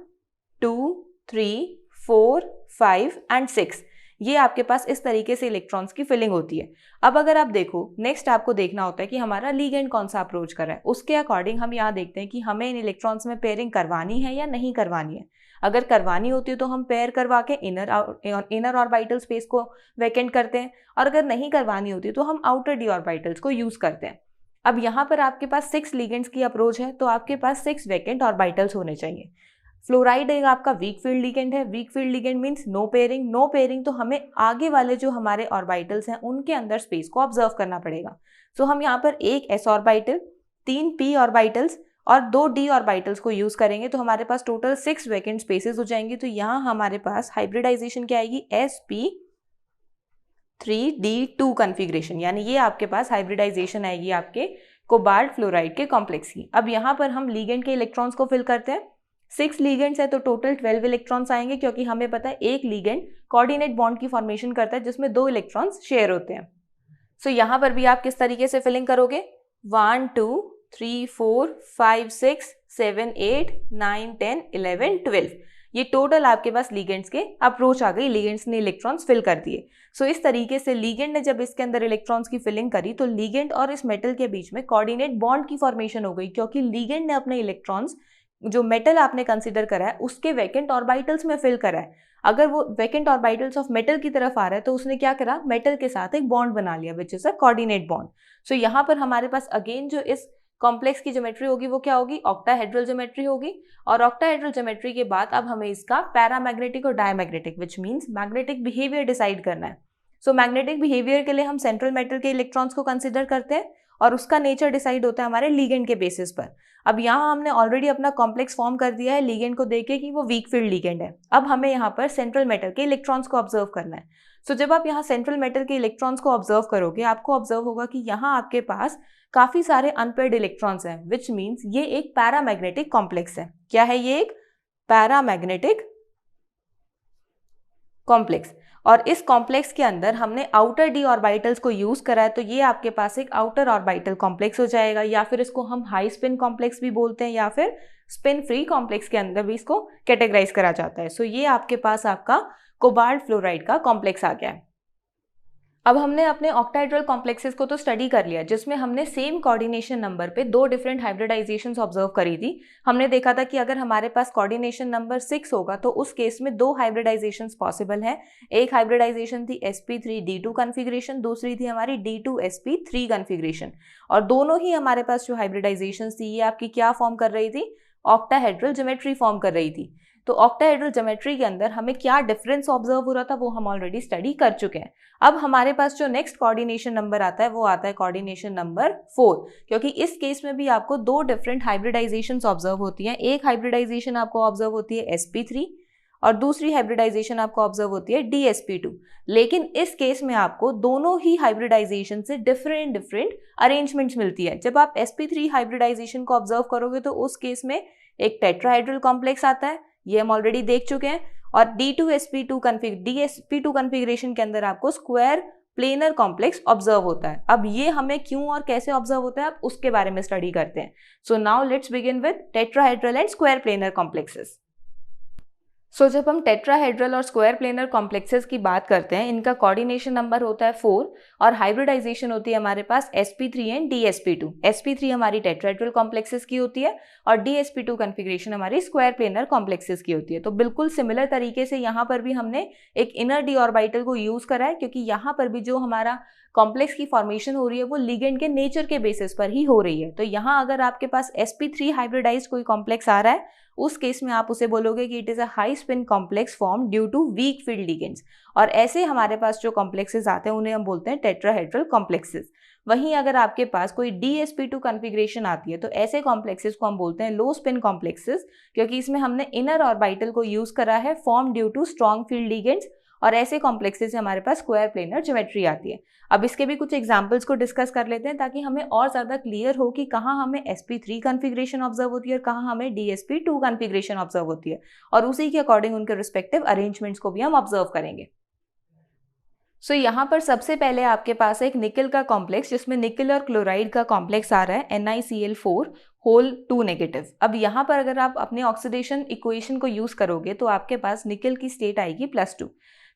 2, 3, 4, 5 एंड 6, ये आपके पास इस तरीके से इलेक्ट्रॉन्स की फिलिंग होती है। अब अगर आप देखो, नेक्स्ट आपको देखना होता है कि हमारा लिगेंड कौन सा अप्रोच कर रहा है। उसके अकॉर्डिंग हम यहाँ देखते हैं कि हमें इन इलेक्ट्रॉन्स में पेयरिंग करवानी है या नहीं करवानी है। अगर करवानी होती है तो हम पेयर करवा के इनर ऑर्बिटल स्पेस को वैकेंट करते हैं, और अगर नहीं करवानी होती तो हम आउटर डी ऑर्बिटल्स को यूज करते हैं। अब यहाँ पर आपके पास 6 लिगेंड्स की अप्रोच है, तो आपके पास 6 वैकेंट ऑर्बिटल्स होने चाहिए। फ्लोराइड एक आपका वीक फील्ड लिगेंड है। Weak field ligand means no pairing. No pairing तो हमें आगे वाले जो हमारे ऑर्बिटल्स हैं उनके अंदर स्पेस को ऑब्जर्व करना पड़ेगा। सो हम यहाँ पर एक s ऑर्बिटल, 3 p ऑर्बिटल्स और 2 d ऑर्बिटल्स को यूज करेंगे, तो हमारे पास टोटल 6 वैकेंट स्पेसेस हो जाएंगी। तो यहाँ हमारे पास हाइब्रिडाइजेशन क्या आएगी, sp3d2 कॉन्फ़िगरेशन, यानी ये आपके पास हाइब्रिडाइजेशन आएगी आपके कोबाल्ट फ्लोराइड के कॉम्प्लेक्स की। अब यहाँ पर हम लीगेंड के इलेक्ट्रॉन्स को फिल करते हैं। 6 लीगेंड्स है तो टोटल 12 इलेक्ट्रॉन्स आएंगे, क्योंकि हमें पता है एक लीगेंड कोऑर्डिनेट बॉन्ड की फॉर्मेशन करता है जिसमें 2 इलेक्ट्रॉन्स शेयर होते हैं। सो यहाँ पर भी आप किस तरीके से फिलिंग करोगे, 1 2 3 4 5 6 7 8 9 10 11 12, ये टोटल आपके पास लीगेंड्स के अप्रोच आ गई। लीगेंड्स ने इलेक्ट्रॉन्स फिल कर दिए। सो इस तरीके से लीगेंड ने जब इसके अंदर इलेक्ट्रॉन्स की फिलिंग करी तो लीगेंड और इस मेटल के बीच में कोऑर्डिनेट बॉन्ड की फॉर्मेशन हो गई, क्योंकि लीगेंड ने अपने इलेक्ट्रॉन्स जो मेटल आपने कंसीडर करा है उसके वैकेंट ऑर्बिटल्स में फिल करा है। अगर वो वैकेंट ऑर्बिटल्स ऑफ मेटल की तरफ आ रहा है तो उसने क्या करा, मेटल के साथ एक बॉन्ड बना लिया which is a coordinate bond. So यहाँ पर हमारे पास अगेन जो इस कॉम्प्लेक्स की ज्योमेट्री होगी वो क्या होगी, ऑक्टाहेड्रल ज्योमेट्री होगी। और ऑक्टाहेड्रल ज्योमेट्री के बाद अब हमें इसका पैरामैग्नेटिक और diamagnetic which means magnetic behaviour decide करना है। सो मैग्नेटिक बिहेवियर के लिए हम सेंट्रल मेटल के इलेक्ट्रॉन्स को कंसिडर करते हैं और उसका नेचर डिसाइड होता है हमारे लीगेंड के बेसिस पर। अब यहाँ हमने ऑलरेडी अपना कॉम्प्लेक्स फॉर्म कर दिया है लीगेंड को देके कि वो वीक फील्ड लीगेंड है। अब हमें यहाँ पर सेंट्रल मेटल के इलेक्ट्रॉन्स को ऑब्जर्व करना है। सो जब आप यहाँ सेंट्रल मेटल के इलेक्ट्रॉन्स को ऑब्जर्व करोगे आपको ऑब्जर्व होगा कि यहाँ आपके पास काफी सारे अनपेयर्ड इलेक्ट्रॉन्स हैं, विच मीन्स ये एक पैरामैग्नेटिक कॉम्प्लेक्स है। क्या है ये, एक पैरामैग्नेटिक कॉम्प्लेक्स। और इस कॉम्प्लेक्स के अंदर हमने आउटर डी ऑर्बिटल्स को यूज करा है, तो ये आपके पास एक आउटर ऑर्बिटल कॉम्प्लेक्स हो जाएगा, या फिर इसको हम हाई स्पिन कॉम्प्लेक्स भी बोलते हैं, या फिर स्पिन फ्री कॉम्प्लेक्स के अंदर भी इसको कैटेगराइज करा जाता है। सो ये आपके पास आपका कोबाल्ट फ्लोराइड का कॉम्प्लेक्स आ गया है। अब हमने अपने ऑक्टाहेड्रल कॉम्प्लेक्सेस को तो स्टडी कर लिया, जिसमें हमने सेम कोऑर्डिनेशन नंबर पे 2 डिफरेंट हाइब्रिडाइजेशंस ऑब्जर्व करी थी। हमने देखा था कि अगर हमारे पास कोऑर्डिनेशन नंबर 6 होगा तो उस केस में 2 हाइब्रिडाइजेशंस पॉसिबल हैं। एक हाइब्रिडाइजेशन थी sp3d2 कॉन्फ़िगरेशन, दूसरी थी हमारी d2sp3 कॉन्फ़िगरेशन। और दोनों ही हमारे पास जो हाइब्रिडाइजेशंस थी ये आपकी क्या फॉर्म कर रही थी, ऑक्टाहेड्रल ज्योमेट्री फॉर्म कर रही थी। तो ऑक्टाहेड्रल ज्योमेट्री के अंदर हमें क्या डिफरेंस ऑब्जर्व हो रहा था वो हम ऑलरेडी स्टडी कर चुके हैं। अब हमारे पास जो नेक्स्ट कोऑर्डिनेशन नंबर आता है वो आता है कोऑर्डिनेशन नंबर 4, क्योंकि इस केस में भी आपको 2 डिफरेंट हाइब्रिडाइजेशंस ऑब्जर्व होती हैं। एक हाइब्रिडाइजेशन आपको ऑब्जर्व होती है sp3 और दूसरी हाइब्रिडाइजेशन आपको ऑब्जर्व होती है dsp2। लेकिन इस केस में आपको दोनों ही हाइब्रिडाइजेशन से डिफरेंट अरेंजमेंट्स मिलती है। जब आप sp3 हाइब्रिडाइजेशन को ऑब्जर्व करोगे तो उस केस में एक टेट्राहेड्रल कॉम्प्लेक्स आता है, ये हम ऑलरेडी देख चुके हैं। और d2sp2 कॉन्फ़िगरेशन के अंदर आपको स्क्वायर प्लेनर कॉम्प्लेक्स ऑब्जर्व होता है। अब ये हमें क्यों और कैसे ऑब्जर्व होता है आप उसके बारे में स्टडी करते हैं। So now let's begin with tetrahedral and square planar complexes. So जब हम टेट्राहेड्रल और स्क्वायर प्लेनर कॉम्प्लेक्सेस की बात करते हैं, इनका कोऑर्डिनेशन नंबर होता है 4 और हाइब्रिडाइजेशन होती है हमारे पास sp3 एंड dsp2। sp3 हमारी टेट्राहेड्रल कॉम्प्लेक्सेस की होती है और dsp2 कॉन्फ़िगरेशन हमारी स्क्वायर प्लेनर कॉम्प्लेक्सेस की होती है। तो बिल्कुल सिमिलर तरीके से यहाँ पर भी हमने एक इनर डी ऑर्बिटल को यूज करा है, क्योंकि यहाँ पर भी जो हमारा कॉम्प्लेक्स की फॉर्मेशन हो रही है वो लिगेंड के नेचर के बेसिस पर ही हो रही है। तो यहाँ अगर आपके पास sp3 हाइब्रिडाइज्ड कोई कॉम्प्लेक्स आ रहा है उस केस में आप उसे बोलोगे कि it is a high spin complex form due to weak field ligands. और ऐसे हमारे पास जो कॉम्प्लेक्सेस आते हैं उन्हें हम बोलते हैं टेट्राहेड्रल कॉम्प्लेक्सेस। वहीं अगर आपके पास कोई dsp2 कॉन्फ़िगरेशन आती है तो ऐसे कॉम्प्लेक्सेस को हम बोलते हैं लो स्पिन कॉम्प्लेक्सेस, क्योंकि इसमें हमने इनर ऑर्बिटल को यूज करा है form due to strong field ligands. और ऐसे कॉम्प्लेक्सेस से हमारे पास स्क्वायर प्लेनर ज्योमेट्री आती है। अब इसके भी कुछ एग्जांपल्स को डिस्कस कर लेते हैं ताकि हमें और ज़्यादा क्लियर हो कि कहाँ हमें sp3 कॉन्फ़िगरेशन ऑब्जर्व होती है और कहाँ हमें dsp2 कॉन्फ़िगरेशन ऑब्जर्व होती है, और उसी के अकॉर्डिंग उनके रिस्पेक्टिव अरेंजमेंट्स को भी हम ऑब्जर्व करेंगे। सो यहाँ पर सबसे पहले आपके पास एक निकल का कॉम्प्लेक्स जिसमें निकल और क्लोराइड का कॉम्प्लेक्स आ रहा है NiCl4 होल 2 नेगेटिव। अब यहाँ पर अगर आप अपने ऑक्सीडेशन इक्वेशन को यूज करोगे तो आपके पास निकल की स्टेट आएगी +2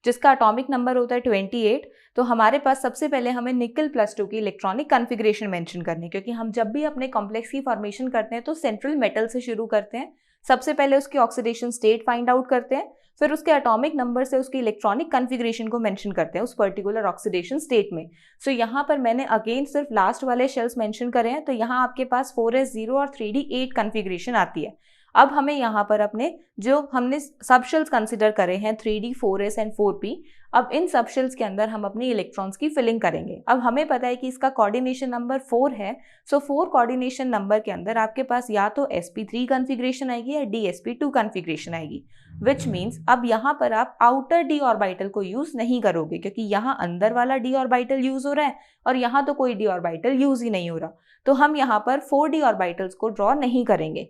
जिसका एटॉमिक नंबर होता है 28। तो हमारे पास सबसे पहले हमें निकल +2 की इलेक्ट्रॉनिक कॉन्फ़िगरेशन मेंशन करनी है, क्योंकि हम जब भी अपने कॉम्प्लेक्स की फॉर्मेशन करते हैं तो सेंट्रल मेटल से शुरू करते हैं। सबसे पहले उसकी ऑक्सीडेशन स्टेट फाइंड आउट करते हैं, फिर उसके एटॉमिक नंबर से उसकी इलेक्ट्रॉनिक कॉन्फ़िगरेशन को मेंशन करते हैं उस पर्टिकुलर ऑक्सीडेशन स्टेट में। सो यहाँ पर मैंने अगेन सिर्फ लास्ट वाले शेल्स मेंशन करे हैं, तो यहाँ आपके पास 4s0 और 3d8 कॉन्फ़िगरेशन आती है। अब हमें यहाँ पर अपने जो हमने सब शेल्स कंसिडर करे हैं 3d, 4s एंड 4p, अब इन सब शेल्स के अंदर हम अपनी इलेक्ट्रॉन्स की फिलिंग करेंगे। अब हमें पता है कि इसका कोऑर्डिनेशन नंबर 4 है, सो 4 कोऑर्डिनेशन नंबर के अंदर आपके पास या तो sp3 कॉन्फ़िगरेशन आएगी या dsp2 कॉन्फ़िगरेशन आएगी, विच मीन्स अब यहाँ पर आप आउटर d ऑर्बिटल को यूज नहीं करोगे, क्योंकि यहाँ अंदर वाला d ऑर्बिटल यूज हो रहा है और यहाँ तो कोई d ऑर्बिटल यूज ही नहीं हो रहा, तो हम यहाँ पर 4d ऑर्बिटल्स को ड्रॉ नहीं करेंगे।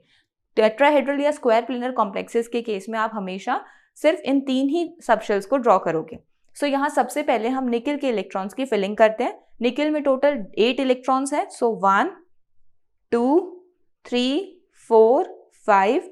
टेट्राहेड्रल या स्क्वायर प्लेनर कॉम्प्लेक्सेस के केस में आप हमेशा सिर्फ इन 3 ही सबशेल्स को ड्रॉ करोगे। सो यहाँ सबसे पहले हम निकिल के इलेक्ट्रॉन्स की फिलिंग करते हैं। निकिल में टोटल 8 इलेक्ट्रॉन्स है, सो 1 2 3 4 5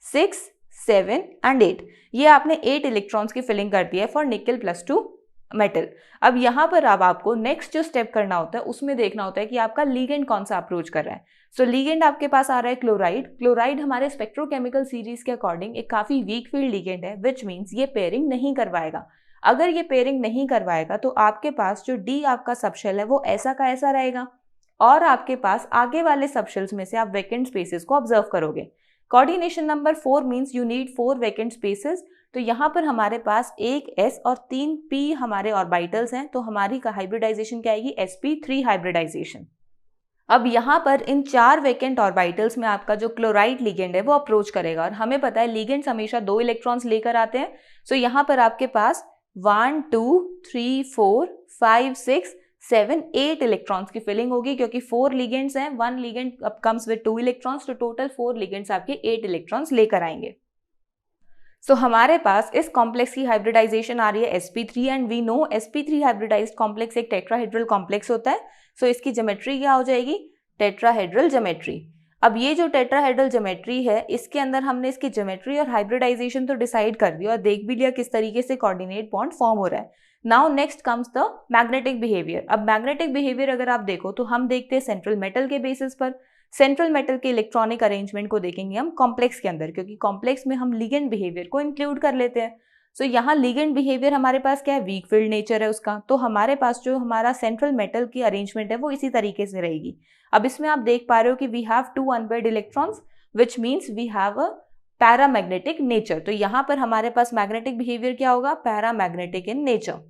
6 7 एंड 8, ये आपने 8 इलेक्ट्रॉन्स की फिलिंग कर दी है फॉर निकिल +2 मेटल। अब यहाँ पर अब आपको नेक्स्ट जो स्टेप करना होता है उसमें देखना होता है कि आपका लीगेंड कौन सा अप्रोच कर रहा है। सो लीगेंड आपके पास आ रहा है क्लोराइड। क्लोराइड हमारे स्पेक्ट्रोकेमिकल सीरीज के अकॉर्डिंग एक काफी वीक फील्ड लीगेंड है, विच मीन्स ये पेयरिंग नहीं करवाएगा। अगर ये पेयरिंग नहीं करवाएगा तो आपके पास जो डी आपका सबशेल है वो ऐसा का ऐसा रहेगा, और आपके पास आगे वाले सबशेल्स में से आप वैकेंट स्पेसेस को ऑब्जर्व करोगे। Coordination number 4 means you need 4 vacant spaces, तो यहाँ पर हमारे पास एक s और 3 p हमारे ऑर्बिटल्स हैं, तो हमारी का हाइब्रिडाइजेशन क्या आएगी, sp3 हाइब्रिडाइजेशन। अब यहाँ पर इन 4 वैकेंट ऑर्बिटल्स में आपका जो क्लोराइड लीगेंड है वो अप्रोच करेगा, और हमें पता है लीगेंड्स हमेशा 2 इलेक्ट्रॉन्स लेकर आते हैं। सो यहाँ पर आपके पास 1 2 3 4 5 6 7 8 इलेक्ट्रॉन्स की फिलिंग होगी, क्योंकि 4 लिगेंड्स हैं, 1 लिगेंड कम्स विद 2 इलेक्ट्रॉन्स, तो टोटल 4 लिगेंड्स आपके 8 इलेक्ट्रॉन्स लेकर आएंगे। सो हमारे पास इस कॉम्प्लेक्स की हाइब्रिडाइजेशन आ रही है sp3, and we know sp3 hybridised complex एक टेट्राहेड्रल कॉम्प्लेक्स होता है। सो इसकी ज्योमेट्री क्या हो जाएगी, टेट्राहेड्रल ज्योमेट्री। अब ये जो टेट्राहेड्रल ज्योमेट्री है इसके अंदर हमने इसकी ज्योमेट्री और हाइब्रिडाइजेशन तो डिसाइड कर दिया और देख भी लिया किस तरीके से कोऑर्डिनेट बॉन्ड फॉर्म हो रहा है। Now next comes the magnetic behaviour. अब मैग्नेटिक बिहेवियर अगर आप देखो तो हम देखते हैं सेंट्रल मेटल के बेसिस पर। सेंट्रल मेटल के इलेक्ट्रॉनिक अरेंजमेंट को देखेंगे हम कॉम्प्लेक्स के अंदर, क्योंकि कॉम्प्लेक्स में हम लिगेंड बिहेवियर को इंक्लूड कर लेते हैं। सो यहाँ लिगेंड बिहेवियर हमारे पास क्या है, वीक फील्ड नेचर है उसका, तो हमारे पास जो हमारा सेंट्रल मेटल की अरेंजमेंट है वो इसी तरीके से रहेगी। अब इसमें आप देख पा रहे हो कि we have 2 unpaired electrons, which means we have a paramagnetic nature. तो यहाँ पर हमारे पास मैग्नेटिक बिहेवियर क्या होगा, पैरामैग्नेटिक इन नेचर।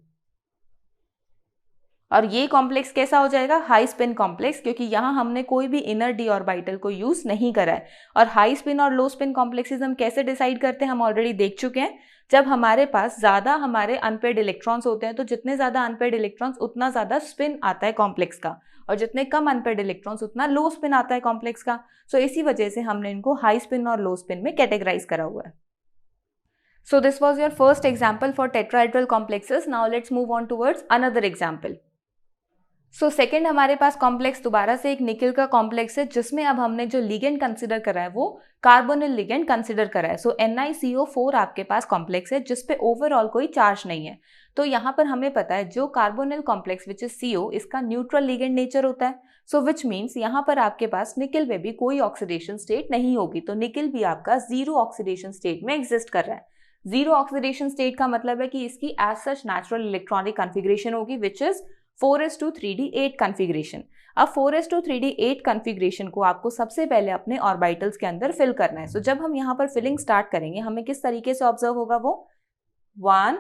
और ये कॉम्प्लेक्स कैसा हो जाएगा, हाई स्पिन कॉम्प्लेक्स, क्योंकि यहाँ हमने कोई भी इनर डी ऑर्बिटल को यूज नहीं करा है। और हाई स्पिन और लो स्पिन कॉम्प्लेक्सेस हम कैसे डिसाइड करते हैं, हम ऑलरेडी देख चुके हैं। जब हमारे पास ज्यादा हमारे अनपेयर्ड इलेक्ट्रॉन्स होते हैं, तो जितने ज्यादा अनपेयर्ड इलेक्ट्रॉन्स उतना ज्यादा स्पिन आता है कॉम्प्लेक्स का, और जितने कम अनपेयर्ड इलेक्ट्रॉन्स उतना लो स्पिन आता है कॉम्प्लेक्स का। सो इसी वजह से हमने इनको हाई स्पिन और लो स्पिन में कैटेगराइज करा हुआ है। So this was your first example for tetrahedral complexes. Now let's move on towards another example. So second हमारे पास कॉम्प्लेक्स दोबारा से एक निकिल का कॉम्प्लेक्स है, जिसमें अब हमने जो लिगेंड कंसिडर करा है वो कार्बोनिल लिगेंड कंसिडर करा है। सो NiCO4 आपके पास कॉम्प्लेक्स है जिसपे ओवरऑल कोई चार्ज नहीं है। तो यहाँ पर हमें पता है जो carbonyl complex which is CO, इसका न्यूट्रल लिगेंड नेचर होता है। सो विच मीन्स यहाँ पर आपके पास निकिल में भी कोई ऑक्सीडेशन स्टेट नहीं होगी, तो निकिल भी आपका जीरो ऑक्सीडेशन स्टेट में एग्जिस्ट कर रहा है। जीरो ऑक्सीडेशन स्टेट का मतलब है कि इसकी as such natural electronic configuration होगी which is 4s2 3d8 configuration. अब 4s2 3d8 कॉन्फ़िगरेशन को आपको सबसे पहले अपने ऑर्बिटल्स के अंदर फिल करना है। सो जब हम यहाँ पर फिलिंग स्टार्ट करेंगे हमें किस तरीके से ऑब्जर्व होगा, वो 1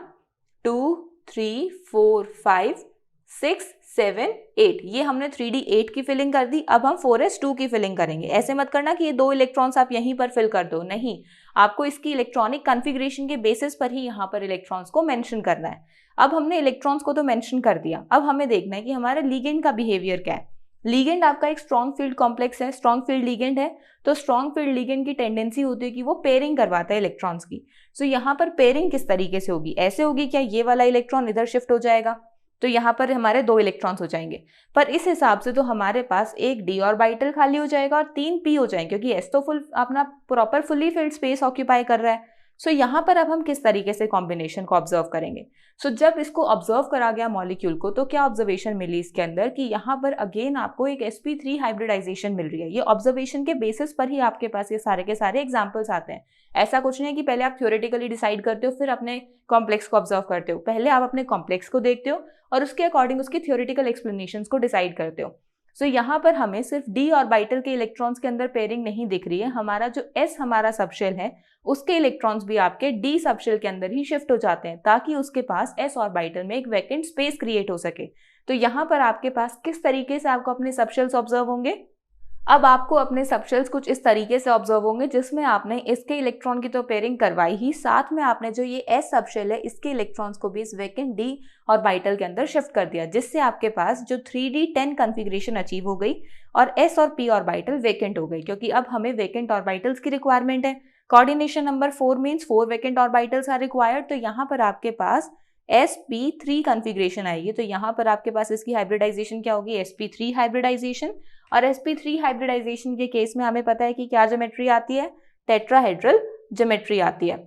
2 3 4 5 6 7 8, ये हमने 3d8 की फिलिंग कर दी। अब हम 4s2 की फिलिंग करेंगे। ऐसे मत करना कि ये 2 इलेक्ट्रॉन्स आप यहीं पर फिल कर दो, नहीं, आपको इसकी इलेक्ट्रॉनिक कॉन्फ़िगरेशन के बेसिस पर ही यहाँ पर इलेक्ट्रॉन्स को मेंशन करना है। अब हमने इलेक्ट्रॉन्स को तो मेंशन कर दिया, अब हमें देखना है कि हमारे लिगेंड का बिहेवियर क्या है। लिगेंड आपका एक स्ट्रॉन्ग फील्ड कॉम्प्लेक्स है, स्ट्रॉन्ग फील्ड लिगेंड है, तो स्ट्रॉन्ग फील्ड लिगेंड की टेंडेंसी होती है कि वो पेयरिंग करवाता है इलेक्ट्रॉन्स की। सो यहाँ पर पेयरिंग किस तरीके से होगी, ऐसे होगी, क्या ये वाला इलेक्ट्रॉन इधर शिफ्ट हो जाएगा तो यहाँ पर हमारे 2 इलेक्ट्रॉन्स हो जाएंगे, पर इस हिसाब से तो हमारे पास एक d ऑर्बिटल खाली हो जाएगा और 3 p हो जाएंगे, क्योंकि s तो फुल अपना proper fully filled space occupy कर रहा है। सो यहाँ पर अब हम किस तरीके से कॉम्बिनेशन को ऑब्जर्व करेंगे। जब इसको ऑब्जर्व करा गया मॉलिक्यूल को, तो क्या ऑब्जर्वेशन मिली इसके अंदर कि यहाँ पर अगेन आपको एक sp3 हाइब्रिडाइजेशन मिल रही है। ये ऑब्जर्वेशन के बेसिस पर ही आपके पास ये सारे के सारे एग्जाम्पल्स आते हैं। ऐसा कुछ नहीं है कि पहले आप थ्योरेटिकली डिसाइड करते हो फिर अपने कॉम्प्लेक्स को ऑब्जर्व करते हो। पहले आप अपने कॉम्प्लेक्स को देखते हो और उसके अकॉर्डिंग उसकी थ्योरेटिकल एक्सप्लेनेशन को डिसाइड करते हो। यहाँ पर हमें सिर्फ d ऑर्बिटल के इलेक्ट्रॉन्स के अंदर पेयरिंग नहीं दिख रही है, हमारा जो s हमारा सबशेल है उसके इलेक्ट्रॉन्स भी आपके d सबशेल के अंदर ही शिफ्ट हो जाते हैं ताकि उसके पास s ऑर्बिटल में एक वैकेंट स्पेस क्रिएट हो सके। तो यहाँ पर आपके पास किस तरीके से आपको अपने सबशेल्स ऑब्जर्व होंगे। अब आपको अपने सबशेल्स कुछ इस तरीके से ऑब्जर्व होंगे जिसमें आपने इसके इलेक्ट्रॉन की तो पेयरिंग करवाई ही, साथ में आपने जो ये s सबशेल है इसके इलेक्ट्रॉन्स को भी इस वैकेंट d ऑर्बिटल के अंदर शिफ्ट कर दिया, जिससे आपके पास जो 3d10 कॉन्फ़िगरेशन अचीव हो गई और s और p ऑर्बिटल वैकेंट हो गई, क्योंकि अब हमें वैकेंट ऑर्बिटल्स की रिक्वायरमेंट है। Coordination number 4 means 4 vacant orbitals are required. तो यहाँ पर आपके पास sp3 कॉन्फ़िगरेशन आएगी। तो यहाँ पर आपके पास इसकी हाइब्रिडाइजेशन क्या होगी, sp3 हाइब्रिडाइजेशन। और sp3 हाइब्रिडाइजेशन के केस में हमें पता है कि क्या ज्योमेट्री आती है, टेट्राहेड्रल ज्योमेट्री आती है।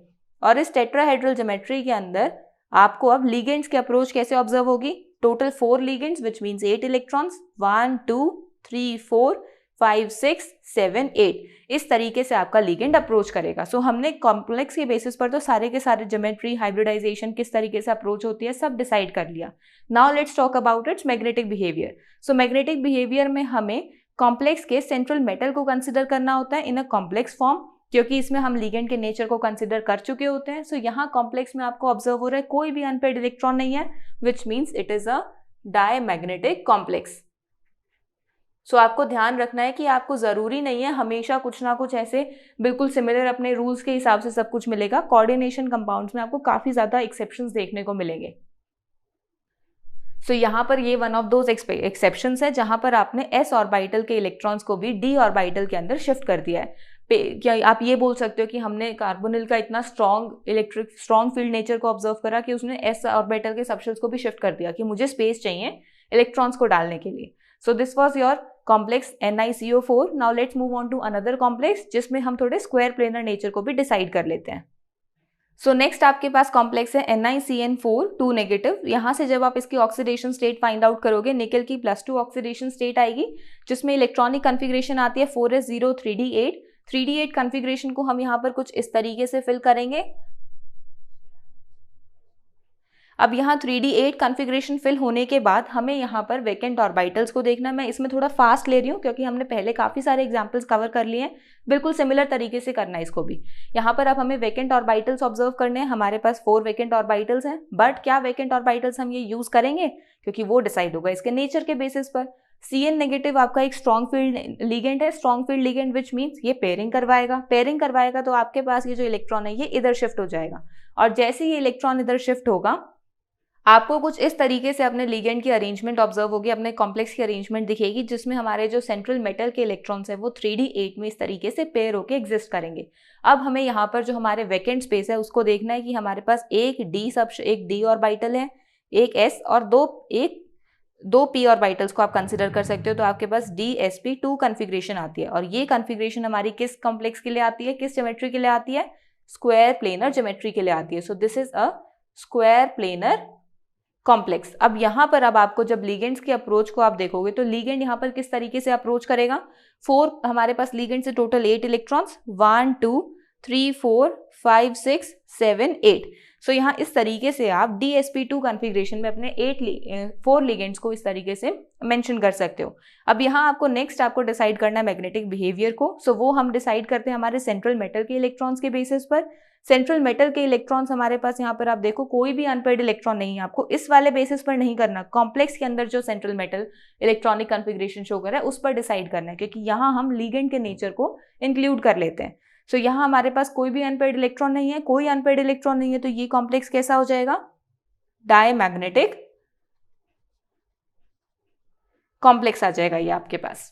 और इस टेट्राहेड्रल ज्योमेट्री के अंदर आपको अब लिगेंड्स की अप्रोच कैसे ऑब्जर्व होगी। Total 4 ligands which means 8 electrons, 1 2 3 4 5 6 7 8, इस तरीके से आपका लिगेंड अप्रोच करेगा। हमने कॉम्प्लेक्स के बेसिस पर तो सारे के सारे ज्योमेट्री, हाइब्रिडाइजेशन किस तरीके से अप्रोच होती है सब डिसाइड कर लिया। Now let's talk about it's magnetic behaviour. Magnetic behaviour में हमें कॉम्प्लेक्स के सेंट्रल मेटल को कंसिडर करना होता है इन अ कॉम्प्लेक्स फॉर्म, क्योंकि इसमें हम लिगेंड के नेचर को कंसिडर कर चुके होते हैं। यहाँ कॉम्प्लेक्स में आपको ऑब्जर्व हो रहा है कोई भी अनपेयर्ड इलेक्ट्रॉन नहीं है, which means it is a diamagnetic complex. आपको ध्यान रखना है कि आपको जरूरी नहीं है हमेशा कुछ ना कुछ ऐसे बिल्कुल सिमिलर अपने रूल्स के हिसाब से सब कुछ मिलेगा। कोऑर्डिनेशन कंपाउंड्स में आपको काफी ज्यादा एक्सेप्शंस देखने को मिलेंगे। यहाँ पर ये वन ऑफ दोज एक्सेप्शंस है जहां पर आपने s ऑर्बिटल के इलेक्ट्रॉन्स को भी d ऑर्बिटल के अंदर शिफ्ट कर दिया है। क्या आप ये बोल सकते हो कि हमने कार्बोनिल का इतना स्ट्रॉन्ग फील्ड नेचर को ऑब्जर्व करा कि उसने s ऑर्बिटल के सबशेल्स को भी शिफ्ट कर दिया कि मुझे स्पेस चाहिए इलेक्ट्रॉन्स को डालने के लिए। This was your complex NiCO4। Now let's move on to another complex जिसमें हम थोड़े स्क्वायर प्लेनर नेचर को भी डिसाइड कर लेते हैं। नेक्स्ट आपके पास कॉम्प्लेक्स है NiCN4 2 नेगेटिव। यहाँ से जब आप इसकी ऑक्सीडेशन स्टेट फाइंड आउट करोगे, निकल की +2 ऑक्सीडेशन स्टेट आएगी जिसमें इलेक्ट्रॉनिक कॉन्फ़िगरेशन आती है 4s0 3d8। 3d8 कॉन्फ़िगरेशन को हम यहाँ पर कुछ इस तरीके से फिल करेंगे। अब यहाँ 3d8 कॉन्फ़िगरेशन फिल होने के बाद हमें यहाँ पर वैकेंट ऑर्बिटल्स को देखना है। मैं इसमें थोड़ा फास्ट ले रही हूँ क्योंकि हमने पहले काफ़ी सारे एग्जांपल्स कवर कर लिए हैं, बिल्कुल सिमिलर तरीके से करना है इसको भी। यहाँ पर अब हमें वैकेंट ऑर्बिटल्स ऑब्जर्व करने हैं। हमारे पास 4 वैकेंट ऑर्बिटल्स हैं, बट क्या वैकेंट ऑर्बिटल्स हम ये यूज़ करेंगे, क्योंकि वो डिसाइड होगा इसके नेचर के बेसिस पर। Cn नेगेटिव आपका एक स्ट्रॉन्ग फील्ड लिगेंड है, strong field ligand which means ये पेयरिंग करवाएगा तो आपके पास ये जो इलेक्ट्रॉन है ये इधर शिफ्ट हो जाएगा। और जैसे ये इलेक्ट्रॉन इधर शिफ्ट होगा आपको कुछ इस तरीके से अपने लिगेंड की अरेंजमेंट ऑब्जर्व होगी, अपने कॉम्प्लेक्स की अरेंजमेंट दिखेगी जिसमें हमारे जो सेंट्रल मेटल के इलेक्ट्रॉन्स है वो 3d8 में इस तरीके से पेयर होके एग्जिस्ट करेंगे। अब हमें यहाँ पर जो हमारे वैकेंट स्पेस है उसको देखना है कि हमारे पास एक d ऑर्बिटल है, एक s और दो p ऑर्बिटल्स को आप कंसिडर कर सकते हो। तो आपके पास dsp2 कॉन्फ़िगरेशन आती है और ये कॉन्फ़िगरेशन हमारी किस कॉम्प्लेक्स के लिए आती है, किस ज्योमेट्री के लिए आती है, स्क्वायर प्लेनर ज्योमेट्री के लिए आती है। So this is a square planar complex. अब यहाँ पर अब आपको जब लिगेंड्स की अप्रोच को आप देखोगे तो लिगेंड यहाँ पर किस तरीके से अप्रोच करेगा। 4 हमारे पास लिगेंड से टोटल 8 इलेक्ट्रॉन्स, 1 2 3 4 5 6 7 8। यहाँ इस तरीके से आप dsp2 कॉन्फ़िगरेशन में अपने 4 लिगेंड्स को इस तरीके से मेंशन कर सकते हो। अब यहाँ आपको नेक्स्ट डिसाइड करना है मैग्नेटिक बिहेवियर को। वो हम डिसाइड करते हैं हमारे सेंट्रल मेटल के इलेक्ट्रॉन्स के बेसिस पर। सेंट्रल मेटल के इलेक्ट्रॉन्स हमारे पास यहाँ पर आप देखो कोई भी अनपेयर्ड इलेक्ट्रॉन नहीं है, आपको इस वाले बेसिस पर नहीं करना, कॉम्प्लेक्स के अंदर जो central metal electronic configuration show कर रहा है उस पर डिसाइड करना है, क्योंकि यहाँ हम लिगेंड के नेचर को इंक्लूड कर लेते हैं। यहाँ हमारे पास कोई भी अनपेयर्ड इलेक्ट्रॉन नहीं है, कोई अनपेयर्ड इलेक्ट्रॉन नहीं है, तो ये कॉम्प्लेक्स कैसा हो जाएगा, डायमैग्नेटिक कॉम्प्लेक्स आ जाएगा ये आपके पास।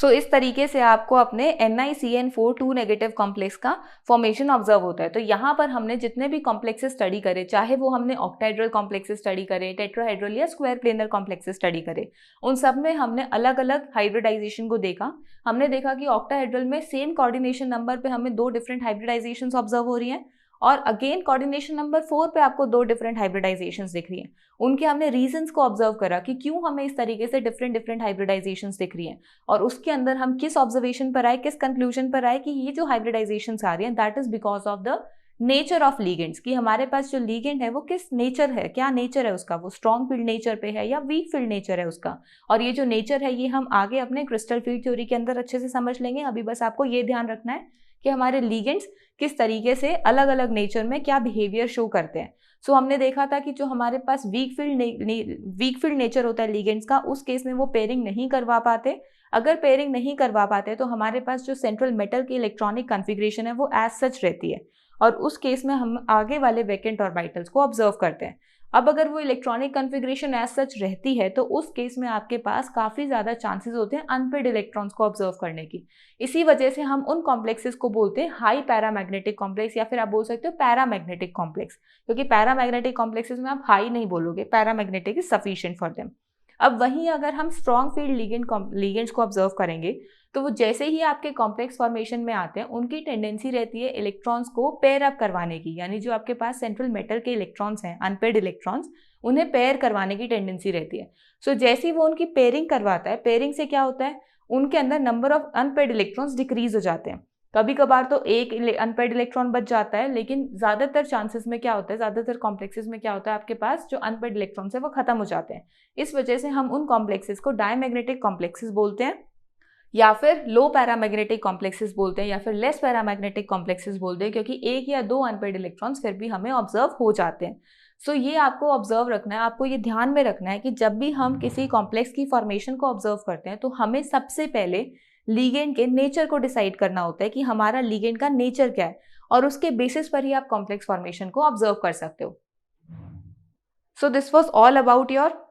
इस तरीके से आपको अपने NiCN4 2 नेगेटिव कॉम्प्लेक्स का फॉर्मेशन ऑब्जर्व होता है। तो यहाँ पर हमने जितने भी कॉम्प्लेक्सेस स्टडी करे, चाहे वो हमने ऑक्टाहेड्रल कॉम्प्लेक्सेस स्टडी करे, टेट्राहेड्रल या स्क्वायर प्लेनर कॉम्प्लेक्सेस स्टडी करे, उन सब में हमने अलग अलग हाइब्रिडाइजेशन को देखा। हमने देखा कि ऑक्टाहेड्रल में सेम कोऑर्डिनेशन नंबर पे हमें 2 डिफरेंट हाइब्रिडाइजेशंस ऑब्जर्व हो रही हैं, और अगेन कोऑर्डिनेशन नंबर 4 पे आपको 2 डिफरेंट हाइब्रिडाइजेशंस दिख रही हैं। उनके हमने रीजंस को ऑब्जर्व करा कि क्यों हमें इस तरीके से डिफरेंट हाइब्रिडाइजेशंस दिख रही हैं, और उसके अंदर हम किस ऑब्जर्वेशन पर आए, किस कंक्लूजन पर आए कि ये जो हाइब्रिडाइजेशंस आ रही हैं that is because of the nature of ligands, कि हमारे पास जो लीगेंड है वो किस नेचर है, क्या नेचर है उसका, वो स्ट्रॉन्ग फील्ड नेचर पे है या वीक फील्ड नेचर है उसका। और ये जो नेचर है ये हम आगे अपने क्रिस्टल फील्ड थ्योरी के अंदर अच्छे से समझ लेंगे। अभी बस आपको ये ध्यान रखना है कि हमारे लीगेंड्स किस तरीके से अलग अलग नेचर में क्या बिहेवियर शो करते हैं। हमने देखा था कि जो हमारे पास वीक फील्ड नेचर होता है लीगेंड्स का, उस केस में वो पेयरिंग नहीं करवा पाते। अगर पेयरिंग नहीं करवा पाते तो हमारे पास जो सेंट्रल मेटल की इलेक्ट्रॉनिक कॉन्फ़िगरेशन है वो एज सच रहती है, और उस केस में हम आगे वाले वैकेंट ऑर्बिटल्स को ऑब्जर्व करते हैं। अब अगर वो इलेक्ट्रॉनिक कॉन्फ़िगरेशन एज सच रहती है तो उस केस में आपके पास काफ़ी ज़्यादा चांसेस होते हैं अनपेड इलेक्ट्रॉन्स को ऑब्जर्व करने की। इसी वजह से हम उन कॉम्प्लेक्सेस को बोलते हैं हाई पैरामैग्नेटिक कॉम्प्लेक्स, या फिर आप बोल सकते हो पैरामैग्नेटिक कॉम्प्लेक्स, क्योंकि पैरामैग्नेटिक कॉम्प्लेक्सेस में आप हाई नहीं बोलोगे, paramagnetic is sufficient for them. अब वहीं अगर हम स्ट्रॉन्ग फील्ड लीगेंड्स को ऑब्जर्व करेंगे तो वो जैसे ही आपके कॉम्प्लेक्स फॉर्मेशन में आते हैं उनकी टेंडेंसी रहती है इलेक्ट्रॉन्स को पेयर अप करवाने की, यानी जो आपके पास सेंट्रल मेटल के इलेक्ट्रॉन्स हैं, अनपेयर्ड इलेक्ट्रॉन्स, उन्हें पेयर करवाने की टेंडेंसी रहती है। जैसे ही वो उनकी पेयरिंग करवाता है, पेयरिंग से क्या होता है, उनके अंदर number of unpaired electrons decrease हो जाते हैं। कभी कभार तो एक अनपेयर्ड इलेक्ट्रॉन बच जाता है, लेकिन ज़्यादातर चांसेस में क्या होता है, ज़्यादातर कॉम्प्लेक्सेस में क्या होता है, आपके पास जो अनपेयर्ड इलेक्ट्रॉन्स है वो खत्म हो जाते हैं। इस वजह से हम उन कॉम्प्लेक्सेस को डायमैग्नेटिक कॉम्प्लेक्सेस बोलते हैं, या फिर लो पैरामैग्नेटिक कॉम्प्लेक्सेस बोलते हैं, या फिर लेस पैरामैग्नेटिक कॉम्प्लेक्सेस बोलते हैं, क्योंकि एक या दो अनपेयर्ड इलेक्ट्रॉन्स फिर भी हमें ऑब्जर्व हो जाते हैं। ये आपको ऑब्जर्व रखना है, आपको ये ध्यान में रखना है कि जब भी हम किसी कॉम्प्लेक्स की फॉर्मेशन को ऑब्जर्व करते हैं तो हमें सबसे पहले लीगेंड के नेचर को डिसाइड करना होता है कि हमारा लीगेंड का नेचर क्या है, और उसके बेसिस पर ही आप कॉम्प्लेक्स फॉर्मेशन को ऑब्जर्व कर सकते हो। This was all about your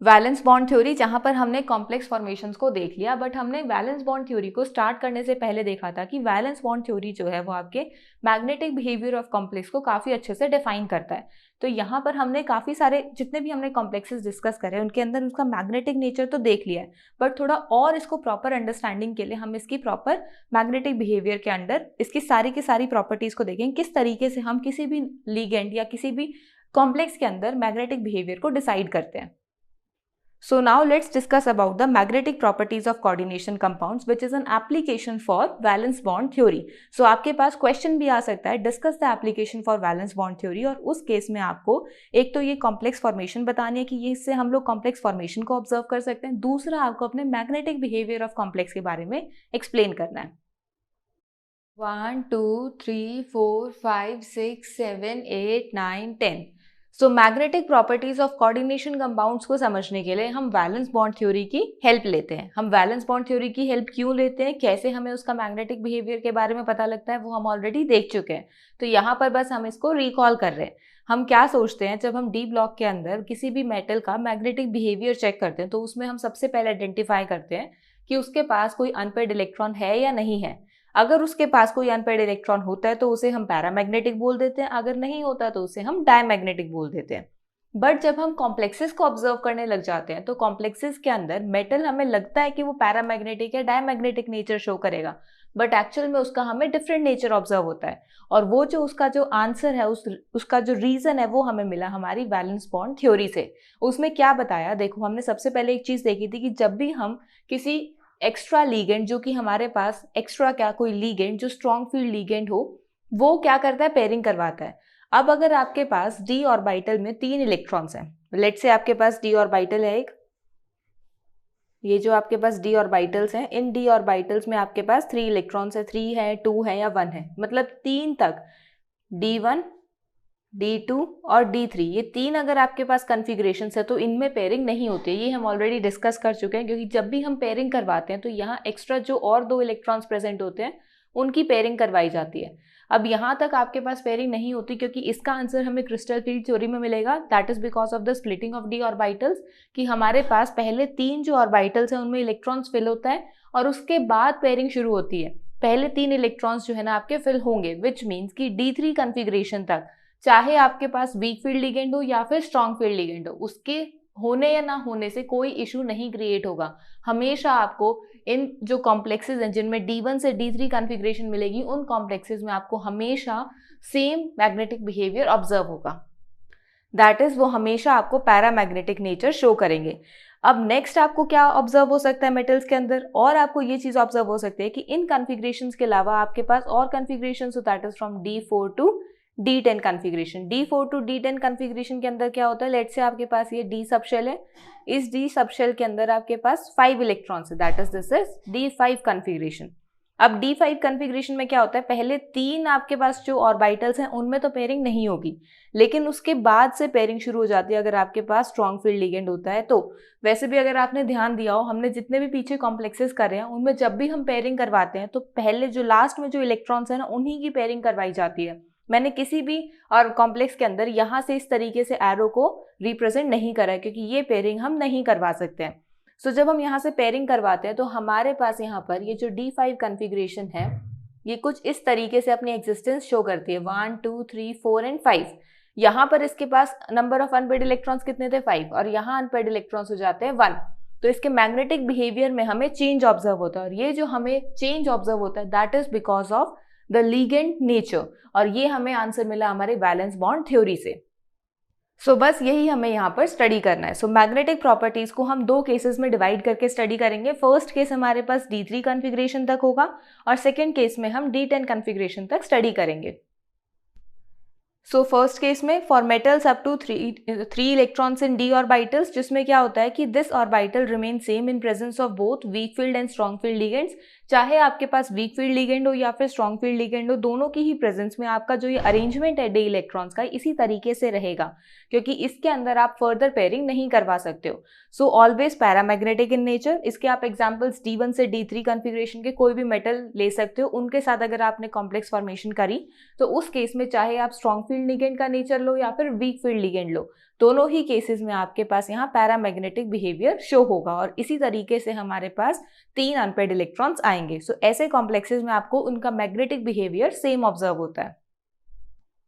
valence bond theory, जहां पर हमने कॉम्प्लेक्स फॉर्मेशंस को देख लिया। बट हमने वैलेंस बॉन्ड थ्योरी को स्टार्ट करने से पहले देखा था कि वैलेंस बॉन्ड थ्योरी जो है वो आपके मैग्नेटिक बिहेवियर ऑफ कॉम्प्लेक्स को काफ़ी अच्छे से डिफाइन करता है। तो यहाँ पर हमने काफ़ी सारे जितने भी हमने कॉम्प्लेक्सेस डिस्कस करे उनके अंदर उसका मैग्नेटिक नेचर तो देख लिया है, बट थोड़ा और इसको प्रॉपर अंडरस्टैंडिंग के लिए हम इसकी प्रॉपर मैग्नेटिक बिहेवियर के अंदर इसकी सारी की सारी प्रॉपर्टीज़ को देखेंगे, किस तरीके से हम किसी भी लीगेंड या किसी भी कॉम्प्लेक्स के अंदर मैग्नेटिक बिहेवियर को डिसाइड करते हैं। So now let's discuss about the magnetic properties of coordination compounds, which is an application for valence bond theory. So आपके पास क्वेश्चन भी आ सकता है, discuss the application for valence bond theory, और उस case में आपको एक तो ये कॉम्प्लेक्स फॉर्मेशन बतानी है कि ये इससे हम लोग कॉम्प्लेक्स फॉर्मेशन को ऑब्जर्व कर सकते हैं, दूसरा आपको अपने मैग्नेटिक बिहेवियर ऑफ कॉम्प्लेक्स के बारे में एक्सप्लेन करना है। 1 2 3 4 5 6 7 8 9 10। Magnetic properties of coordination compounds को समझने के लिए हम वैलेंस बॉन्ड थ्योरी की हेल्प लेते हैं। हम वैलेंस बॉन्ड थ्योरी की हेल्प क्यों लेते हैं, कैसे हमें उसका मैग्नेटिक बिहेवियर के बारे में पता लगता है, वो हम ऑलरेडी देख चुके हैं। तो यहाँ पर बस हम इसको रिकॉल कर रहे हैं। हम क्या सोचते हैं, जब हम डी ब्लॉक के अंदर किसी भी मेटल का मैग्नेटिक बिहेवियर चेक करते हैं तो उसमें हम सबसे पहले आइडेंटिफाई करते हैं कि उसके पास कोई अनपेयर्ड इलेक्ट्रॉन है या नहीं है। अगर उसके पास कोई अनपेयर्ड इलेक्ट्रॉन होता है तो उसे हम पैरामैग्नेटिक बोल देते हैं, अगर नहीं होता तो उसे हम डायमैग्नेटिक बोल देते हैं। बट जब हम कॉम्प्लेक्सेस को ऑब्जर्व करने लग जाते हैं तो कॉम्प्लेक्सेस के अंदर मेटल हमें लगता है कि वो पैरामैग्नेटिक या डायमैग्नेटिक नेचर शो करेगा, बट एक्चुअल में उसका हमें डिफरेंट नेचर ऑब्जर्व होता है। और वो जो उसका जो आंसर है, उसका जो रीजन है वो हमें मिला हमारी वैलेंस बॉन्ड थ्योरी से। उसमें क्या बताया, देखो हमने सबसे पहले एक चीज देखी थी कि जब भी हम किसी एक्स्ट्रा लीगेंड, जो कि हमारे पास एक्स्ट्रा क्या कोई लीगेंड जो स्ट्रॉन्ग फील्ड लीगेंड हो, वो क्या करता है, पेयरिंग करवाता है। अब अगर आपके पास डी ऑर्बिटल में 3 इलेक्ट्रॉन्स हैं, लेट्स से आपके पास डी ऑर्बिटल है एक, ये जो आपके पास डी ऑर्बिटल्स हैं, इन डी ऑर्बिटल्स में आपके पास 3 इलेक्ट्रॉन्स है, 3 है, 2 है या 1 है, मतलब 3 तक, D1 D2 और D3, ये 3 अगर आपके पास कॉन्फ़िगरेशंस है तो इनमें पेयरिंग नहीं होती है। ये हम ऑलरेडी डिस्कस कर चुके हैं, क्योंकि जब भी हम पेयरिंग करवाते हैं तो यहाँ एक्स्ट्रा जो और 2 इलेक्ट्रॉन्स प्रेजेंट होते हैं उनकी पेयरिंग करवाई जाती है। अब यहाँ तक आपके पास पेयरिंग नहीं होती, क्योंकि इसका आंसर हमें क्रिस्टल फील्ड थ्योरी में मिलेगा। That is because of the splitting of D orbitals, कि हमारे पास पहले 3 जो ऑर्बिटल्स हैं उनमें इलेक्ट्रॉन्स फिल होता है और उसके बाद पेयरिंग शुरू होती है। पहले 3 इलेक्ट्रॉन्स जो है ना आपके फिल होंगे, विच मीन्स कि D3 कॉन्फ़िगरेशन तक चाहे आपके पास वीक फील्ड लिगेंड हो या फिर स्ट्रॉन्ग फील्ड लिगेंड हो, उसके होने या ना होने से कोई इशू नहीं क्रिएट होगा। हमेशा आपको इन जो कॉम्प्लेक्सेस हैं जिनमें D1 से D3 कॉन्फ़िगरेशन मिलेगी, उन कॉम्प्लेक्सेस में आपको हमेशा सेम मैग्नेटिक बिहेवियर ऑब्जर्व होगा। दैट इज वो हमेशा आपको पैरामैग्नेटिक नेचर शो करेंगे। अब नेक्स्ट आपको क्या ऑब्जर्व हो सकता है मेटल्स के अंदर, और आपको ये चीज ऑब्जर्व हो सकती है कि इन कॉन्फ़िगरेशंस के अलावा आपके पास और कॉन्फ़िगरेशंस हो, that is from D4 to D10 configuration. D4 to D10 configuration के अंदर क्या होता है, लेट्स से आपके पास ये D सबशेल है, इस D सबशेल के अंदर आपके पास 5 इलेक्ट्रॉन्स है, that is this is D5 configuration. अब D5 कॉन्फ़िगरेशन में क्या होता है, पहले 3 आपके पास जो ऑर्बिटल्स हैं उनमें तो पेयरिंग नहीं होगी, लेकिन उसके बाद से पेयरिंग शुरू हो जाती है अगर आपके पास स्ट्रॉन्ग फील्ड लिगेंड होता है तो। वैसे भी अगर आपने ध्यान दिया हो, हमने जितने भी पीछे कॉम्प्लेक्सेस करे हैं उनमें जब भी हम पेयरिंग करवाते हैं तो पहले जो लास्ट में जो इलेक्ट्रॉन्स हैं ना उन्हीं की पेयरिंग करवाई जाती है। मैंने किसी भी और कॉम्प्लेक्स के अंदर यहाँ से इस तरीके से एरो को रिप्रेजेंट नहीं करा है क्योंकि ये पेयरिंग हम नहीं करवा सकते हैं। सो जब हम यहाँ से पेयरिंग करवाते हैं तो हमारे पास यहाँ पर ये जो D5 कॉन्फ़िगरेशन है ये कुछ इस तरीके से अपनी एग्जिस्टेंस शो करती है, 1 2 3 4 एंड 5। यहाँ पर इसके पास नंबर ऑफ अनपेयर्ड इलेक्ट्रॉन्स कितने थे, 5, और यहाँ अनपेयर्ड इलेक्ट्रॉन्स हो जाते हैं 1। तो इसके मैग्नेटिक बिहेवियर में हमें चेंज ऑब्जर्व होता है, और ये जो हमें चेंज ऑब्जर्व होता है that is because of the ligand nature, और ये हमें आंसर मिला हमारे वैलेंस बॉन्ड थ्योरी से। सो बस यही हमें यहाँ पर स्टडी करना है। सो मैग्नेटिक प्रॉपर्टीज को हम 2 केसेस में डिवाइड करके स्टडी करेंगे। फर्स्ट केस हमारे पास D3 कॉन्फ़िगरेशन तक होगा और सेकेंड केस में हम D10 कॉन्फ़िगरेशन तक स्टडी करेंगे। सो फर्स्ट केस में for metals up to 3 electrons in D orbitals, जिसमें क्या होता है कि this orbital remain same in presence of both weak field and strong field ligands. चाहे आपके पास वीक फील्ड लिगेंड हो या फिर स्ट्रॉन्ग फील्ड लिगेंड हो, दोनों की ही प्रेजेंस में आपका जो ये अरेंजमेंट है D इलेक्ट्रॉन्स का इसी तरीके से रहेगा, क्योंकि इसके अंदर आप फर्दर पेयरिंग नहीं करवा सकते हो। So always paramagnetic in nature. इसके आप एग्जांपल्स D1 से D3 कॉन्फ़िगरेशन के कोई भी मेटल ले सकते हो, उनके साथ अगर आपने कॉम्प्लेक्स फॉर्मेशन करी तो उस केस में चाहे आप स्ट्रॉन्ग फील्ड लिगेंड का नेचर लो या फिर वीक फील्ड लिगेंड लो, दोनों ही केसेस में आपके पास यहाँ पैरामैग्नेटिक बिहेवियर शो होगा, और इसी तरीके से हमारे पास 3 अनपेयर्ड इलेक्ट्रॉन्स आएंगे। सो ऐसे कॉम्प्लेक्सेस में आपको उनका मैग्नेटिक बिहेवियर सेम ऑब्जर्व होता है।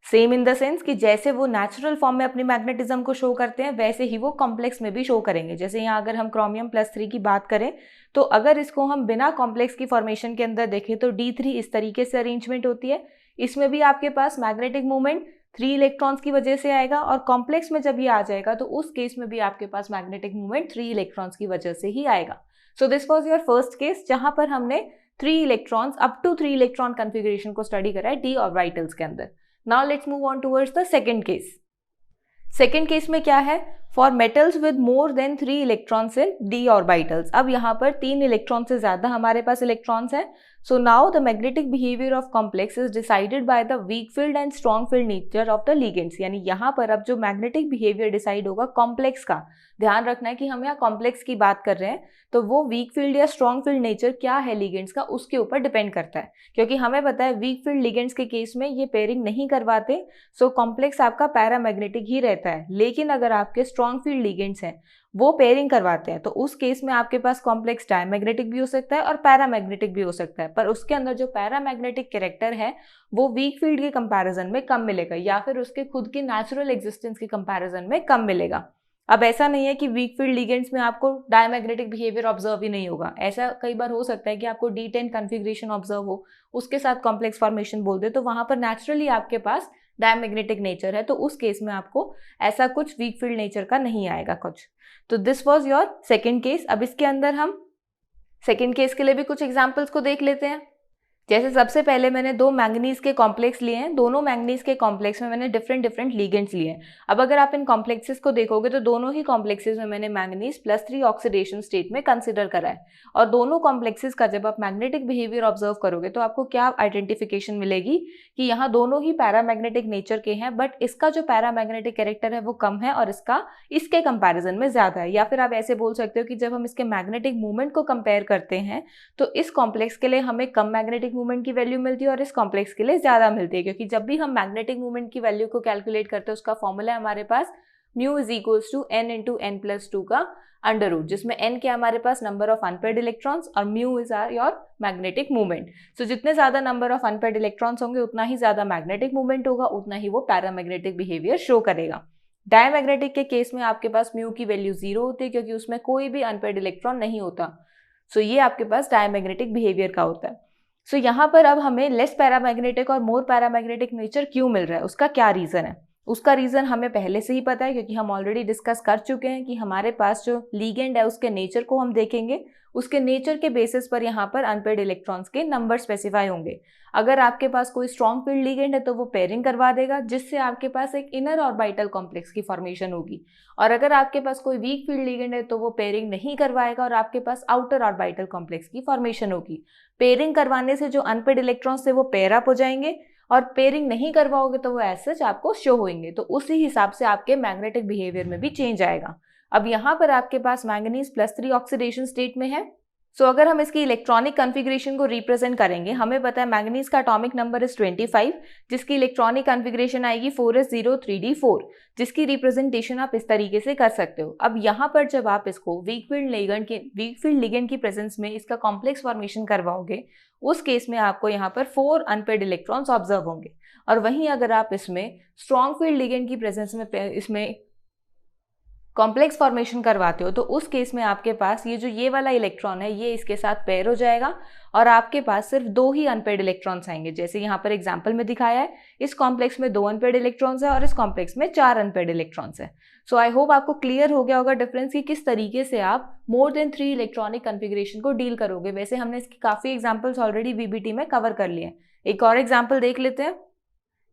सेम इन द सेंस कि जैसे वो नेचुरल फॉर्म में अपनी मैग्नेटिज्म को शो करते हैं वैसे ही वो कॉम्प्लेक्स में भी शो करेंगे। जैसे यहाँ अगर हम क्रोमियम +3 की बात करें तो अगर इसको हम बिना कॉम्प्लेक्स की फॉर्मेशन के अंदर देखें तो D3 इस तरीके से अरेंजमेंट होती है। इसमें भी आपके पास मैग्नेटिक मूवमेंट 3 इलेक्ट्रॉन्स की वजह से आएगा, और कॉम्प्लेक्स में जब ये आ जाएगा तो उस केस में भी आपके पास मैग्नेटिक मूवमेंट 3 इलेक्ट्रॉन्स की वजह से ही आएगा। So this was your first case जहां पर हमने 3 electrons up to 3 electron configuration को स्टडी करा है D ऑर्बिटल्स के अंदर। Now let's move on towards the second case. Second case में क्या है, for metals with more than 3 electrons in D orbitals. अब यहाँ पर 3 इलेक्ट्रॉन से ज्यादा हमारे पास इलेक्ट्रॉन्स हैं। So now the magnetic behaviour of complex is decided by the week field and strong field nature of the ligands. यानी यहाँ पर अब जो मैग्नेटिक बिहेवियर डिसाइड होगा कॉम्प्लेक्स का, ध्यान रखना है कि हम यहाँ कॉम्प्लेक्स की बात कर रहे हैं, तो वो वीक फील्ड या स्ट्रॉन्ग फील्ड नेचर क्या है लिगेंड्स का उसके ऊपर डिपेंड करता है, क्योंकि हमें पता है वीक फील्ड लिगेंड्स के केस में ये पेयरिंग नहीं करवाते। सो कॉम्प्लेक्स आपका पैरामैग्नेटिक ही रहता है। लेकिन अगर आपके स्ट्रॉन्ग फील्ड लिगेंड्स हैं वो पेयरिंग करवाते हैं तो उस केस में आपके पास कॉम्प्लेक्स डायमैग्नेटिक भी हो सकता है और पैरामैग्नेटिक भी हो सकता है, पर उसके अंदर जो पैरामैग्नेटिक कैरेक्टर है वो वीक फील्ड के कंपैरिजन में कम मिलेगा या फिर उसके खुद की नेचुरल एग्जिस्टेंस के कंपैरिजन में कम मिलेगा। अब ऐसा नहीं है कि वीक फील्ड लिगेंड्स में आपको डायमैग्नेटिक बिहेवियर ऑब्जर्व ही नहीं होगा। ऐसा कई बार हो सकता है कि आपको D10 कॉन्फ़िगरेशन ऑब्जर्व हो, उसके साथ कॉम्प्लेक्स फॉर्मेशन बोल दे, तो वहां पर नेचुरली आपके पास डायमैग्नेटिक नेचर है, तो उस केस में आपको ऐसा कुछ वीक फील्ड नेचर का नहीं आएगा कुछ। तो this was your second case. अब इसके अंदर हम सेकंड केस के लिए भी कुछ एग्जांपल्स को देख लेते हैं। जैसे सबसे पहले मैंने 2 मैंगनीज के कॉम्प्लेक्स लिए हैं, दोनों मैंगनीज के कॉम्प्लेक्स में मैंने डिफरेंट लिगेंड्स लिए हैं। अब अगर आप इन कॉम्प्लेक्सेस को देखोगे तो दोनों ही कॉम्प्लेक्सेस में मैंने मैंगनीज +3 ऑक्सीडेशन स्टेट में कंसिडर करा है, और दोनों कॉम्प्लेक्सेस का जब आप मैग्नेटिक बिहेवियर ऑब्जर्व करोगे तो आपको क्या आइडेंटिफिकेशन मिलेगी कि यहाँ दोनों ही पैरामैग्नेटिक नेचर के हैं, बट इसका जो पैरामैग्नेटिक कैरेक्टर है वो कम है और इसका इसके कंपैरिजन में ज्यादा है। या फिर आप ऐसे बोल सकते हो कि जब हम इसके मैग्नेटिक मूवमेंट को कंपेयर करते हैं तो इस कॉम्प्लेक्स के लिए हमें कम मैग्नेटिक मूवमेंट की वैल्यू मिलती है और इस कॉम्प्लेक्स के लिए ज्यादा मिलती है, क्योंकि जब भी हम मैग्नेटिक मूवमेंट की वैल्यू को कैलकुलेट करते हैं उसका फॉर्मूला है हमारे पास mu is equals to n into n plus 2 का अंडर रूट, जिसमें n क्या हमारे पास नंबर ऑफ अनपेयर्ड इलेक्ट्रॉन्स और mu is are your magnetic movement. So जितने ज्यादा नंबर ऑफ अनपेयर्ड इलेक्ट्रॉन्स होंगे उतना ही ज्यादा मैग्नेटिक मूवमेंट होगा, उतना ही वो पैरामैग्नेटिक बिहेवियर शो करेगा। डायमैग्नेटिक के केस में आपके पास म्यू की वैल्यू 0 होती है क्योंकि उसमें कोई भी अनपेयर्ड इलेक्ट्रॉन नहीं होता। सो ये आपके पास डायमैग्नेटिक बिहेवियर का होता है। सो यहाँ पर अब हमें लेस पैरामैग्नेटिक और मोर पैरामैग्नेटिक नेचर क्यों मिल रहा है, उसका क्या रीजन है? उसका रीजन हमें पहले से ही पता है क्योंकि हम ऑलरेडी डिस्कस कर चुके हैं कि हमारे पास जो लीगेंड है उसके नेचर को हम देखेंगे, उसके नेचर के बेसिस पर यहाँ पर अनपेयर्ड इलेक्ट्रॉन्स के नंबर स्पेसिफाई होंगे। अगर आपके पास कोई स्ट्रॉन्ग फील्ड लीगेंड है तो वो पेयरिंग करवा देगा, जिससे आपके पास एक इनर ऑर्बिटल कॉम्प्लेक्स की फॉर्मेशन होगी। और अगर आपके पास कोई वीक फील्ड लीगेंड है तो वो पेयरिंग नहीं करवाएगा और आपके पास आउटर ऑर्बिटल कॉम्प्लेक्स की फॉर्मेशन होगी। पेयरिंग करवाने से जो अनपेयर्ड इलेक्ट्रॉन्स थे वो पेयर अप हो जाएंगे और पेयरिंग नहीं करवाओगे तो वो एज सच आपको शो होंगे। तो उसी हिसाब से आपके मैग्नेटिक बिहेवियर में भी चेंज आएगा। अब यहाँ पर आपके पास मैंगनीज +3 ऑक्सीडेशन स्टेट में है। सो अगर हम इसकी इलेक्ट्रॉनिक कॉन्फ़िगरेशन को रिप्रेजेंट करेंगे, हमें पता है मैंगनीज का एटॉमिक नंबर इज 25, जिसकी इलेक्ट्रॉनिक कॉन्फ़िगरेशन आएगी 4s0 3d4, जिसकी रिप्रेजेंटेशन आप इस तरीके से कर सकते हो। अब यहाँ पर जब आप इसको वीक फील्ड लिगेंड की प्रेजेंस में इसका कॉम्प्लेक्स फॉर्मेशन करवाओगे, उस केस में आपको यहाँ पर 4 अनपेयर्ड इलेक्ट्रॉन्स ऑब्जर्व होंगे। और वहीं अगर आप इसमें स्ट्रॉन्ग फील्ड लिगेंड की प्रेजेंस में इसमें कॉम्प्लेक्स फॉर्मेशन करवाते हो तो उस केस में आपके पास ये वाला इलेक्ट्रॉन है ये इसके साथ पेयर हो जाएगा और आपके पास सिर्फ 2 ही अनपेयर्ड इलेक्ट्रॉन्स आएंगे। जैसे यहाँ पर एग्जांपल में दिखाया है, इस कॉम्प्लेक्स में 2 अनपेयर्ड इलेक्ट्रॉन्स है और इस कॉम्प्लेक्स में 4 अनपेयर्ड इलेक्ट्रॉन्स है। सो आई होप आपको क्लियर हो गया होगा डिफरेंस कि किस तरीके से आप मोर देन 3 इलेक्ट्रॉनिक कॉन्फ़िगरेशन को डील करोगे। वैसे हमने इसकी काफ़ी एग्जाम्पल्स ऑलरेडी वीबीटी में कवर कर लिए हैं। एक और एग्जाम्पल देख लेते हैं।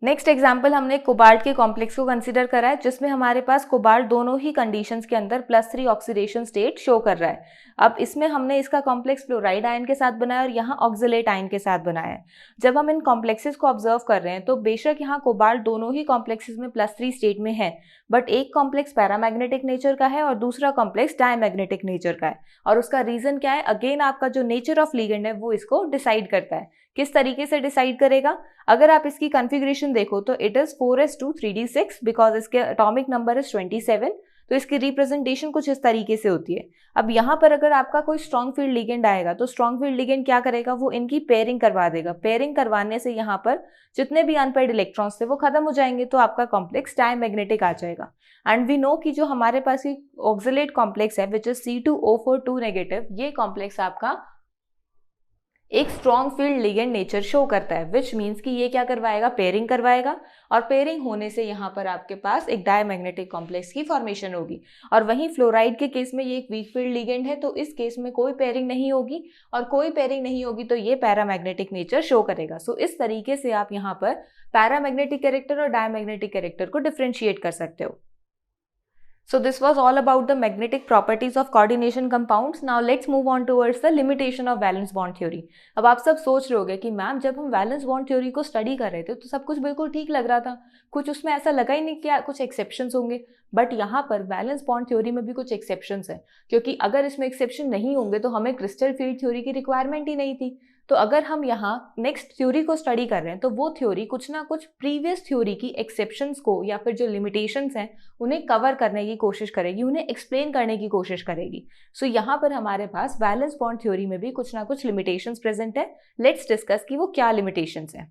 नेक्स्ट एग्जाम्पल हमने कोबाल्ट के कॉम्प्लेक्स को कंसीडर करा है, जिसमें हमारे पास कोबाल्ट दोनों ही कंडीशंस के अंदर +3 ऑक्सीडेशन स्टेट शो कर रहा है। अब इसमें हमने इसका कॉम्प्लेक्स फ्लोराइड आयन के साथ बनाया और यहाँ ऑक्सलेट आयन के साथ बनाया है। जब हम इन कॉम्प्लेक्सेस को ऑब्जर्व कर रहे हैं तो बेशक यहाँ कोबाल्ट दोनों ही कॉम्प्लेक्सेस में +3 स्टेट में है, बट एक कॉम्प्लेक्स पैरामैग्नेटिक नेचर का है और दूसरा कॉम्प्लेक्स डायमैग्नेटिक नेचर का है। और उसका रीजन क्या है? अगेन आपका जो नेचर ऑफ लिगेंड है वो इसको डिसाइड करता है। किस तरीके से डिसाइड करेगा? अगर आप इसकी कॉन्फ़िगरेशन देखो तो it is 4s2 3d6 because इसके एटॉमिक नंबर इज 27। तो इसकी रिप्रेजेंटेशन कुछ इस तरीके से होती है। अब यहाँ पर अगर आपका कोई स्ट्रॉन्ग फील्ड लिगेंड आएगा तो स्ट्रॉन्ग फील्ड लिगेंड क्या करेगा? वो इनकी पेयरिंग करवा देगा। पेयरिंग करवाने से यहाँ पर जितने भी अनपेयर्ड इलेक्ट्रॉन्स थे वो खत्म हो जाएंगे, तो आपका कॉम्प्लेक्स डायमैग्नेटिक आ जाएगा। एंड वी नो कि जो हमारे पास ये ऑक्सलेट कॉम्प्लेक्स है विच इज C2O4 नेगेटिव, ये कॉम्प्लेक्स आपका एक strong field ligand nature show करता है, विच मीन्स कि ये क्या करवाएगा? पेयरिंग करवाएगा और पेयरिंग होने से यहाँ पर आपके पास एक डायमैग्नेटिक कॉम्प्लेक्स की फॉर्मेशन होगी। और वहीं फ्लोराइड के केस में ये एक वीक फील्ड लिगेंड है, तो इस केस में कोई पेयरिंग नहीं होगी और कोई पेयरिंग नहीं होगी तो ये पैरामैग्नेटिक नेचर शो करेगा। सो इस तरीके से आप यहाँ पर पैरामैग्नेटिक कैरेक्टर और डायमैग्नेटिक कैरेक्टर को डिफ्रेंशिएट कर सकते हो। So this was all about the magnetic properties of coordination compounds. Now let's move on towards the limitation of valence bond theory. अब आप सब सोच रहे होगे कि मैम जब हम वैलेंस बॉन्ड थ्योरी को स्टडी कर रहे थे तो सब कुछ बिल्कुल ठीक लग रहा था, कुछ उसमें ऐसा लगा ही नहीं कि कुछ एक्सेप्शंस होंगे। बट यहाँ पर वैलेंस बॉन्ड थ्योरी में भी कुछ एक्सेप्शंस है, क्योंकि अगर इसमें एक्सेप्शन नहीं होंगे तो हमें क्रिस्टल फील्ड थ्योरी की रिक्वायरमेंट ही नहीं थी। तो अगर हम यहाँ नेक्स्ट थ्योरी को स्टडी कर रहे हैं तो वो थ्योरी कुछ ना कुछ प्रीवियस थ्योरी की एक्सेप्शंस को या फिर जो लिमिटेशंस हैं उन्हें कवर करने की कोशिश करेगी, उन्हें एक्सप्लेन करने की कोशिश करेगी। सो यहाँ पर हमारे पास वैलेंस बॉन्ड थ्योरी में भी कुछ ना कुछ लिमिटेशंस प्रेजेंट है। लेट्स डिस्कस कि वो क्या लिमिटेशंस हैं।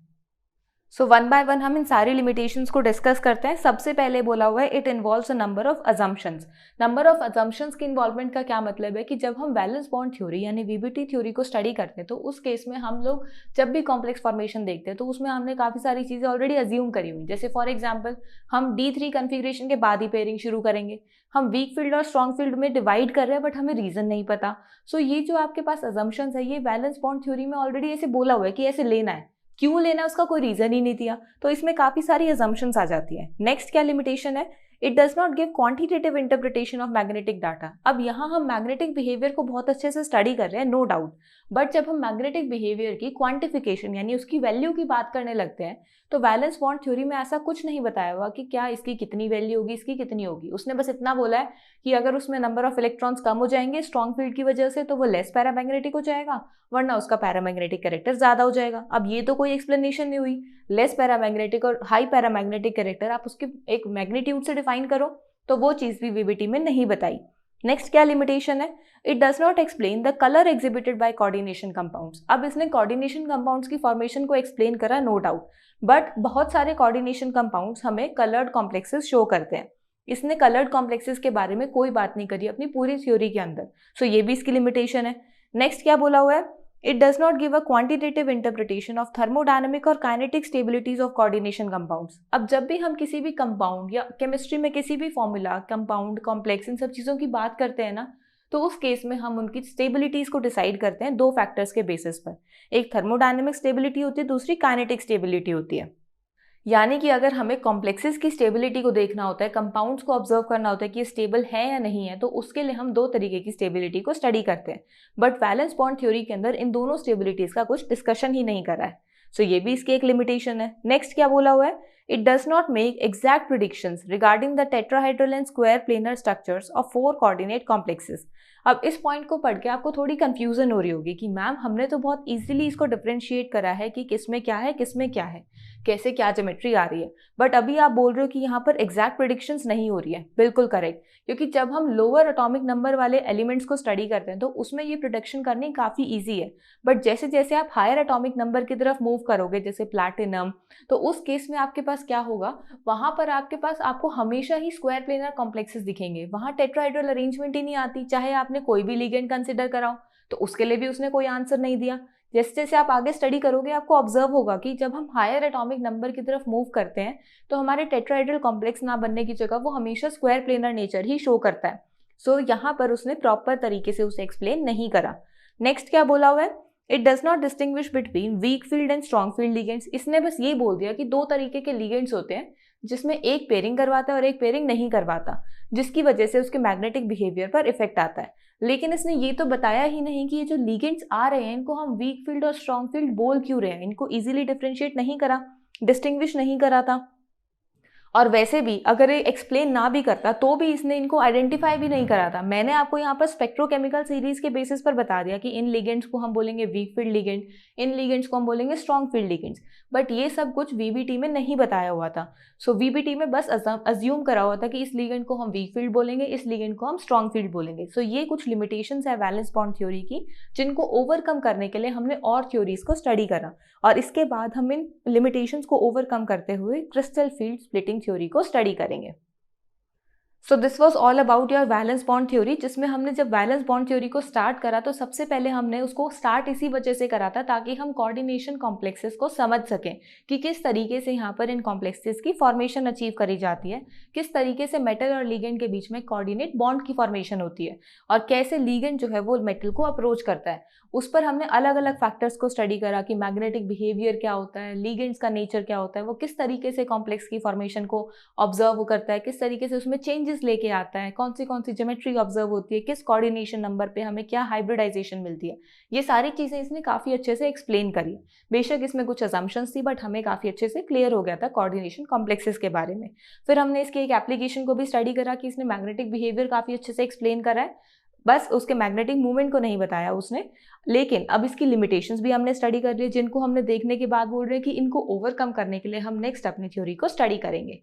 सो वन बाय वन हम इन सारी लिमिटेशंस को डिस्कस करते हैं। सबसे पहले बोला हुआ है it involves a number of assumptions. Number of assumptions के इन्वॉल्वमेंट का क्या मतलब है कि जब हम वैलेंस बॉन्ड थ्योरी यानी वीबीटी थ्योरी को स्टडी करते हैं तो उस केस में हम लोग जब भी कॉम्प्लेक्स फॉर्मेशन देखते हैं तो उसमें हमने काफ़ी सारी चीज़ें ऑलरेडी अज्यूम करी हुई। जैसे फॉर एग्जाम्पल हम D3 कन्फिग्रेशन के बाद ही पेयरिंग शुरू करेंगे। हम वीक फील्ड और स्ट्रॉन्ग फील्ड में डिवाइड कर रहे हैं बट हमें रीजन नहीं पता। सो ये जो आपके पास अजम्पशंस है ये वैलेंस बॉन्ड थ्योरी में ऑलरेडी ऐसे बोला हुआ है कि ऐसे लेना है, क्यों लेना है उसका कोई रीजन ही नहीं दिया, तो इसमें काफी सारी अजम्पशंस आ जाती है। नेक्स्ट क्या लिमिटेशन है? It does not give quantitative interpretation of magnetic data. अब यहाँ हम मैग्नेटिक बिहेवियर को बहुत अच्छे से स्टडी कर रहे हैं, नो डाउट, बट जब हम मैग्नेटिक बिहेवियर की क्वांटिफिकेशन यानी उसकी वैल्यू की बात करने लगते हैं तो वैलेंस बॉन्ड थ्योरी में ऐसा कुछ नहीं बताया हुआ कि क्या इसकी कितनी वैल्यू होगी, इसकी कितनी होगी। उसने बस इतना बोला है कि अगर उसमें नंबर ऑफ इलेक्ट्रॉन्स कम हो जाएंगे स्ट्रॉन्ग फील्ड की वजह से तो वो लेस पैरामैग्नेटिक हो जाएगा, वरना उसका पैरामैग्नेटिक कैरेक्टर ज्यादा हो जाएगा। अब ये तो कोई एक्सप्लेनेशन नहीं हुई। लेस पैरामैग्नेटिक और हाई पैरामैग्नेटिक कैरेक्टर आप उसके एक मैग्नीट्यूड से डिफाइन करो, तो वो चीज़ भी वीबीटी में नहीं बताई। नेक्स्ट क्या लिमिटेशन है, it does not explain the colour exhibited by coordination compounds. अब इसने कोऑर्डिनेशन कंपाउंड्स की फॉर्मेशन को एक्सप्लेन करा, नो डाउट, बट बहुत सारे कोऑर्डिनेशन कंपाउंड्स हमें कलर्ड कॉम्प्लेक्सेस शो करते हैं। इसने कलर्ड कॉम्प्लेक्सेस के बारे में कोई बात नहीं करी अपनी पूरी थ्योरी के अंदर, सो ये भी इसकी लिमिटेशन है। नेक्स्ट क्या बोला हुआ है, it does not give a quantitative interpretation of thermodynamic और kinetic stabilities of coordination compounds. अब जब भी हम किसी भी कंपाउंड या केमिस्ट्री में किसी भी फॉर्मूला, कंपाउंड, कॉम्प्लेक्स, इन सब चीज़ों की बात करते हैं ना, तो उस केस में हम उनकी स्टेबिलिटीज को डिसाइड करते हैं दो फैक्टर्स के बेसिस पर। एक थर्मोडायनेमिक स्टेबिलिटी होती है, दूसरी काइनेटिक स्टेबिलिटी होती है। यानी कि अगर हमें कॉम्प्लेक्सेस की स्टेबिलिटी को देखना होता है, कंपाउंड्स को ऑब्जर्व करना होता है कि ये स्टेबल है या नहीं है, तो उसके लिए हम दो तरीके की स्टेबिलिटी को स्टडी करते हैं। बट वैलेंस बॉन्ड थ्योरी के अंदर इन दोनों स्टेबिलिटीज का कुछ डिस्कशन ही नहीं करा है, सो ये भी इसकी एक लिमिटेशन है। नेक्स्ट क्या बोला हुआ है, it does not make exact predictions regarding the tetrahedral and square planar structures of 4 coordinate complexes. अब इस पॉइंट को पढ़ के आपको थोड़ी कंफ्यूजन हो रही होगी कि मैम हमने तो बहुत इजीली इसको डिफरेंशिएट करा है कि किस में क्या है, किस में क्या है, कैसे क्या ज्योमेट्री आ रही है, बट अभी आप बोल रहे हो कि यहाँ पर एग्जैक्ट प्रेडिक्शंस नहीं हो रही है। बिल्कुल करेक्ट, क्योंकि जब हम लोअर एटॉमिक नंबर वाले एलिमेंट्स को स्टडी करते हैं तो उसमें ये प्रेडिक्शन करनी काफ़ी ईजी है, बट जैसे जैसे आप हायर एटॉमिक नंबर की तरफ मूव करोगे, जैसे प्लैटिनम, तो उस केस में आपके पास क्या होगा, वहाँ पर आपके पास आपको हमेशा ही स्क्वायर प्लेनर कॉम्प्लेक्सेस दिखेंगे, वहाँ टेट्राहेड्रल अरेंजमेंट ही नहीं आती, चाहे आपने कोई भी लिगेंड कंसिडर कराओ। तो उसके लिए भी उसने कोई आंसर नहीं दिया। जैसे जैसे आप आगे स्टडी करोगे आपको ऑब्जर्व होगा कि जब हम हायर एटॉमिक नंबर की तरफ मूव करते हैं तो हमारे टेट्राहेड्रल कॉम्प्लेक्स ना बनने की जगह वो हमेशा स्क्वायर प्लेनर नेचर ही शो करता है। सो यहाँ पर उसने प्रॉपर तरीके से उसे एक्सप्लेन नहीं करा। नेक्स्ट क्या बोला हुआ है, it does not distinguish between week field and strong field ligands. इसने बस ये बोल दिया कि दो तरीके के लिगेंड्स होते हैं, जिसमें एक पेयरिंग करवाता है और एक पेयरिंग नहीं करवाता, जिसकी वजह से उसके मैग्नेटिक बिहेवियर पर इफेक्ट आता है। लेकिन इसने ये तो बताया ही नहीं कि ये जो लिगेंड्स आ रहे हैं इनको हम वीक फील्ड और स्ट्रॉन्ग फील्ड बोल क्यों रहे हैं, इनको इजीली डिफरेंशिएट नहीं करा, डिस्टिंग्विश नहीं करा था। और वैसे भी अगर ये एक्सप्लेन ना भी करता तो भी इसने इनको आइडेंटिफाई भी नहीं करा था। मैंने आपको यहाँ पर स्पेक्ट्रोकेमिकल सीरीज के बेसिस पर बता दिया कि इन लिगेंड्स को हम बोलेंगे वीक फील्ड लिगेंड, इन लिगेंड्स को हम बोलेंगे स्ट्रॉन्ग फील्ड लिगेंड्स, बट ये सब कुछ वीबीटी में नहीं बताया हुआ था। सो वीबीटी में बस अज्यूम करा हुआ था कि इस लिगेंड को हम वीक फील्ड बोलेंगे, इस लिगेंड को हम स्ट्रॉन्ग फील्ड बोलेंगे। सो ये कुछ लिमिटेशंस है वैलेंस बॉन्ड थ्योरी की, जिनको ओवरकम करने के लिए हमने और थ्योरीज को स्टडी करा, और इसके बाद हम इन लिमिटेशंस को ओवरकम करते हुए क्रिस्टल फील्ड स्प्लिटिंग थ्योरी को स्टडी करेंगे। So this was all about your valence bond theory, जिसमें हमने जब वैलेंस बॉन्ड थ्योरी को स्टार्ट करा तो सबसे पहले हमने उसको स्टार्ट इसी वजह से करा था ताकि हम कोऑर्डिनेशन कॉम्प्लेक्सेस को समझ सकें कि किस तरीके से यहाँ पर इन कॉम्प्लेक्सेस की फॉर्मेशन अचीव करी जाती है, किस तरीके से मेटल और लिगेंड के बीच में कोऑर्डिनेट बॉन्ड की फॉर्मेशन होती है, और कैसे लिगेंड जो है वो मेटल को अप्रोच करता है। उस पर हमने अलग अलग फैक्टर्स को स्टडी करा कि मैग्नेटिक बिहेवियर क्या होता है, लिगेंड्स का नेचर क्या होता है, वो किस तरीके से कॉम्प्लेक्स की फॉर्मेशन को ऑब्जर्व करता है, किस तरीके से उसमें चेंजेस लेके आता है, कौन सी ज्योमेट्री ऑब्जर्व होती है, किस कोऑर्डिनेशन नंबर पे हमें क्या हाइब्रिडाइजेशन मिलती है। ये सारी चीज़ें इसने काफ़ी अच्छे से एक्सप्लेन करी। बेशक इसमें कुछ अजम्पशंस थी, बट हमें काफ़ी अच्छे से क्लियर हो गया था कोऑर्डिनेशन कॉम्प्लेक्सेस के बारे में। फिर हमने इसके एक एप्लीकेशन को भी स्टडी करा कि इसने मैग्नेटिक बिहेवियर काफ़ी अच्छे से एक्सप्लेन करा है, बस उसके मैग्नेटिक मूवमेंट को नहीं बताया उसने। लेकिन अब इसकी लिमिटेशंस भी हमने स्टडी कर ली, जिनको हमने देखने के बाद बोल रहे हैं कि इनको ओवरकम करने के लिए हम नेक्स्ट अपनी थ्योरी को स्टडी करेंगे।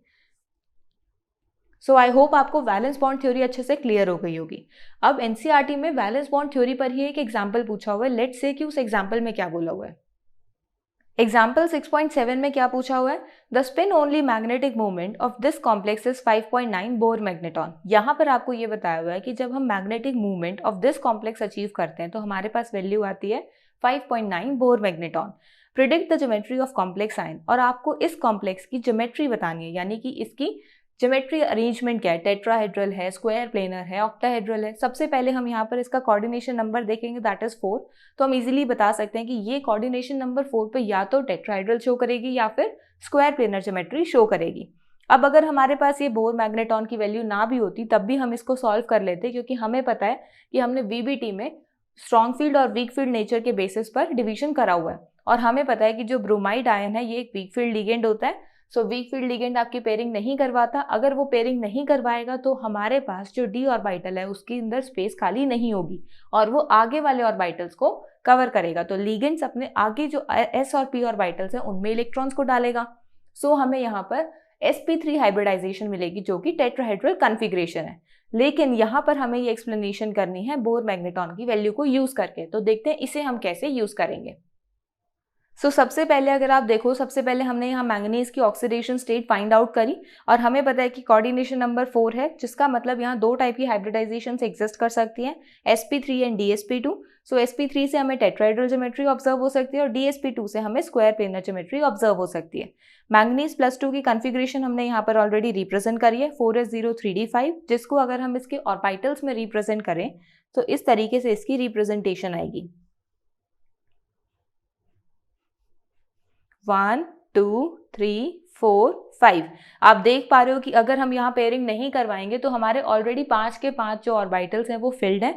सो आई होप आपको वैलेंस बॉन्ड थ्योरी अच्छे से क्लियर हो गई होगी। अब एनसीईआरटी में वैलेंस बॉन्ड थ्योरी पर ही एक एग्जाम्पल पूछा हुआ है। लेट्स से कि उस एग्जाम्पल में क्या बोला हुआ है। एग्जाम्पल 6.7 में क्या पूछा हुआ है, the spin only magnetic moment of this complex is 5.9 bore magneton. यहाँ पर आपको ये बताया हुआ है कि जब हम magnetic movement of this complex achieve करते हैं तो हमारे पास वैल्यू आती है 5.9 bore magneton. Predict the geometry of complex ion, और आपको इस कॉम्प्लेक्स की ज्योमेट्री बतानी है, यानी कि इसकी ज्योमेट्री अरेंजमेंट क्या है, टेट्राहेड्रल है, स्क्वायर प्लेनर है, ऑक्टाहेड्रल है। सबसे पहले हम यहाँ पर इसका कोऑर्डिनेशन नंबर देखेंगे, दैट इज 4। तो हम इजीली बता सकते हैं कि ये कोऑर्डिनेशन नंबर 4 पे या तो टेट्राहेड्रल शो करेगी या फिर स्क्वायर प्लेनर ज्योमेट्री शो करेगी। अब अगर हमारे पास ये बोर मैग्नेटॉन की वैल्यू ना भी होती तब भी हम इसको सॉल्व कर लेते, क्योंकि हमें पता है कि हमने वीबीटी में स्ट्रॉन्ग फील्ड और वीक फील्ड नेचर के बेसिस पर डिवीजन करा हुआ है, और हमें पता है कि जो ब्रोमाइड आयन है ये एक वीक फील्ड लिगेंड होता है। सो वीक फील्ड लिगेंड आपकी पेयरिंग नहीं करवाता। अगर वो पेयरिंग नहीं करवाएगा तो हमारे पास जो डी ऑर्बिटल है उसके अंदर स्पेस खाली नहीं होगी और वो आगे वाले ऑर्बिटल्स को कवर करेगा। तो लिगेंड्स अपने आगे जो एस और पी ऑर्बिटल्स हैं उनमें इलेक्ट्रॉन्स को डालेगा। सो हमें यहाँ पर sp3 हाइब्रिडाइजेशन मिलेगी जो कि टेट्राहेड्रल कॉन्फ़िगरेशन है। लेकिन यहाँ पर हमें ये एक्सप्लेनेशन करनी है बोर मैग्नेटॉन की वैल्यू को यूज करके, तो देखते हैं इसे हम कैसे यूज करेंगे। सबसे पहले अगर आप देखो, सबसे पहले हमने यहाँ मैंगनीज की ऑक्सीडेशन स्टेट फाइंड आउट करी और हमें पता है कि कोऑर्डिनेशन नंबर 4 है, जिसका मतलब यहाँ दो टाइप की हाइब्रिडाइजेशन एग्जिस्ट कर सकती हैं, sp3 एंड dsp2। sp3 से हमें टेट्राहेड्रल ज्योमेट्री ऑब्जर्व हो सकती है और dsp2 से हमें स्क्वायर प्लेनर ज्योमेट्री ऑब्जर्व हो सकती है। मैंगनीज +2 की कॉन्फ़िगरेशन हमने यहाँ पर ऑलरेडी रिप्रेजेंट करी है 4s0 3d5, जिसको अगर हम इसके ऑर्बिटल्स में रिप्रेजेंट करें तो इस तरीके से इसकी रिप्रेजेंटेशन आएगी 1 2 3 4 5। आप देख पा रहे हो कि अगर हम यहाँ पेयरिंग नहीं करवाएंगे तो हमारे ऑलरेडी 5 के 5 जो ऑर्बिटल्स हैं वो फिल्ड हैं।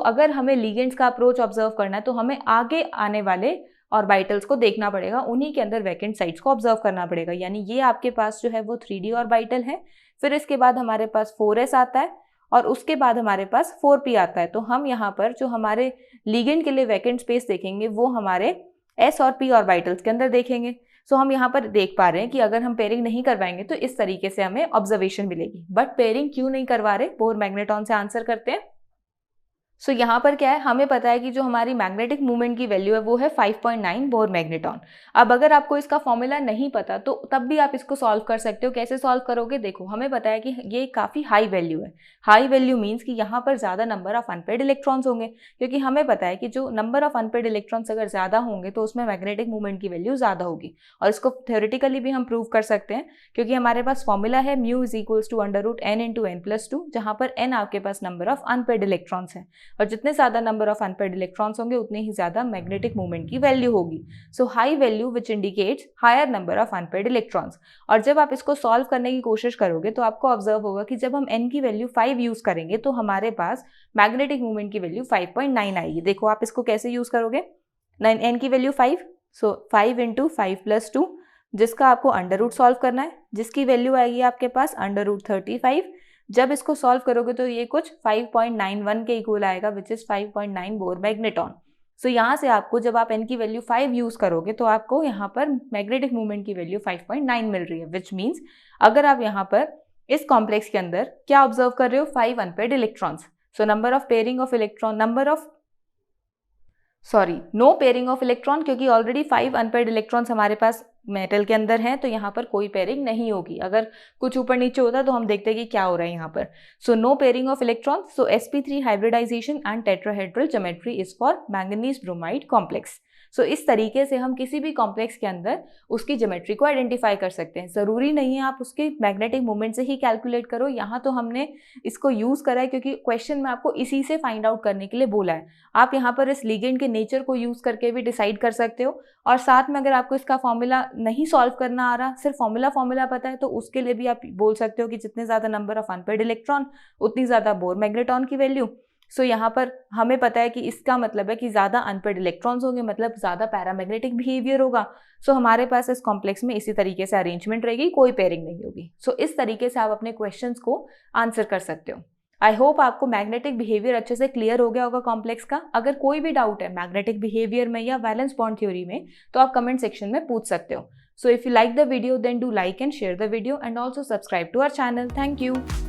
अगर हमें लिगेंड्स का अप्रोच ऑब्जर्व करना है तो हमें आगे आने वाले ऑर्बिटल्स को देखना पड़ेगा, उन्हीं के अंदर वैकेंट साइट्स को ऑब्जर्व करना पड़ेगा। यानी ये आपके पास जो है वो 3D ऑर्बिटल है, फिर इसके बाद हमारे पास 4s आता है और उसके बाद हमारे पास 4p आता है। तो हम यहाँ पर जो हमारे लिगेंड के लिए वैकेंट स्पेस देखेंगे वो हमारे s और p ऑर्बिटल्स के अंदर देखेंगे। हम यहाँ पर देख पा रहे हैं कि अगर हम पेयरिंग नहीं करवाएंगे तो इस तरीके से हमें ऑब्जर्वेशन मिलेगी। बट पेयरिंग क्यों नहीं करवा रहे, बोर मैग्नेटॉन से आंसर करते हैं। यहाँ पर क्या है, हमें पता है कि जो हमारी मैग्नेटिक मूवमेंट की वैल्यू है वो है 5.9 बोर मैग्नेटॉन। अब अगर आपको इसका फॉर्मूला नहीं पता तो तब भी आप इसको सॉल्व कर सकते हो। कैसे सॉल्व करोगे, देखो हमें पता है कि ये काफ़ी हाई वैल्यू है। हाई वैल्यू मीन्स कि यहाँ पर ज़्यादा नंबर ऑफ अनपेयर्ड इलेक्ट्रॉन्स होंगे, क्योंकि हमें पता है कि जो नंबर ऑफ अनपेयर्ड इलेक्ट्रॉन्स अगर ज़्यादा होंगे तो उसमें मैग्नेटिक मूवमेंट की वैल्यू ज़्यादा होगी। और इसको थ्योरेटिकली भी हम प्रूव कर सकते हैं, क्योंकि हमारे पास फॉर्मूला है μ = n×n+2, जहाँ पर n आपके पास नंबर ऑफ अनपेयर्ड इलेक्ट्रॉन्स हैं और जितने ज़्यादा नंबर ऑफ अनपेयर्ड इलेक्ट्रॉन्स होंगे उतने ही ज़्यादा मैग्नेटिक मूवमेंट की वैल्यू होगी। High value which indicates higher number of unpaired electrons. और जब आप इसको सॉल्व करने की कोशिश करोगे तो आपको ऑब्जर्व होगा कि जब हम n की वैल्यू 5 यूज करेंगे तो हमारे पास मैग्नेटिक मूवमेंट की वैल्यू 5.9 आएगी। देखो आप इसको कैसे यूज करोगे, n की वैल्यू 5, 5 × 5 + 2, जिसका आपको अंडर रूट सॉल्व करना है, जिसकी वैल्यू आएगी आपके पास √35। जब इसको सॉल्व करोगे तो ये कुछ 5.91 के इक्वल आएगा, विच इज 5.9 बोर मैग्नेटॉन। यहाँ से आपको जब आप n की वैल्यू 5 यूज करोगे तो आपको यहाँ पर मैग्नेटिक मूवमेंट की वैल्यू 5.9 मिल रही है, विच मीन्स अगर आप यहाँ पर इस कॉम्प्लेक्स के अंदर क्या ऑब्जर्व कर रहे हो, 5 unpaired electrons. Number of pairing of electron, no pairing of electron, क्योंकि ऑलरेडी 5 अनपेयर्ड इलेक्ट्रॉन्स हमारे पास मेटल के अंदर हैं, तो यहाँ पर कोई पेयरिंग नहीं होगी। अगर कुछ ऊपर नीचे होता तो हम देखते हैं कि क्या हो रहा है यहाँ पर। No pairing of electrons. sp3 hybridisation and tetrahedral geometry is for manganese bromide complex. इस तरीके से हम किसी भी कॉम्प्लेक्स के अंदर उसकी ज्योमेट्री को आइडेंटिफाई कर सकते हैं। ज़रूरी नहीं है आप उसके मैग्नेटिक मूवमेंट से ही कैलकुलेट करो, यहाँ तो हमने इसको यूज़ करा है क्योंकि क्वेश्चन में आपको इसी से फाइंड आउट करने के लिए बोला है। आप यहाँ पर इस लिगेंड के नेचर को यूज़ करके भी डिसाइड कर सकते हो, और साथ में अगर आपको इसका फॉर्मूला नहीं सॉल्व करना आ रहा, सिर्फ फॉर्मूला पता है, तो उसके लिए भी आप बोल सकते हो कि जितने ज़्यादा नंबर ऑफ अनपेयर्ड इलेक्ट्रॉन उतनी ज़्यादा बोर मैग्नेटॉन की वैल्यू। यहाँ पर हमें पता है कि इसका मतलब है कि ज़्यादा अनपेयर्ड इलेक्ट्रॉन्स होंगे, मतलब ज़्यादा पैरामैग्नेटिक बिहेवियर होगा। हमारे पास इस कॉम्प्लेक्स में इसी तरीके से अरेंजमेंट रहेगी, कोई पेयरिंग नहीं होगी। इस तरीके से आप अपने क्वेश्चंस को आंसर कर सकते हो। आई होप आपको मैग्नेटिक बिहेवियर अच्छे से क्लियर हो गया होगा कॉम्प्लेक्स का। अगर कोई भी डाउट है मैग्नेटिक बिहेवियर में या वैलेंस बॉन्ड थ्योरी में तो आप कमेंट सेक्शन में पूछ सकते हो। If you like the video then do like and share the video and also subscribe to our channel. Thank you.